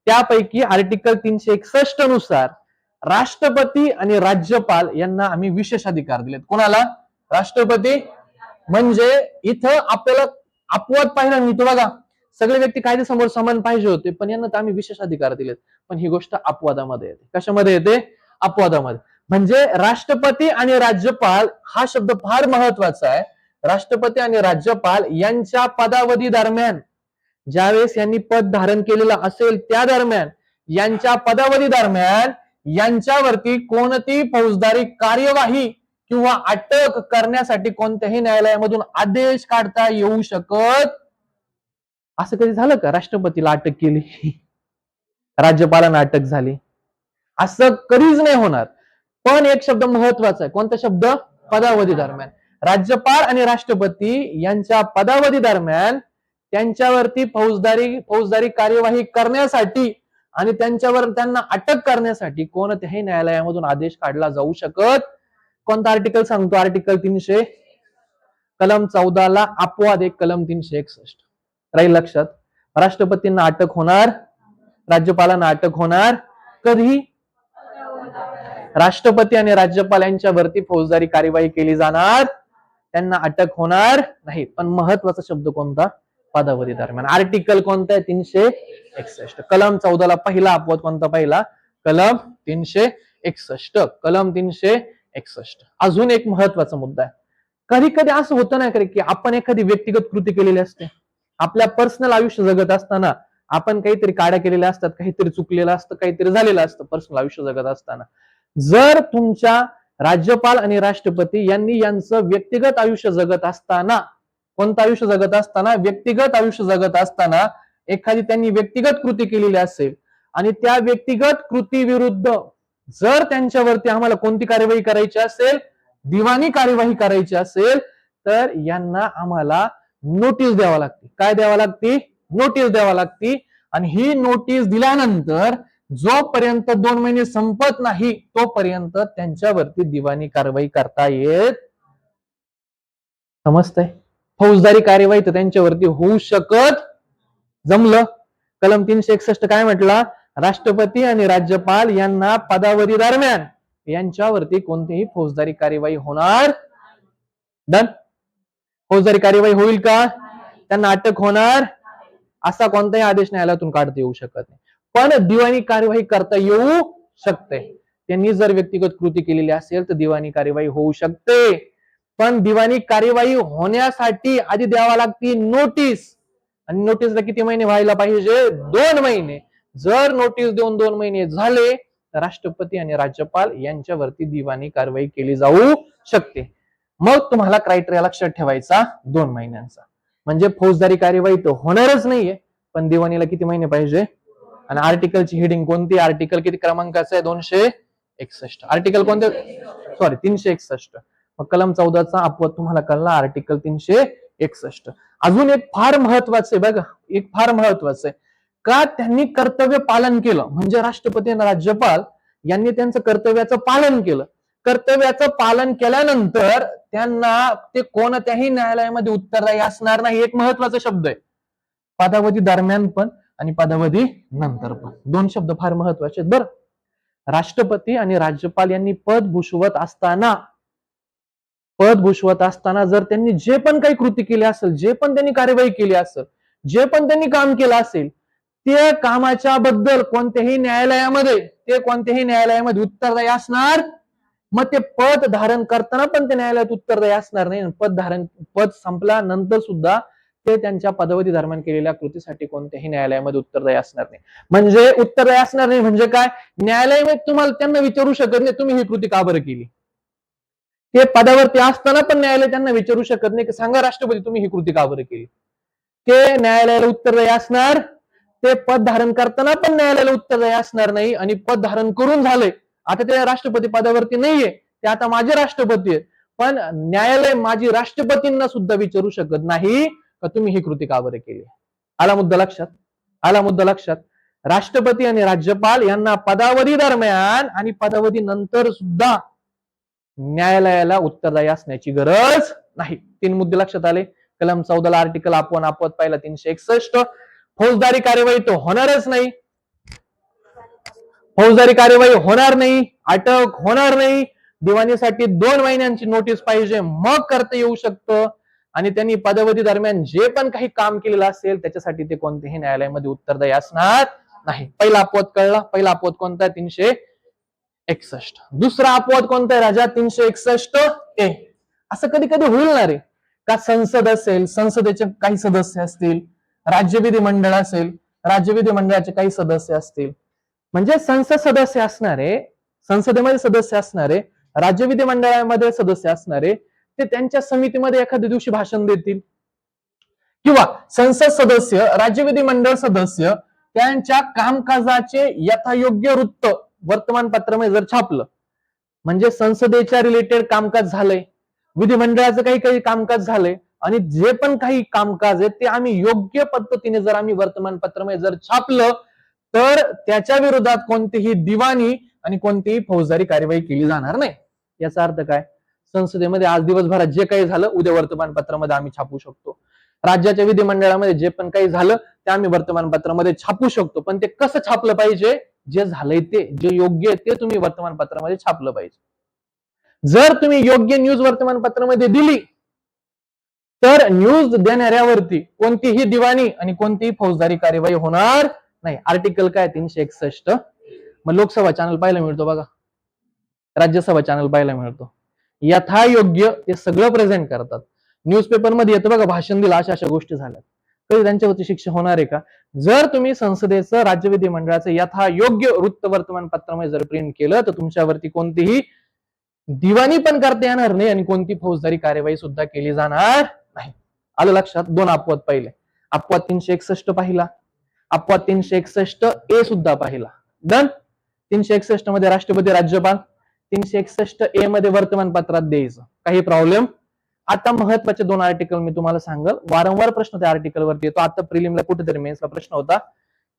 त्यापैकी आर्टिकल 361 नुसार राष्ट्रपती आणि राज्यपाल यांना आम्ही विशेष अधिकार दिलेत. कोणाला? राष्ट्रपती. म्हणजे इथं आपल्याला अपवाद पाहिला मिळतो बघा. सगळे व्यक्ती कायद्यासमोर समान पाहिजे होते, पण यांना तर आम्ही विशेष अधिकार दिलेत. पण ही गोष्ट अपवादामध्ये येते. कशामध्ये येते? अपवादामध्ये. म्हणजे राष्ट्रपती आणि राज्यपाल हा शब्द फार महत्वाचा आहे. राष्ट्रपती आणि राज्यपाल यांच्या पदावधी दरम्यान, ज्यावेळेस यांनी पद धारण केलेलं असेल त्या दरम्यान, यांच्या पदावधी दरम्यान यांच्यावरती कोणतीही फौजदारी कार्यवाही किंवा अटक करण्यासाठी कोणत्याही न्यायालयामधून आदेश काढता येऊ शकत. असं कधी झालं का? राष्ट्रपतीला अटक केली, राज्यपालांना अटक झाली, असं कधीच नाही होणार. पण एक शब्द महत्वाचा आहे. कोणता शब्द? पदावधी दरम्यान. राज्यपाल आणि राष्ट्रपती यांच्या पदावधी दरम्यान त्यांच्यावरती फौजदारी कार्यवाही करण्यासाठी आणि त्यांना अटक करण्यासाठी कोणत्याही न्यायालयामधून आदेश काढला जाऊ शकत. कोणता आर्टिकल सांगतो? आर्टिकल 300 कलम 14 ला अपवाद एक कलम 361 राहील लक्षात. राष्ट्रपतींना अटक होणार, राज्यपालांना अटक होणार कधी? राष्ट्रपती आणि राज्यपाल यांच्यावरती फौजदारी कार्यवाही केली जाणार, त्यांना अटक होणार नाही. पण महत्वाचा शब्द कोणता? पदावधी दरम्यान. आर्टिकल कोणता आहे? 361. कलम 14 ला पहिला अपवाद कोणता? पहिला कलम 361. कलम 361. अजून एक महत्वाचा मुद्दा आहे. कधी कधी असं होतं नाही की आपण एखादी व्यक्तिगत कृती केलेली असते, आपल्या पर्सनल आयुष्य जगत असताना आपण काहीतरी काड्या केलेल्या असतात, काहीतरी चुकलेलं असतं, काहीतरी झालेलं असतं पर्सनल आयुष्य जगत असताना. जर तुमच्या राज्यपाल आणि राष्ट्रपती यांनी यांचं व्यक्तिगत आयुष्य जगत असताना, कोणतं आयुष्य जगत असताना? व्यक्तिगत आयुष्य जगत असताना एखादी त्यांनी व्यक्तिगत कृती केलेली असेल आणि त्या व्यक्तिगत कृती विरुद्ध जर त्यांच्यावरती आम्हाला कोणती कार्यवाही करायची असेल, दिवाणी कार्यवाही करायची असेल, तर यांना आम्हाला नोटीस द्यावा लागते. काय द्यावा लागते? नोटीस द्यावा लागते. आणि ही नोटीस दिल्यानंतर जोपर्यंत 2 महिने संपत नाही तोपर्यंत त्यांच्यावरती दिवाणी कारवाई करता येत. समजतंय? फौजदारी कार्यवाही तर त्यांच्यावरती होऊ शकत. जमलं? कलम 361 काय म्हटला? राष्ट्रपती आणि राज्यपाल यांना पदावधी दरम्यान यांच्यावरती कोणतीही फौजदारी कार्यवाही होणार. डन? फौजदारी कार्यवाही होईल का? त्यांना अटक होणार? असा कोणताही आदेश न्यायालयातून काढता येऊ शकत नाही. पण दिवाणी कार्यवाही करता येऊ शकते. त्यांनी जर व्यक्तिगत कृती केलेली असेल तर दिवाणी कार्यवाही होऊ शकते. पण दिवाणी कार्यवाही होण्यासाठी आधी द्यावा लागते नोटीस. आणि नोटीसला किती महिने व्हायला पाहिजे? 2 महिने. जर नोटीस देऊन 2 महिने झाले तर राष्ट्रपती आणि राज्यपाल यांच्यावरती दिवाणी कारवाई केली जाऊ शकते. मग तुम्हाला क्रायटेरिया लक्षात ठेवायचा 2 महिन्यांचा. म्हणजे फौजदारी कार्यवाही तर होणारच नाहीये, पण दिवाणीला किती महिने पाहिजे? आणि आर्टिकलची हेडिंग कोणती? आर्टिकल किती क्रमांकाचं आहे? 261. आर्टिकल कोणते? सॉरी 361. मग कलम 14चा अपवाद तुम्हाला कळला, आर्टिकल 361. अजून एक फार महत्वाचं आहे बघा, एक फार महत्वाचं आहे. का? त्यांनी कर्तव्य पालन केलं. म्हणजे राष्ट्रपती आणि राज्यपाल यांनी त्यांचं कर्तव्याचं पालन केलं. कर्तव्याचं पालन केल्यानंतर त्यांना ते कोणत्याही न्यायालयामध्ये उत्तरदायी असणार नाही. एक महत्वाचा शब्द आहे. पदावधी दरम्यान पण आणि पदावधी नंतर पण. 2 शब्द फार महत्वाचे आहेत बरं. राष्ट्रपती आणि राज्यपाल यांनी पद भूषवत असताना जर त्यांनी जे पण काही कृती केली असेल, जे पण त्यांनी कार्यवाही केली असेल, जे पण त्यांनी काम केलं असेल, ते कामाच्या बद्दल कोणत्याही न्यायालयामध्ये उत्तरदायी असणार. मग ते पद धारण करताना पण ते न्यायालयात उत्तरदायी असणार नाही. पद संपल्यानंतर सुद्धा ते त्यांच्या पदावधी दरम्यान केलेल्या कृतीसाठी कोणत्याही न्यायालयामध्ये उत्तरदायी असणार नाही. म्हणजे उत्तरदायी असणार नाही म्हणजे काय? न्यायालयामध्ये तुम्हाला त्यांना विचारू शकत नाही तुम्ही ही कृती का बरं केली. ते पदावरती असताना पण न्यायालय त्यांना विचारू शकत नाही की सांगा राष्ट्रपती तुम्ही ही कृती का बरं केली. ते न्यायालयाला उत्तरदायी असणार. ते पद धारण करताना पण न्यायालयाला उत्तरदायी असणार नाही. आणि पद धारण करून झाले, आता ते राष्ट्रपती पदावरती नाहीये, ते आता माझे राष्ट्रपती आहेत, पण न्यायालय माझी राष्ट्रपतींना सुद्धा विचारू शकत नाही का तुम्ही ही कृती का बरं केली. आला मुद्दा लक्षात? आला मुद्दा लक्षात? राष्ट्रपती आणि राज्यपाल यांना पदावधी दरम्यान आणि पदावधी नंतर सुद्धा न्यायालयाला उत्तरदायी असण्याची गरज नाही. 3 मुद्दे लक्षात आले. कलम 14 ला आर्टिकल अपवाद पाहिला 361. फौजदारी कार्यवाही तो होणारच नाही. फौजदारी कार्यवाही होणार नाही, अटक होणार नाही. दिवाणीसाठी 2 महिन्यांची नोटीस पाहिजे, मग करता येऊ शकतं. आणि त्यांनी पदावधी दरम्यान जे पण काही काम केलेलं असेल त्याच्यासाठी ते कोणत्याही न्यायालयामध्ये उत्तरदायी असणार नाही. पहिला अपवाद कळला. पहिला अपवाद कोणता आहे? 361. दुसरा अपवाद कोणता आहे राजा? 361A. असं कधी कधी होईल ना रे, का संसद असेल, संसदेचे काही सदस्य असतील, राज्य विधिमंडळ असेल, राज्य विधिमंडळाचे काही सदस्य असतील, म्हणजे संसद सदस्य असणारे, संसदेमध्ये सदस्य असणारे, राज्य विधिमंडळामध्ये सदस्य असणारे, ते त्यांच्या समितीमध्ये एखाद्या दिवशी भाषण देतील, किंवा संसद सदस्य, राज्य विधिमंडळ सदस्य त्यांच्या कामकाजाचे यथायोग्य वृत्त वर्तमानपत्रामध्ये जर छापलं, म्हणजे संसदेच्या रिलेटेड कामकाज झालंय, विधिमंडळाचं काही काही कामकाज झालंय, आणि जे पण काही कामकाज आहे ते आम्ही योग्य पद्धतीने जर आम्ही वर्तमानपत्रामध्ये जर छापलं, तर त्याच्या विरोधात कोणतीही दिवाणी आणि कोणतीही फौजदारी कार्यवाही केली जाणार नाही. याचा अर्थ काय? संसदेमध्ये आज दिवसभरात जे काही झालं उद्या वर्तमानपत्रामध्ये आम्ही छापू शकतो. राज्याच्या विधिमंडळामध्ये जे पण काही झालं ते आम्ही वर्तमानपत्रामध्ये छापू शकतो, पण ते कसं छापलं पाहिजे? जे झालंय ते, जे योग्य आहे ते तुम्ही वर्तमानपत्रामध्ये छापलं पाहिजे. जर तुम्ही योग्य न्यूज वर्तमानपत्रामध्ये दिली तर न्यूज देणाऱ्यावरती कोणतीही दिवाणी आणि कोणतीही फौजदारी कार्यवाही होणार नाही. आर्टिकल काय? 361. मग लोकसभा चॅनल पाहायला मिळतो बघा, राज्यसभा चॅनल पाहायला मिळतो, यथायोग्य ते सगळं प्रेझेंट करतात. न्यूजपेपर मध्ये येतं बघा, भाषण दिलं, अशा अशा गोष्टी झाल्या, तरी त्यांच्यावरती शिक्षा होणार आहे का? जर तुम्ही संसदेचं, राज्य विधिमंडळाचं यथायोग्य वृत्त वर्तमानपत्रामध्ये जर प्रिंट केलं तर तुमच्यावरती कोणतीही दिवाणी पण करता येणार नाही आणि कोणती फौजदारी कार्यवाही सुद्धा केली जाणार नाही. आलं लक्षात? दोन अपवाद पाहिले. अपवाद 361 पाहिला, अपवाद 361A सुद्धा पाहिला. डन. 361 मध्ये राष्ट्रपती, राज्यपाल, 361A मध्ये वर्तमानपत्रात द्यायचं, काही प्रॉब्लेम? आता महत्वाचे दोन आर्टिकल मी तुम्हाला सांगल, वारंवार प्रश्न त्या आर्टिकल वरती येतो. आता प्रिलिमला कुठेतरी मेन्सला प्रश्न होता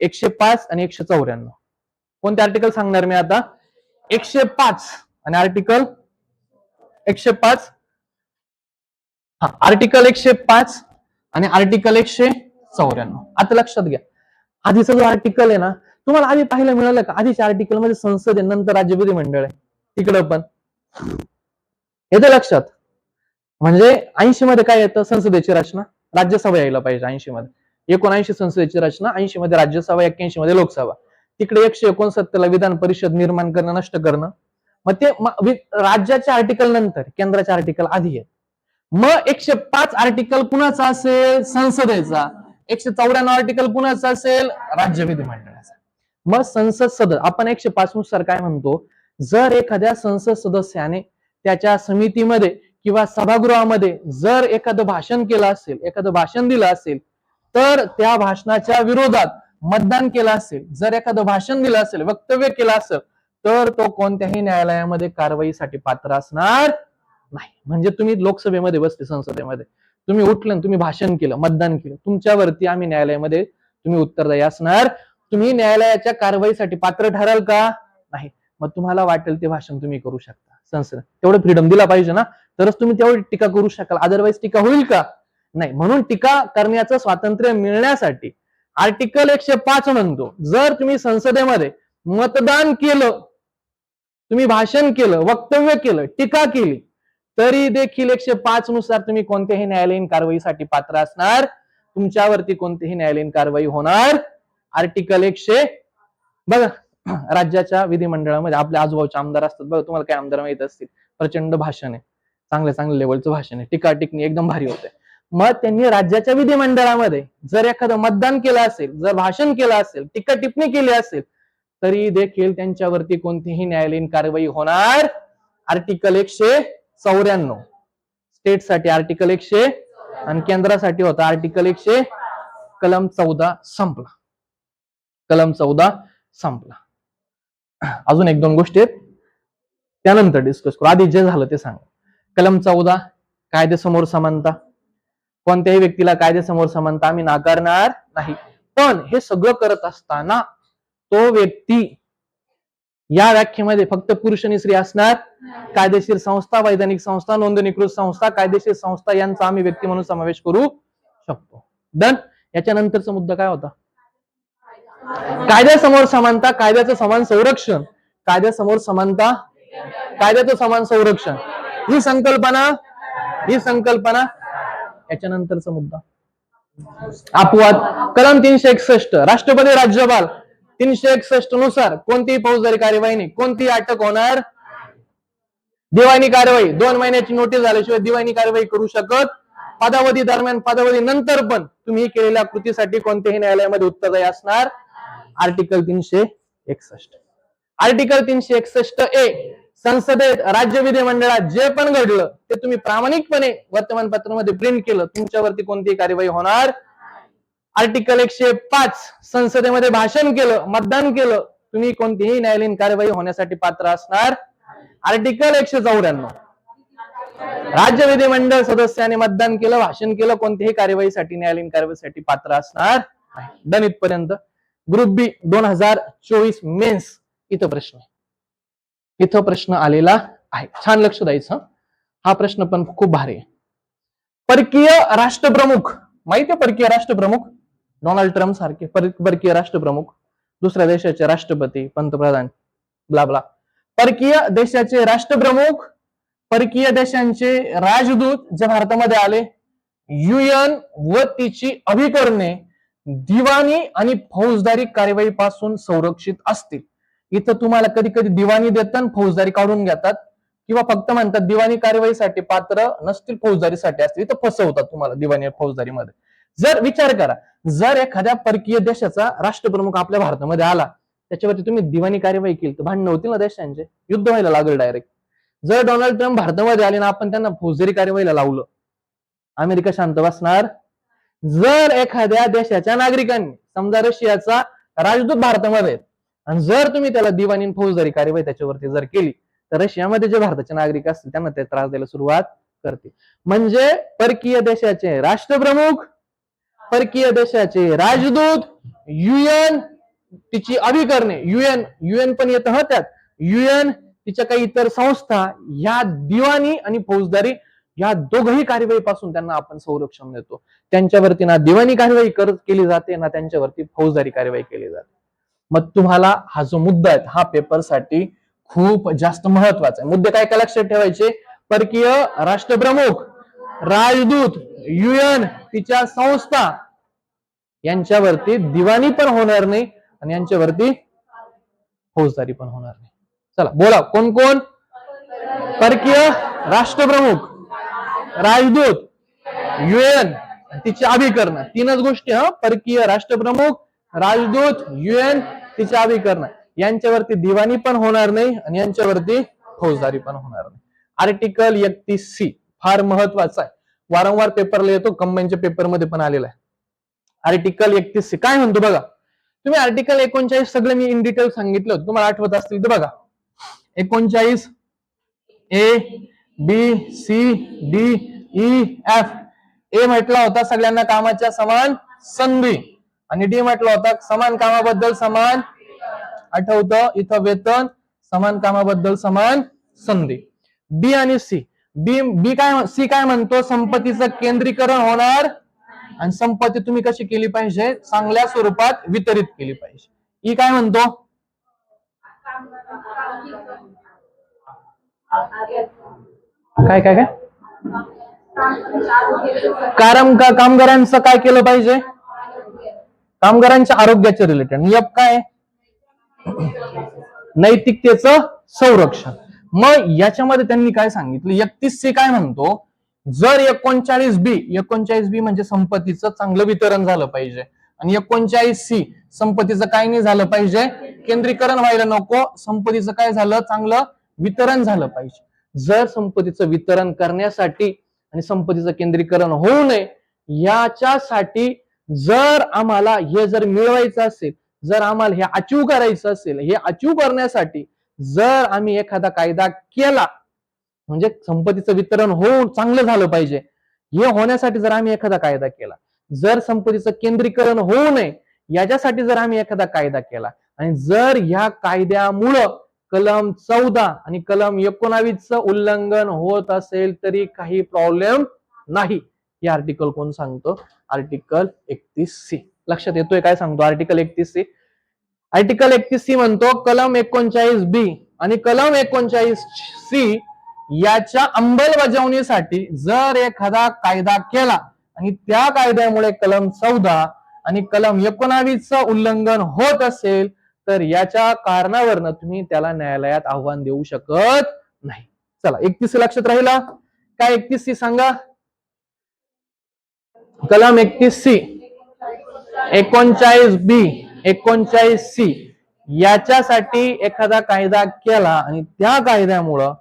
105 आणि 194. कोणते आर्टिकल सांगणार मी आता? 105 आणि आर्टिकल 105. हा, आर्टिकल 105 आणि आर्टिकल 194. आता लक्षात घ्या, आधीचा जो आर्टिकल आहे ना, तुम्हाला आधी पाहायला मिळालं का? आधीच्या आर्टिकल मध्ये संसद आहे, नंतर राज्य विधिमंडळ आहे, तिकडं पण येतं लक्षात. म्हणजे 80 मध्ये काय येतं? संसदेची रचना, राज्यसभा यायला पाहिजे 80 मध्ये, 79 संसदेची रचना, 80 मध्ये राज्यसभा, 81 मध्ये लोकसभा. तिकडे 169 ला विधान परिषद निर्माण करणं, नष्ट करणं. मग ते राज्याच्या आर्टिकल नंतर, केंद्राच्या आर्टिकल आधी आहे. मग 105 आर्टिकल कुणाचा असेल? संसदेचा. 194 आर्टिकल कुणाचा असेल? राज्य विधिमंडळाचा. मग संसद सदस्य, आपण 105 नुसार काय म्हणतो? जर एखाद्या संसद सदस्याने त्याच्या समितीमध्ये किंवा सभागृहामध्ये जर एखादं भाषण केलं असेल, एखादं भाषण दिलं असेल, तर त्या भाषणाच्या विरोधात मतदान केलं असेल, जर एखादं भाषण दिलं असेल, वक्तव्य केलं असेल, तर तो कोणत्याही न्यायालयामध्ये कारवाईसाठी पात्र असणार नाही. म्हणजे तुम्ही लोकसभेमध्ये बसले, संसदेमध्ये तुम्ही उठलं, तुम्ही भाषण केलं, मतदान केलं, तुमच्यावरती आम्ही न्यायालयामध्ये तुम्ही उत्तरदायी असणार. तुम्ही न्यायालयाच्या कारवाईसाठी पात्र ठराल का? नाही. मग तुम्हाला वाटेल ते भाषण तुम्ही करू शकता. संसद तेवढं फ्रीडम दिला पाहिजे ना, तरच तुम्ही तेवढी टीका करू शकाल, अदरवाईज टीका होईल का? नाही. म्हणून टीका करण्याचं स्वातंत्र्य मिळण्यासाठी आर्टिकल 105 म्हणतो, जर तुम्ही संसदेमध्ये मतदान केलं, तुम्ही भाषण केलं, वक्तव्य केलं, टीका केली, तरी देखील 105 नुसार तुम्ही कोणत्याही न्यायालयीन कारवाईसाठी पात्र असणार, तुमच्यावरती कोणतीही न्यायालयीन कारवाई होणार. आर्टिकल 100 बघा, राज्याच्या विधिमंडळामध्ये आपले आजूबाजूचे आमदार असतात बघा, तुम्हाला काय आमदार माहित असतील, प्रचंड भाषण आहे, चांगल्या चांगल्या लेवलचं भाषण आहे, टीका टिकणी एकदम भारी होते. मग त्यांनी राज्याच्या विधिमंडळामध्ये जर एखादं मतदान केलं असेल, जर भाषण केलं असेल, टीका टिप्पणी केली असेल, तरी देखील त्यांच्यावरती कोणतीही न्यायालयीन कारवाई होणार. आर्टिकल 194 स्टेटसाठी आर्टिकल 100 आणि केंद्रासाठी होता आर्टिकल 100. कलम 14 संपला, कलम 14 संपला. अजून एक दोन गोष्टी आहेत, त्यानंतर डिस्कस करू, आधी जे झालं ते सांगा. कलम 14 कायद्यासमोर समानता. कोणत्याही व्यक्तीला कायद्यासमोर समानता आम्ही नाकारणार नाही, पण हे सगळं करत असताना तो व्यक्ती या व्याख्येमध्ये फक्त पुरुष आणि स्त्री असणार. कायदेशीर संस्था, वैधानिक संस्था, नोंदणीकृत संस्था, कायदेशीर संस्था यांचा आम्ही व्यक्ती म्हणून समावेश करू शकतो. डन. याच्यानंतरचा मुद्दा काय होता? कायद्यासमोर समानता, कायद्याचं समान संरक्षण. कायद्यासमोर समानता, कायद्याचं समान संरक्षण, ही संकल्पना याच्यानंतरचा मुद्दा अपवाद. कलम 361 राष्ट्रपती राज्यपाल 361 नुसार कोणतीही फौजदारी कार्यवाही नाही, कोणतीही अटक होणार, दिवाणी कारवाई 2 महिन्याची नोटीस झाल्याशिवाय दिवाणी कारवाई करू शकत, पदावधी दरम्यान पदावधी नंतर पण तुम्ही केलेल्या कृतीसाठी कोणत्याही न्यायालयामध्ये उत्तरदायी असणार. आर्टिकल 361. आर्टिकल 361A संसदेत राज्य विधिमंडळात जे पण घडलं ते तुम्ही प्रामाणिकपणे वर्तमानपत्रामध्ये प्रिंट केलं, तुमच्यावरती कोणतीही कार्यवाही होणार. आर्टिकल 105 संसदेमध्ये भाषण केलं, मतदान केलं, तुम्ही कोणतीही न्यायालयीन कार्यवाही होण्यासाठी पात्र असणार. आर्टिकल 194 राज्य विधिमंडळ सदस्याने मतदान केलं, भाषण केलं, कोणत्याही कार्यवाहीसाठी न्यायालयीन कार्यवाहीसाठी पात्र असणार. डन इथपर्यंत. ग्रुप बी 2024 मेन्स इथं प्रश्न आलेला आहे. छान लक्ष द्यायचं, हा प्रश्न पण खूप भारी आहे. परकीय राष्ट्रप्रमुख माहिती आहे, परकीय राष्ट्रप्रमुख डोनाल्ड ट्रम्प सारखे परकीय राष्ट्रप्रमुख, दुसऱ्या देशाचे राष्ट्रपती, पंतप्रधान, ब्ला. परकीय देशाचे राष्ट्रप्रमुख, परकीय देशांचे राजदूत जे भारतामध्ये आले, UN व तिची अभिकरणे दिवाणी आणि फौजदारी कार्यवाही पासून संरक्षित असतील. इथं तुम्हाला कधी कधी दिवाणी देतात, फौजदारी काढून घेतात, किंवा फक्त म्हणतात दिवाणी कार्यवाहीसाठी पात्र नसतील, फौजदारीसाठी असतील. इथं फसवतात तुम्हाला दिवाणी फौजदारीमध्ये. जर विचार करा, जर एखाद्या परकीय देशाचा राष्ट्रप्रमुख आपल्या भारतामध्ये आला, त्याच्यावरती तुम्ही दिवाणी कार्यवाही केली तर भांडणं होतील ना देशांचे, युद्ध व्हायला लागेल डायरेक्ट. जर डोनाल्ड ट्रम्प भारतामध्ये आले ना आपण त्यांना फौजदारी कार्यवाहीला लावलं, अमेरिका शांत बसणार. जर एखाद्या देशाच्या नागरिकांनी, समजा रशियाचा राजदूत भारतामध्ये, आणि जर तुम्ही त्याला दिवाणी फौजदारी कार्यवाही त्याच्यावरती जर केली तर रशियामध्ये जे भारताचे नागरिक असतील त्यांना ते त्रास द्यायला सुरुवात करते. म्हणजे परकीय देशाचे राष्ट्रप्रमुख, परकीय देशाचे राजदूत, UN तिची अभिकरणे, UN पण येतं हा त्यात, UN तिच्या काही इतर संस्था, या दिवाणी आणि फौजदारी या दोघही कार्यवाहीपासून त्यांना आपण संरक्षण देतो. त्यांच्यावरती ना दिवाणी कार्यवाही केली जाते ना त्यांच्यावरती फौजदारी कार्यवाही केली जाते. मग तुम्हाला हा जो मुद्दा आहे हा पेपरसाठी खूप जास्त महत्वाचा आहे. मुद्दे काय काय लक्षात ठेवायचे? परकीय राष्ट्रप्रमुख, राजदूत, UN तिच्या संस्था यांच्यावरती दिवाणी पण होणार नाही आणि यांच्यावरती फौजदारी पण होणार नाही. चला बोला, कोण कोण? परकीय राष्ट्रप्रमुख, राजदूत, UN तिची अभिकरण, तीनच गोष्टी. परकीय राष्ट्रप्रमुख, राजदूत, UN तिची अभिकरण, यांच्यावरती दिवाणी पण होणार नाही आणि यांच्यावरती फौजदारी पण होणार नाही. आर्टिकल 31C फार महत्वाचा आहे, वारंवार पेपरला येतो, कंबाईनच्या पेपरमध्ये पण आलेला आहे. आर्टिकल 31C काय म्हणतो बघा. तुम्ही आर्टिकल 39 सगळं मी इन डिटेल सांगितलं होतं, तुम्हाला आठवत असतील तर बघा. 39 A B C D E F. ए म्हटला होता सगळ्यांना कामाच्या समान संधी, आणि डी म्हटला होता समान कामाबद्दल समान, आठवतं इथं वेतन, समान कामाबद्दल समान संधी. बी आणि सी, सी काय म्हणतो? संपत्तीचं केंद्रीकरण होणार आणि संपत्ती तुम्ही कशी केली पाहिजे? चांगल्या स्वरूपात वितरित केली पाहिजे. ई काय म्हणतो? काय काय काय कामगारांचं काय केलं पाहिजे? कामगारांच्या आरोग्याच्या रिलेटेड. एफ काय? नैतिकतेचं संरक्षण. मग याच्यामध्ये त्यांनी काय सांगितलं? 31C काय म्हणतो? जर 39B म्हणजे संपत्तीचं चांगलं वितरण झालं पाहिजे, आणि 39C संपत्तीचं काय नाही झालं पाहिजे, केंद्रीकरण व्हायला नको, संपत्तीचं काय झालं, चांगलं वितरण झालं पाहिजे. जर संपत्तीचं वितरण करण्यासाठी आणि संपत्तीचं केंद्रीकरण होऊ नये याच्यासाठी जर आम्हाला हे जर मिळवायचं असेल, जर आम्हाला हे अचीव करायचं असेल, हे अचीव करण्यासाठी जर आम्ही एखादा कायदा केला, म्हणजे संपत्तीचं वितरण होऊन चांगलं झालं पाहिजे, हे होण्यासाठी जर आम्ही एखादा कायदा केला, जर संपत्तीचं केंद्रीकरण होऊ नये याच्यासाठी जर आम्ही एखादा कायदा केला, आणि जर या कायद्यामुळं कलम 14 आणि कलम 19चं उल्लंघन होत असेल तरी काही प्रॉब्लेम नाही. हे आर्टिकल कोण सांगतो? Article 31C. लक्षात येतोय काय सांगतो आर्टिकल 31C? आर्टिकल 31C म्हणतो कलम 39B आणि कलम 39C याच्या अंमलबजावणीसाठी जर एखादा कायदा केला आणि त्या कायद्यामुळे कलम 14 आणि कलम 19 उल्लंघन होत असेल तर याच्या कारणावरनं तुम्ही त्याला न्यायालयात आव्हान देऊ शकत नाही. चला 31 लक्षात राहिला. काय 31 सांगा. कलम 31 39B 39C याच्यासाठी एखादा कायदा केला आणि त्या कायद्यामुळं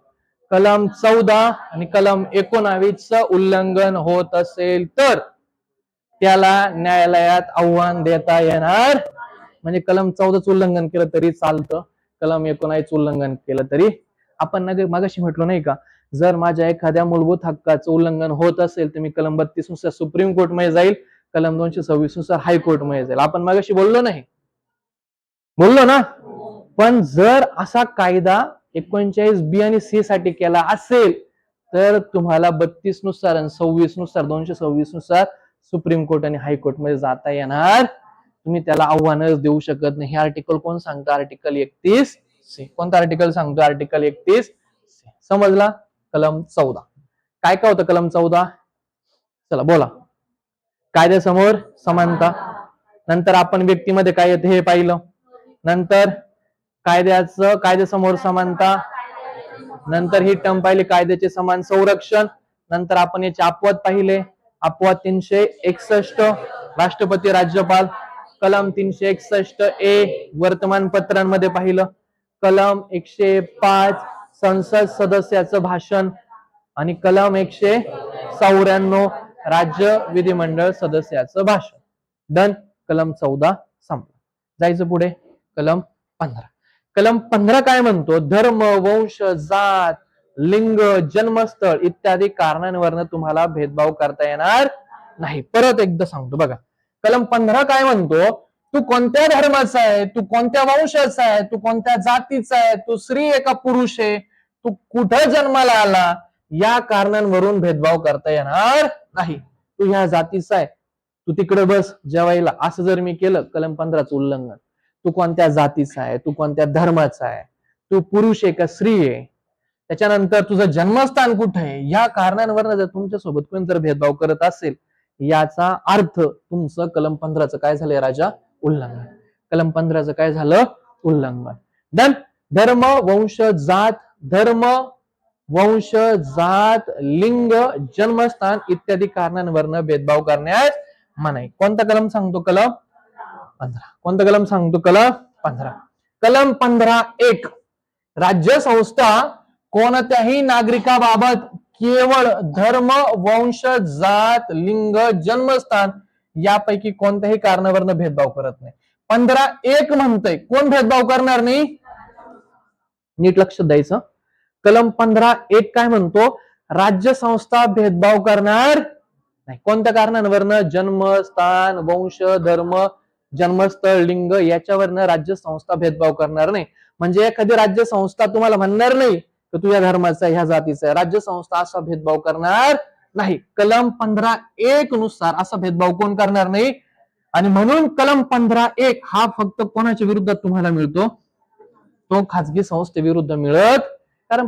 कलम 14 आणि कलम 19 उल्लंघन होत असेल तर त्याला न्यायालयात आव्हान देता येणार. म्हणजे कलम 14च उल्लंघन केलं तरी चालतं, कलम 19 उल्लंघन केलं तरी. आपण मगाशी म्हटलो नाही का, जर माझ्या एखाद्या मूलभूत हक्काचं उल्लंघन होत असेल तर मी कलम 32 नुसार सुप्रीम कोर्ट मध्ये जाईल, कलम 226 नुसार हायकोर्ट मध्ये जाईल. आपण मगाशी बोललो नाही, बोललो ना. पण जर असा कायदा 39B आणि C साठी केला असेल तर तुम्हाला 32 नुसार आणि 26 नुसार 226 नुसार सुप्रीम कोर्ट आणि हायकोर्ट मध्ये जाता येणार. तुम्ही त्याला आव्हानच देऊ शकत नाही. हे आर्टिकल कोण सांगतं? Article 31C. कोणता आर्टिकल सांगतो? Article 31C. समजला? कलम 14 काय काय होतं? कलम 14 चला बोला. कायद्यासमोर समानता. नंतर आपण व्यक्तीमध्ये काय येते हे पाहिलं. नंतर कायद्यासमोर समानता. नंतर ही टर्म पाहिली, कायद्याचे समान संरक्षण. नंतर आपण याचे अपवाद पाहिले. अपवाद 361 राष्ट्रपती राज्यपाल. कलम 361A वर्तमानपत्रांमध्ये पाहिलं. कलम 105 संसद सदस्याचं भाषण आणि कलम 194 राज्य विधिमंडळ सदस्याचं भाषण. डन. कलम 14 संपला. जायचं पुढे. कलम 15. कलम 15 काय म्हणतो? धर्म, वंश, जात, लिंग, जन्मस्थळ इत्यादी कारणांवरनं तुम्हाला भेदभाव करता येणार नाही. परत एकदा सांगतो बघा. कलम 15 काय म्हणतो? तू कोणत्या धर्माचा आहे, तू कोणत्या वंशाचा आहे, तू कोणत्या जातीचा आहे, तू स्त्री आहे का पुरुष आहे, तू कुठं जन्माला आला, या कारणांवरून भेदभाव करता येणार नाही. तू ह्या जातीचा आहे, तू तिकडे बस जेवायला, असं जर मी केलं कलम 15चं उल्लंघन. तू कोणत्या जातीचा आहे, तू कोणत्या धर्माचा आहे, तू पुरुष आहे का स्त्री आहे, त्याच्यानंतर तुझं जन्मस्थान कुठे आहे, या कारणांवर जर तुमच्यासोबत कोणी जर भेदभाव करत असेल याचा अर्थ तुमचं कलम 15चं काय झालंय राजा? उल्लंघन. कलम 15चं काय झालं? उल्लंघन. डन. धर्म, वंश, जात, धर्म, वंश, जात, लिंग, जन्मस्थान इत्यादी कारणांवरनं भेदभाव करण्यास मनाई. कोणता कलम सांगतो? कलम 15. कोणता कलम सांगतो? कलम 15. कलम 15(1) राज्य संस्था कोणत्याही नागरिकाबाबत केवळ धर्म, वंश, जात, लिंग, जन्मस्थान यापैकी कोणत्याही कारणावरनं भेदभाव करत नाही. 15(1) म्हणतंय कोण भेदभाव करणार नाही? नीट लक्ष द्यायचं. कलम 15(1) काय म्हणतो? राज्य संस्था भेदभाव करणार नाही. कोणत्या कारणांवरनं? जन्मस्थान, वंश, धर्म, जन्मस्थळ, लिंग याच्यावरनं राज्य संस्था भेदभाव करणार नाही. म्हणजे एखादी राज्य संस्था तुम्हाला म्हणणार नाही की तू या धर्माचा आहे, ह्या जातीचा आहे. राज्य संस्था असा भेदभाव करणार नाही. कलम 15(1) नुसार असा भेदभाव कोण करणार नाही. आणि म्हणून कलम 15(1) हा फक्त कोणाच्या विरुद्धात तुम्हाला मिळतो? तो खाजगी संस्थेविरुद्ध मिळत. कारण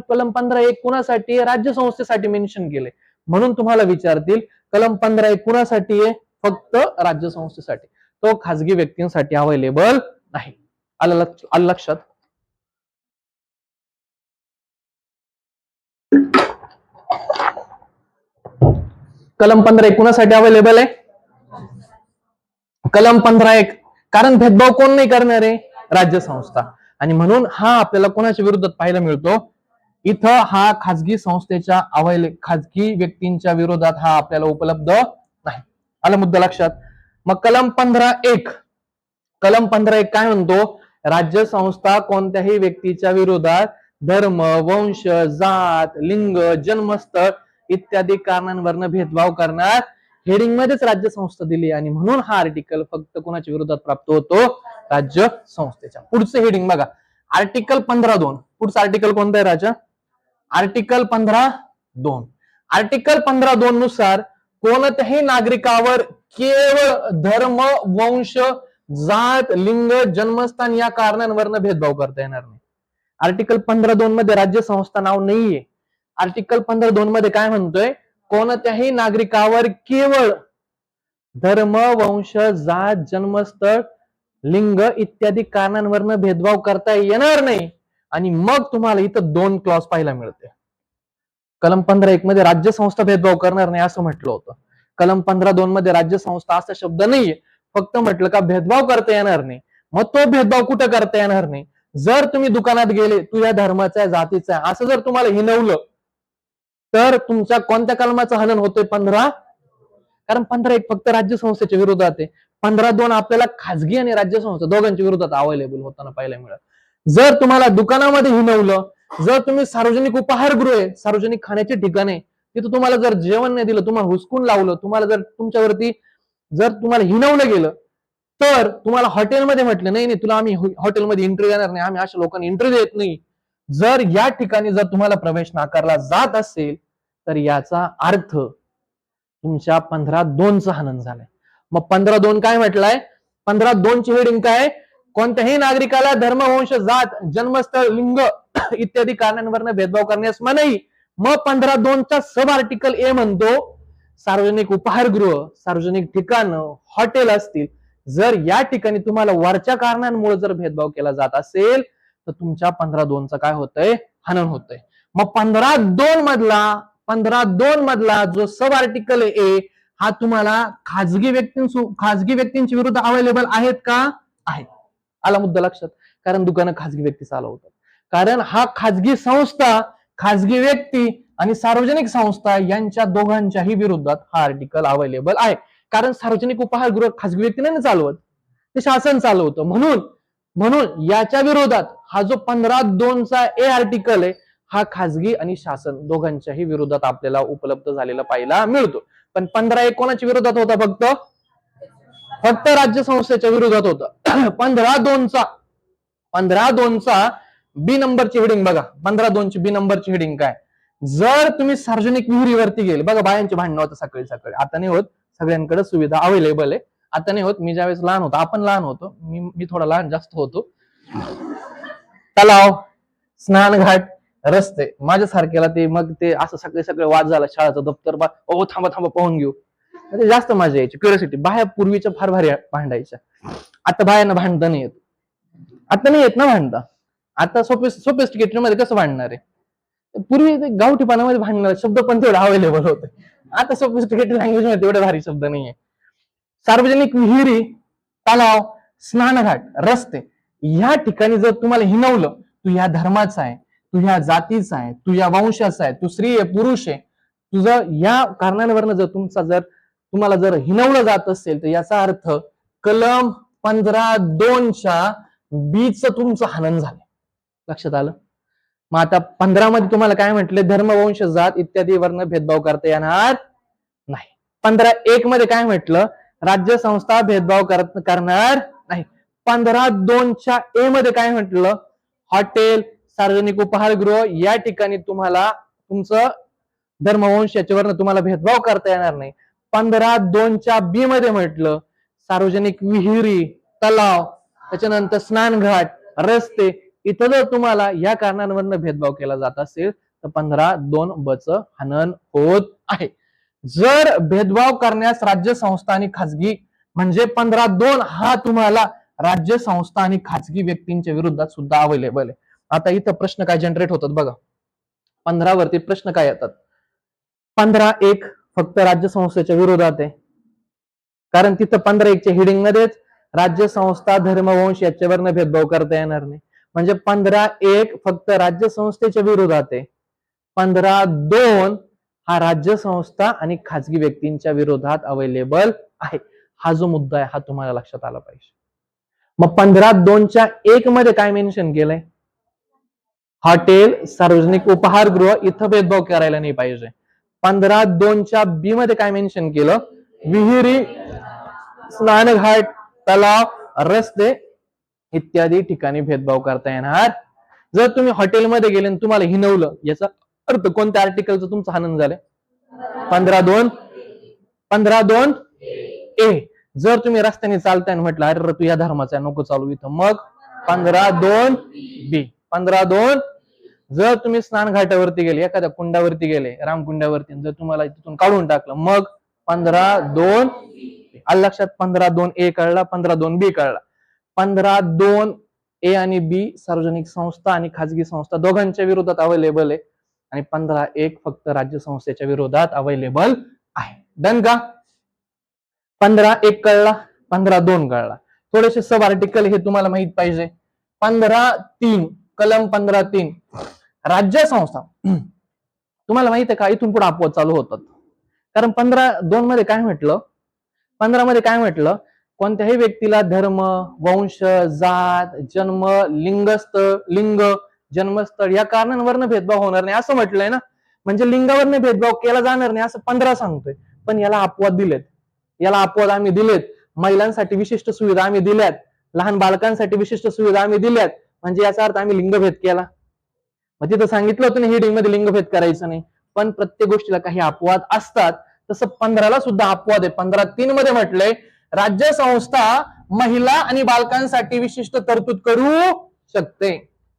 कलम 15(1) कुणासाठी? राज्य संस्थेसाठी मेन्शन केले. म्हणून तुम्हाला विचारतील कलम 15(1) कुणासाठी आहे? फक्त राज्य संस्थेसाठी. तो खाजगी व्यक्तींसाठी अवेलेबल नाही. आलं लक्षात? कलम 15(1) कुणासाठी अवेलेबल आहे? कलम 15(1) कारण भेदभाव कोण नाही करणार आहे? राज्य संस्था. आणि म्हणून हा आपल्याला कोणाच्या विरोधात पाहायला मिळतो? इथं हा खाजगी संस्थेच्या खाजगी व्यक्तींच्या विरोधात हा आपल्याला उपलब्ध नाही. आला मुद्दा लक्षात? मग कलम 15(1) कलम 15(1) काय म्हणतो? राज्य संस्था कोणत्याही व्यक्तीच्या विरोधात धर्म, वंश, जात, लिंग, जन्मस्थळ इत्यादी कारणांवरनं भेदभाव करणार. हेडिंग मध्येच राज्य संस्था दिली आणि म्हणून हा आर्टिकल फक्त कोणाच्या विरोधात प्राप्त होतो? राज्य संस्थेच्या. पुढचं हेडिंग बघा. आर्टिकल 15(2). पुढचं आर्टिकल कोणतं आहे राजा? आर्टिकल 15(2). आर्टिकल 15(2) नुसार कोणत्याही नागरिकावर केवळ धर्म, वंश, जात, लिंग, जन्मस्थान या कारणांवरनं भेदभाव करता येणार नाही. आर्टिकल 15(2) मध्ये राज्य संस्था नाव नाहीये. आर्टिकल 15(2) मध्ये काय म्हणतोय? कोणत्याही नागरिकावर केवळ धर्म, वंश, जात, जन्मस्थळ, लिंग इत्यादी कारणांवरनं भेदभाव करता येणार नाही. आणि मग तुम्हाला इथं 2 क्लॉज पाहायला मिळते. कलम 15.1 मध्ये राज्य संस्था भेदभाव करणार नाही असं म्हटलं होतं. कलम 15.2 मध्ये राज्य संस्था असा शब्द नाहीये, फक्त म्हटलं का भेदभाव करता येणार नाही. मग तो भेदभाव कुठं करता येणार नाही? जर तुम्ही दुकानात गेले, तू या धर्माचा आहे, जातीचा आहे, असं जर तुम्हाला हिनवलं तर तुमच्या कोणत्या कलमाचं हनन होतंय? 15. कारण 15.1 फक्त राज्य संस्थेच्या विरोधात आहे. 15.2 आपल्याला खाजगी आणि राज्य संस्था दोघांच्या विरोधात अवेलेबल होताना पाहायला मिळत. जर तुम्हाला दुकानामध्ये हिनवलं, जर तुम्ही सार्वजनिक उपहारगृह आहे, सार्वजनिक खाण्याचे ठिकाण आहे, तिथं तुम्हाला जर जेवण नाही दिलं, तुम्हाला हुसकून लावलं, तुम्हाला जर तुमच्यावरती जर तुम्हाला हिनवलं गेलं, तर तुम्हाला हॉटेलमध्ये म्हटलं नाही तुला आम्ही हॉटेलमध्ये एंट्री देणार नाही, आम्ही अशा लोकांना एंट्री देत नाही, जर या ठिकाणी जर तुम्हाला प्रवेश नाकारला जात असेल तर याचा अर्थ तुमच्या 15.2चं हनन झालंय. मग 15.2 काय म्हटलंय? 15.2 ची हेडिंग काय? कोणत्याही नागरिकाला धर्म, वंश, जात, जन्मस्थळ, लिंग इत्यादी कारणांवरनं भेदभाव करण्यास मनाई. मग 15.2चा सब आर्टिकल ए म्हणतो सार्वजनिक उपहारगृह, सार्वजनिक ठिकाणं, हॉटेल असतील, जर या ठिकाणी तुम्हाला वरच्या कारणांमुळे जर भेदभाव केला जात असेल तर तुमच्या 15.2चं काय होतंय? हनन होतंय. मग 15.2 मधला जो सब आर्टिकल ए हा तुम्हाला खाजगी व्यक्तींच्या विरुद्ध अवेलेबल आहेत का? आहेत. आला मुद्दा लक्षात? कारण दुकानं खाजगी व्यक्ती चालवतात. कारण हा खाजगी संस्था, खाजगी व्यक्ती आणि सार्वजनिक संस्था यांच्या दोघांच्याही विरोधात हा आर्टिकल अवेलेबल आहे. कारण सार्वजनिक उपहारगृह खाजगी व्यक्ती नाही चालवत, ते शासन चालवतं. म्हणून याच्या विरोधात हा जो 15.2चा ए आर्टिकल आहे हा खाजगी आणि शासन दोघांच्याही विरोधात आपल्याला उपलब्ध झालेला पाहायला मिळतो. पण 15.1 कोणाच्या विरोधात होता? फक्त राज्य संस्थेच्या विरोधात होता. 15.2चा बी नंबरची हेडिंग बघा. 15.2ची बी नंबरची हेडिंग काय? जर तुम्ही सार्वजनिक विहिरीवरती गेले, बघा बायांचे भांडणं होतं सकाळी, आता नाही होत, सगळ्यांकडे सुविधा अवेलेबल आहे. आता नाही होत. मी ज्यावेळेस लहान होतो, आपण लहान होतो, मी थोडा लहान जास्त होतो, तलाव, स्नानघाट, रस्ते, माझ्यासारख्याला ते मग ते असं सगळे वाद झाला, शाळेचं दप्तर ओ थांबा पाहून घेऊ, ते जास्त मजा यायची, क्युरियोसिटी. बाया पूर्वीच्या फार भारी भांडायच्या. आता बायांना भांडता नाही येत. आता नाही येत ना भांडता. आता सोफिस्टिकेटेड मध्ये कसं भांडणार आहे? पूर्वी गावठीपणामध्ये भांडणार शब्द पण तेवढे अवेलेबल होते. आता सोफिस्टिकेटेड लँग्वेज मध्ये तेवढे भारी शब्द नाहीये. सार्वजनिक विहिरी, तलाव, स्नानघाट, रस्ते या ठिकाणी जर तुम्हाला हिनवलं, तू या धर्माचा आहे, तू ह्या जातीचा आहे, तू या वंशाचा आहे, तू स्त्री आहे, पुरुष आहे, तुझं या कारणांवरनं जर तुम्हाला जर हिनवलं जात असेल तर याचा अर्थ कलम 15.2च्या बीचं तुमचं हनन झालं. लक्षात आलं? मग आता 15 मध्ये तुम्हाला काय म्हटले? धर्म, वंश, जात इत्यादी वर्ण भेदभाव करता येणार नाही. 15.1 मध्ये काय म्हटलं? राज्य संस्था भेदभाव करणार नाही. 15.2च्या ए मध्ये काय म्हटलं? हॉटेल, सार्वजनिक उपहारगृह या ठिकाणी तुम्हाला तुमचं धर्म, वंश याच्यावरनं तुम्हाला भेदभाव करता येणार नाही. 15.2च्या बी मध्ये म्हटलं सार्वजनिक विहिरी, तलाव, त्याच्यानंतर स्नानघाट, रस्ते इथं जर तुम्हाला या कारणांवरनं भेदभाव केला जात असेल तर 15.2 बचं हनन होत आहे. जर भेदभाव करण्यास राज्य संस्था आणि खाजगी म्हणजे 15.2 हा तुम्हाला राज्य संस्था आणि खाजगी व्यक्तींच्या विरोधात सुद्धा अवेलेबल आहे. आता इथं प्रश्न काय जनरेट होतात बघा. 15 वरती प्रश्न काय येतात? 15.1 फक्त राज्य संस्थेच्या विरोधात आहे, कारण तिथं 15.1च्या हेडिंग मध्येच राज्य संस्था, धर्म, वंश याच्यावरनं भेदभाव करता येणार नाही. म्हणजे 15.1 फक्त राज्य संस्थेच्या विरोधात आहे. 15.2 हा राज्य संस्था आणि खाजगी व्यक्तींच्या विरोधात अवेलेबल आहे. हा जो मुद्दा आहे हा तुम्हाला लक्षात आला पाहिजे. मग 15.2च्या 1 मध्ये काय मेन्शन केलंय? हॉटेल, सार्वजनिक उपहारगृह इथं भेदभाव करायला नाही पाहिजे. 15.2च्या बी मध्ये काय मेन्शन केलं? विहिरी, स्नानघाट, तलाव, रस्ते इत्यादी ठिकाणी भेदभाव करता येणार. जर तुम्ही हॉटेलमध्ये गेले आणि तुम्हाला हिनवलं, याचा अर्थ कोणत्या आर्टिकलचं तुमचं हनन झालं? 15.2 ए. जर तुम्ही रस्त्याने चालताय आणि म्हटलं अरे तू या धर्माचा नको चालू इथं, मग 15.2 बी. 15.2 जर तुम्ही स्नान घाटावरती गेले, एखाद्या कुंडावरती गेले, रामकुंडावरती, जर तुम्हाला तिथून काढून टाकलं, मग 15(2) लक्षात, 15(2)A कळला, 15(2)B कळला. 15(2)A आणि B सार्वजनिक संस्था आणि खाजगी संस्था दोघांच्या विरोधात अवेलेबल आहे, आणि 15(1) फक्त राज्य संस्थेच्या विरोधात अवेलेबल आहे. डन का? 15(1) कळला, 15(2) कळला. थोडेसे सब आर्टिकल हे तुम्हाला माहित पाहिजे. 15(3) कलम 15(3) राज्य संस्था. तुम्हाला माहित आहे का, इथून पुढे अपवाद चालू होतात. कारण 15(2) मध्ये काय म्हटलं, 15 मध्ये काय म्हटलं, कोणत्याही व्यक्तीला धर्म, वंश, जात, जन्म, लिंग, जन्मस्थळ या कारणांवरनं भेदभाव होणार नाही असं म्हटलंय ना. म्हणजे लिंगावरनं भेदभाव केला जाणार नाही असं 15 सांगतोय. पण याला अपवाद दिलेत, याला अपवाद आम्ही दिलेत. महिलांसाठी विशिष्ट सुविधा आम्ही दिल्यात, लहान बालकांसाठी विशिष्ट सुविधा आम्ही दिल्यात. म्हणजे याचा अर्थ आम्ही लिंगभेद केला. मग तिथं सांगितलं होतं ना हेडिंग मध्ये लिंगभेद करायचं नाही. पण प्रत्येक गोष्टीला काही अपवाद असतात. तसं 15ला सुद्धा अपवाद आहे. 15(3) मध्ये म्हटलंय, राज्य संस्था महिला आणि बालकांसाठी विशिष्ट तरतूद करू शकते.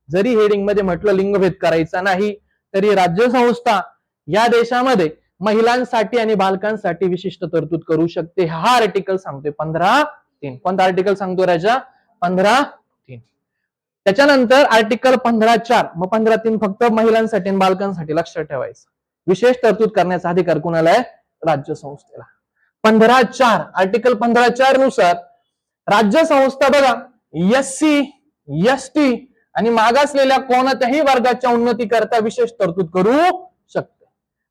जरी हेडिंग मध्ये म्हटलं लिंगभेद करायचा नाही, तरी राज्य संस्था या देशामध्ये महिलांसाठी आणि बालकांसाठी विशिष्ट तरतूद करू शकते. हा आर्टिकल सांगतोय 15(3). कोणता आर्टिकल सांगतोय राजा? 15(3). त्याच्यानंतर आर्टिकल 15(4). मग 15(3) फक्त महिलांसाठी आणि बालकांसाठी, लक्षात ठेवायचं. विशेष तरतूद करण्याचा अधिकार कुणाला आहे? राज्य संस्थेला. 15(4) आर्टिकल 15(4) नुसार राज्य संस्था बघा, SC, ST आणि मागासलेल्या कोणत्याही वर्गाच्या उन्नतीकरता विशेष तरतूद करू शकते.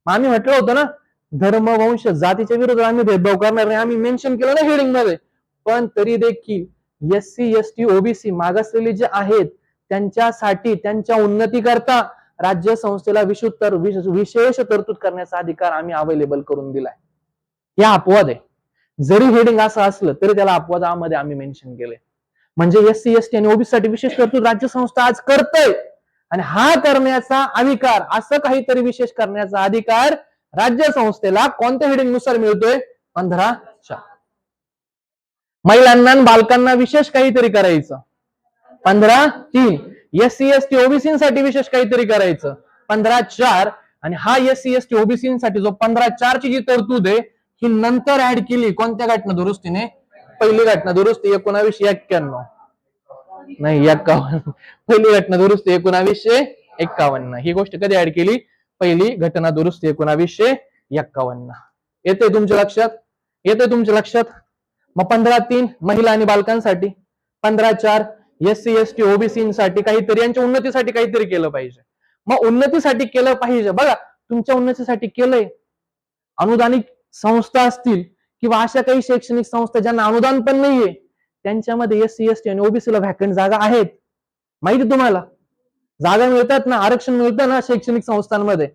आम्ही म्हटलं होतं ना, धर्म, वंश, जातीच्या विरोधात आम्ही भेदभाव करणार नाही, आम्ही मेन्शन केलं ना हेडिंग मध्ये. पण तरी देखील SC, ST, OBC मागासलेले जे आहेत त्यांच्यासाठी, त्यांच्या उन्नतीकरता राज्य संस्थेला विशेष तरतूद करण्याचा अधिकार आम्ही अवेलेबल करून दिलाय. या अपवाद आहे. जरी हेडिंग असं असलं तरी त्याला अपवादामध्ये आम्ही मेन्शन केले. म्हणजे SC, ST आणि OBC साठी विशेष तरतूद राज्य संस्था आज करतोय. आणि हा करण्याचा अधिकार, असं काहीतरी विशेष करण्याचा अधिकार राज्य संस्थेला कोणत्या हेडिंग नुसार मिळतोय? 15(4). महिलांना आणि बालकांना विशेष काहीतरी करायचं, 15(3). SC, ST, OBC साठी विशेष काहीतरी करायचं, 15(4). आणि हा SC, ST, OBC साठी जो 15(4) ची जी तरतूद आहे ही नंतर ऍड केली. कोणत्या घटना दुरुस्तीने? पहिली घटना दुरुस्ती 1991, नाही 51, पहिली घटना दुरुस्ती 1951. ही गोष्ट कधी ऍड केली? पहिली घटना दुरुस्ती 1951. येते तुमच्या लक्षात? येते तुमच्या लक्षात? मग 15(3) महिला आणि बालकांसाठी, 15(4) SC, ST, OBC साठी काहीतरी, यांच्या उन्नतीसाठी काहीतरी केलं पाहिजे. मग उन्नतीसाठी केलं पाहिजे, बघा तुमच्या उन्नतीसाठी केलंय. अनुदानित संस्था असतील किंवा अशा काही शैक्षणिक संस्था ज्यांना अनुदान पण नाहीये, त्यांच्यामध्ये SC, ST आणि OBC ला व्हॅकंट जागा आहेत. माहिती तुम्हाला? जागा मिळतात ना, आरक्षण मिळतं ना शैक्षणिक संस्थांमध्ये.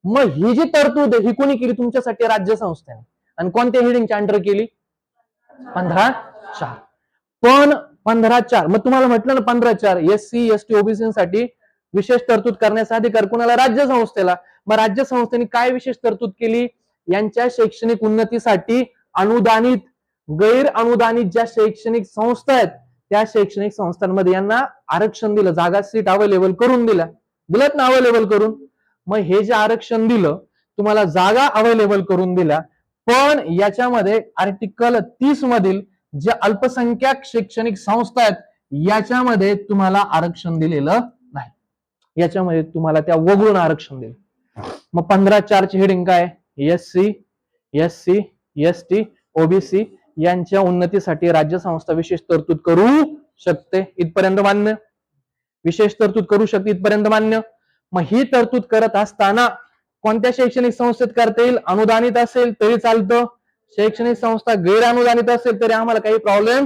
मग ही जी तरतूद आहे ही कोणी केली? तुमच्यासाठी राज्य संस्थेने. आणि कोणत्या हेडिंगच्या अंडर केली? 15(4). पण 15(4) मग तुम्हाला म्हटलं ना 15(4) SC, ST, OBC साठी विशेष तरतूद करण्याचा अधिकार कुणाला? राज्य संस्थेला. मग राज्य संस्थेने काय विशेष तरतूद केली? यांच्या शैक्षणिक उन्नतीसाठी अनुदानित, गैर अनुदानित ज्या शैक्षणिक संस्था आहेत त्या शैक्षणिक संस्थांमध्ये यांना आरक्षण दिलं, जागा, सीट अवेलेबल करून दिल्यात ना, अवेलेबल करून. मग हे जे आरक्षण दिलं, तुम्हाला जागा अवेलेबल करून दिल्या, पण याच्यामध्ये आर्टिकल 30 मधील जे अल्पसंख्याक शैक्षणिक संस्था आहेत याच्यामध्ये तुम्हाला आरक्षण दिलेलं नाही. याच्यामध्ये तुम्हाला त्या वगळून आरक्षण दिलं. मग 15(4) ची हेडिंग काय? SC, ST, OBC यांच्या उन्नतीसाठी राज्य संस्था विशेष तरतूद करू शकते. इथपर्यंत मान्य? विशेष तरतूद करू शकते, इथपर्यंत मान्य? मग ही तरतूद करत असताना कोणत्या शैक्षणिक संस्थेत करता येईल? अनुदानित असेल तरी चालतं, शैक्षणिक संस्था गैर अनुदानित असेल तरी आम्हाला काही प्रॉब्लेम.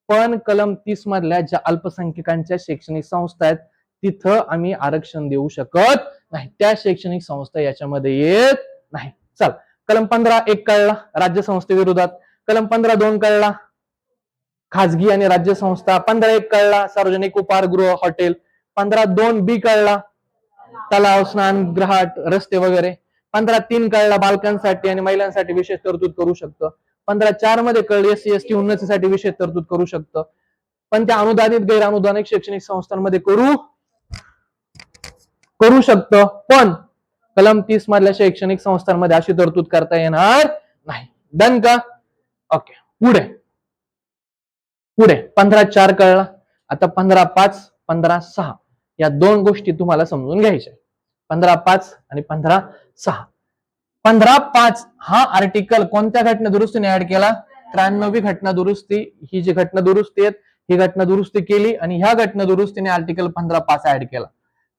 पण कलम 30 मधल्या ज्या अल्पसंख्याकांच्या शैक्षणिक संस्था आहेत तिथं आम्ही आरक्षण देऊ शकत नाही, त्या शैक्षणिक संस्था याच्यामध्ये येत नाही. चल, कलम 15(1) कळला राज्य संस्थेविरोधात. कलम 15(2) कळला खाजगी आणि राज्य संस्था. 15(1) कळला सार्वजनिक उपाहारगृह, हॉटेल. 15(2)B कळला तलाव, स्नानगृहाट, रस्ते वगैरे. 15(3) कळला बालकांसाठी आणि महिलांसाठी विशेष तरतूद करू शकतं. 15(4) मध्ये कळलं SC, ST उन्नतीसाठी विशेष तरतूद करू शकतं, पण त्या अनुदानित, गैर अनुदानित शैक्षणिक संस्थांमध्ये करू करू शकतं, पण कलम 30 मधल्या शैक्षणिक संस्थांमध्ये अशी तरतूद करता येणार नाही. डन का? ओके. पुढे पुढे 15.4 कळला. आता 15.5 15.6 या दोन गोष्टी तुम्हाला समजून घ्यायच्या. 15.5 आणि 15.6. 15.5 हा आर्टिकल कोणत्या घटना दुरुस्तीने ऍड केला? 93वी घटना दुरुस्ती. ही जी घटना दुरुस्ती आहेत ही घटना दुरुस्ती केली आणि ह्या घटना दुरुस्तीने आर्टिकल 15.5 ऍड केला.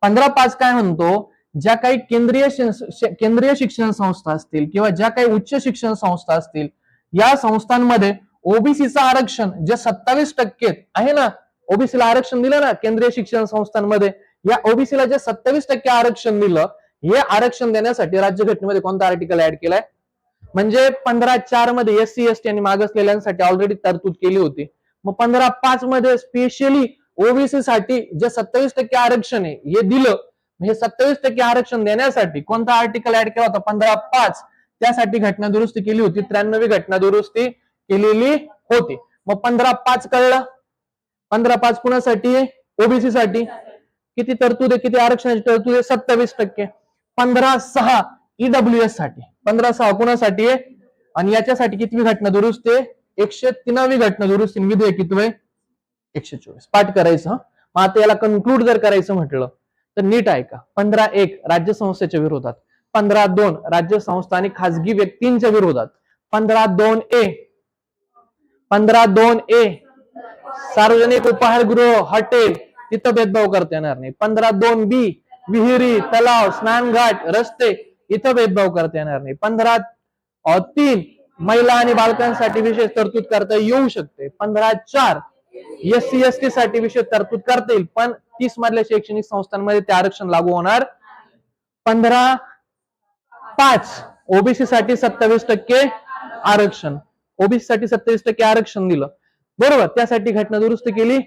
15.5 काय म्हणतो? ज्या काही केंद्रीय शिक्षण संस्था असतील किंवा ज्या काही उच्च शिक्षण संस्था असतील या संस्थांमध्ये ओबीसीचं आरक्षण जे 27% आहे ना, ओबीसीला आरक्षण दिलं ना केंद्रीय शिक्षण संस्थांमध्ये, या ओबीसीला जे 27% आरक्षण दिलं, हे आरक्षण देण्यासाठी राज्यघटनेमध्ये कोणता आर्टिकल ऍड केलाय? म्हणजे 15.4 मध्ये एससी एसटी आणि मागासलेल्यांसाठी ऑलरेडी तरतूद केली होती. मग 15.5 मध्ये स्पेशली ओबीसी साठी जे 27% आरक्षण आहे हे दिलं. हे 27% आरक्षण देण्यासाठी कोणता आर्टिकल ऍड केला होता? 15.5. त्यासाठी घटना दुरुस्ती केली होती. 93वी घटना दुरुस्ती केलेली होती. मग 15.5 कळलं. 15.5 कुणासाठी आहे? ओबीसी साठी. किती तरतूद आहे? किती आरक्षणाची तरतूद आहे? 27%. 15.6 ईडब्ल्यूएस साठी. 15.6 कुणासाठी आहे? आणि याच्यासाठी किती घटना दुरुस्ती आहे? 103वी घटना दुरुस्ती. विधेयक किती आहे? 124. पाठ करायचं. मग आता याला कन्क्लूड जर करायचं म्हटलं तर नीट आहे का? 15.1 राज्य संस्थेच्या विरोधात. 15.2 राज्य संस्था आणि खासगी व्यक्तींच्या विरोधात. 15.2 ए 15.2 ए सार्वजनिक उपाहारगृह हॉटेल तिथं भेदभाव करता येणार नाही. 15.2 बी विहिरी तलाव स्नानघाट रस्ते इथं भेदभाव करता येणार नाही. 15.3 महिला आणि बालकांसाठी विशेष तरतूद करता येऊ शकते. 15.4 एससी एसटी साठी विशेष तरतूद करता येईल, पण 30 मधल्या शैक्षणिक संस्थांमध्ये ते आरक्षण लागू होणार. 15.5 ओबीसी साठी 27% आरक्षण. ओबीसी साठी 27% आरक्षण दिलं बरोबर. त्यासाठी घटना दुरुस्ती केली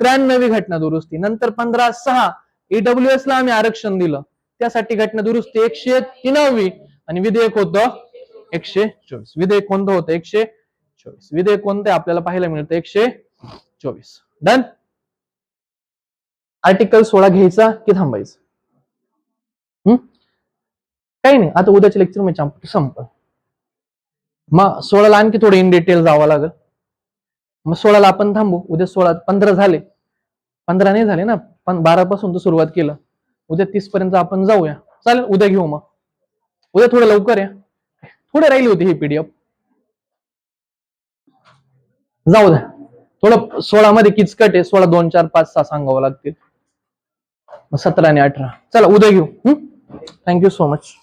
93वी घटना दुरुस्ती. नंतर 15.6 ईडब्ल्यूएस ला आम्ही आरक्षण दिलं. त्यासाठी घटना दुरुस्ती 103वी आणि विधेयक होतं 124. विधेयक कोणतं होतं? 124. विधेयक कोणतं आपल्याला पाहायला मिळतं? 124. डन. आर्टिकल 16 घ्यायचा की थांबायचं? काही नाही. आता उद्याच्या लेक्चर मध्ये संपल. मग 16 ला आणखी थोडं इन डिटेल जावं लागेल. मग 16 ला आपण थांबू. उद्या 16 15 झाले. 15 नाही झाले ना, पण 12 पासून तर सुरुवात केलं. उद्या 30 पर्यंत आपण जाऊया. चालेल, उद्या घेऊ. मग उद्या थोडं लवकर या. थोडे राहिली होती ही पीडीएफ. जाऊ द्या. थोडं 16 मध्ये किचकट आहे. 16 2 4 5 6 सांगावं लागतील. 17 आणि 18. चला उद्या घेऊ. Thank you so much.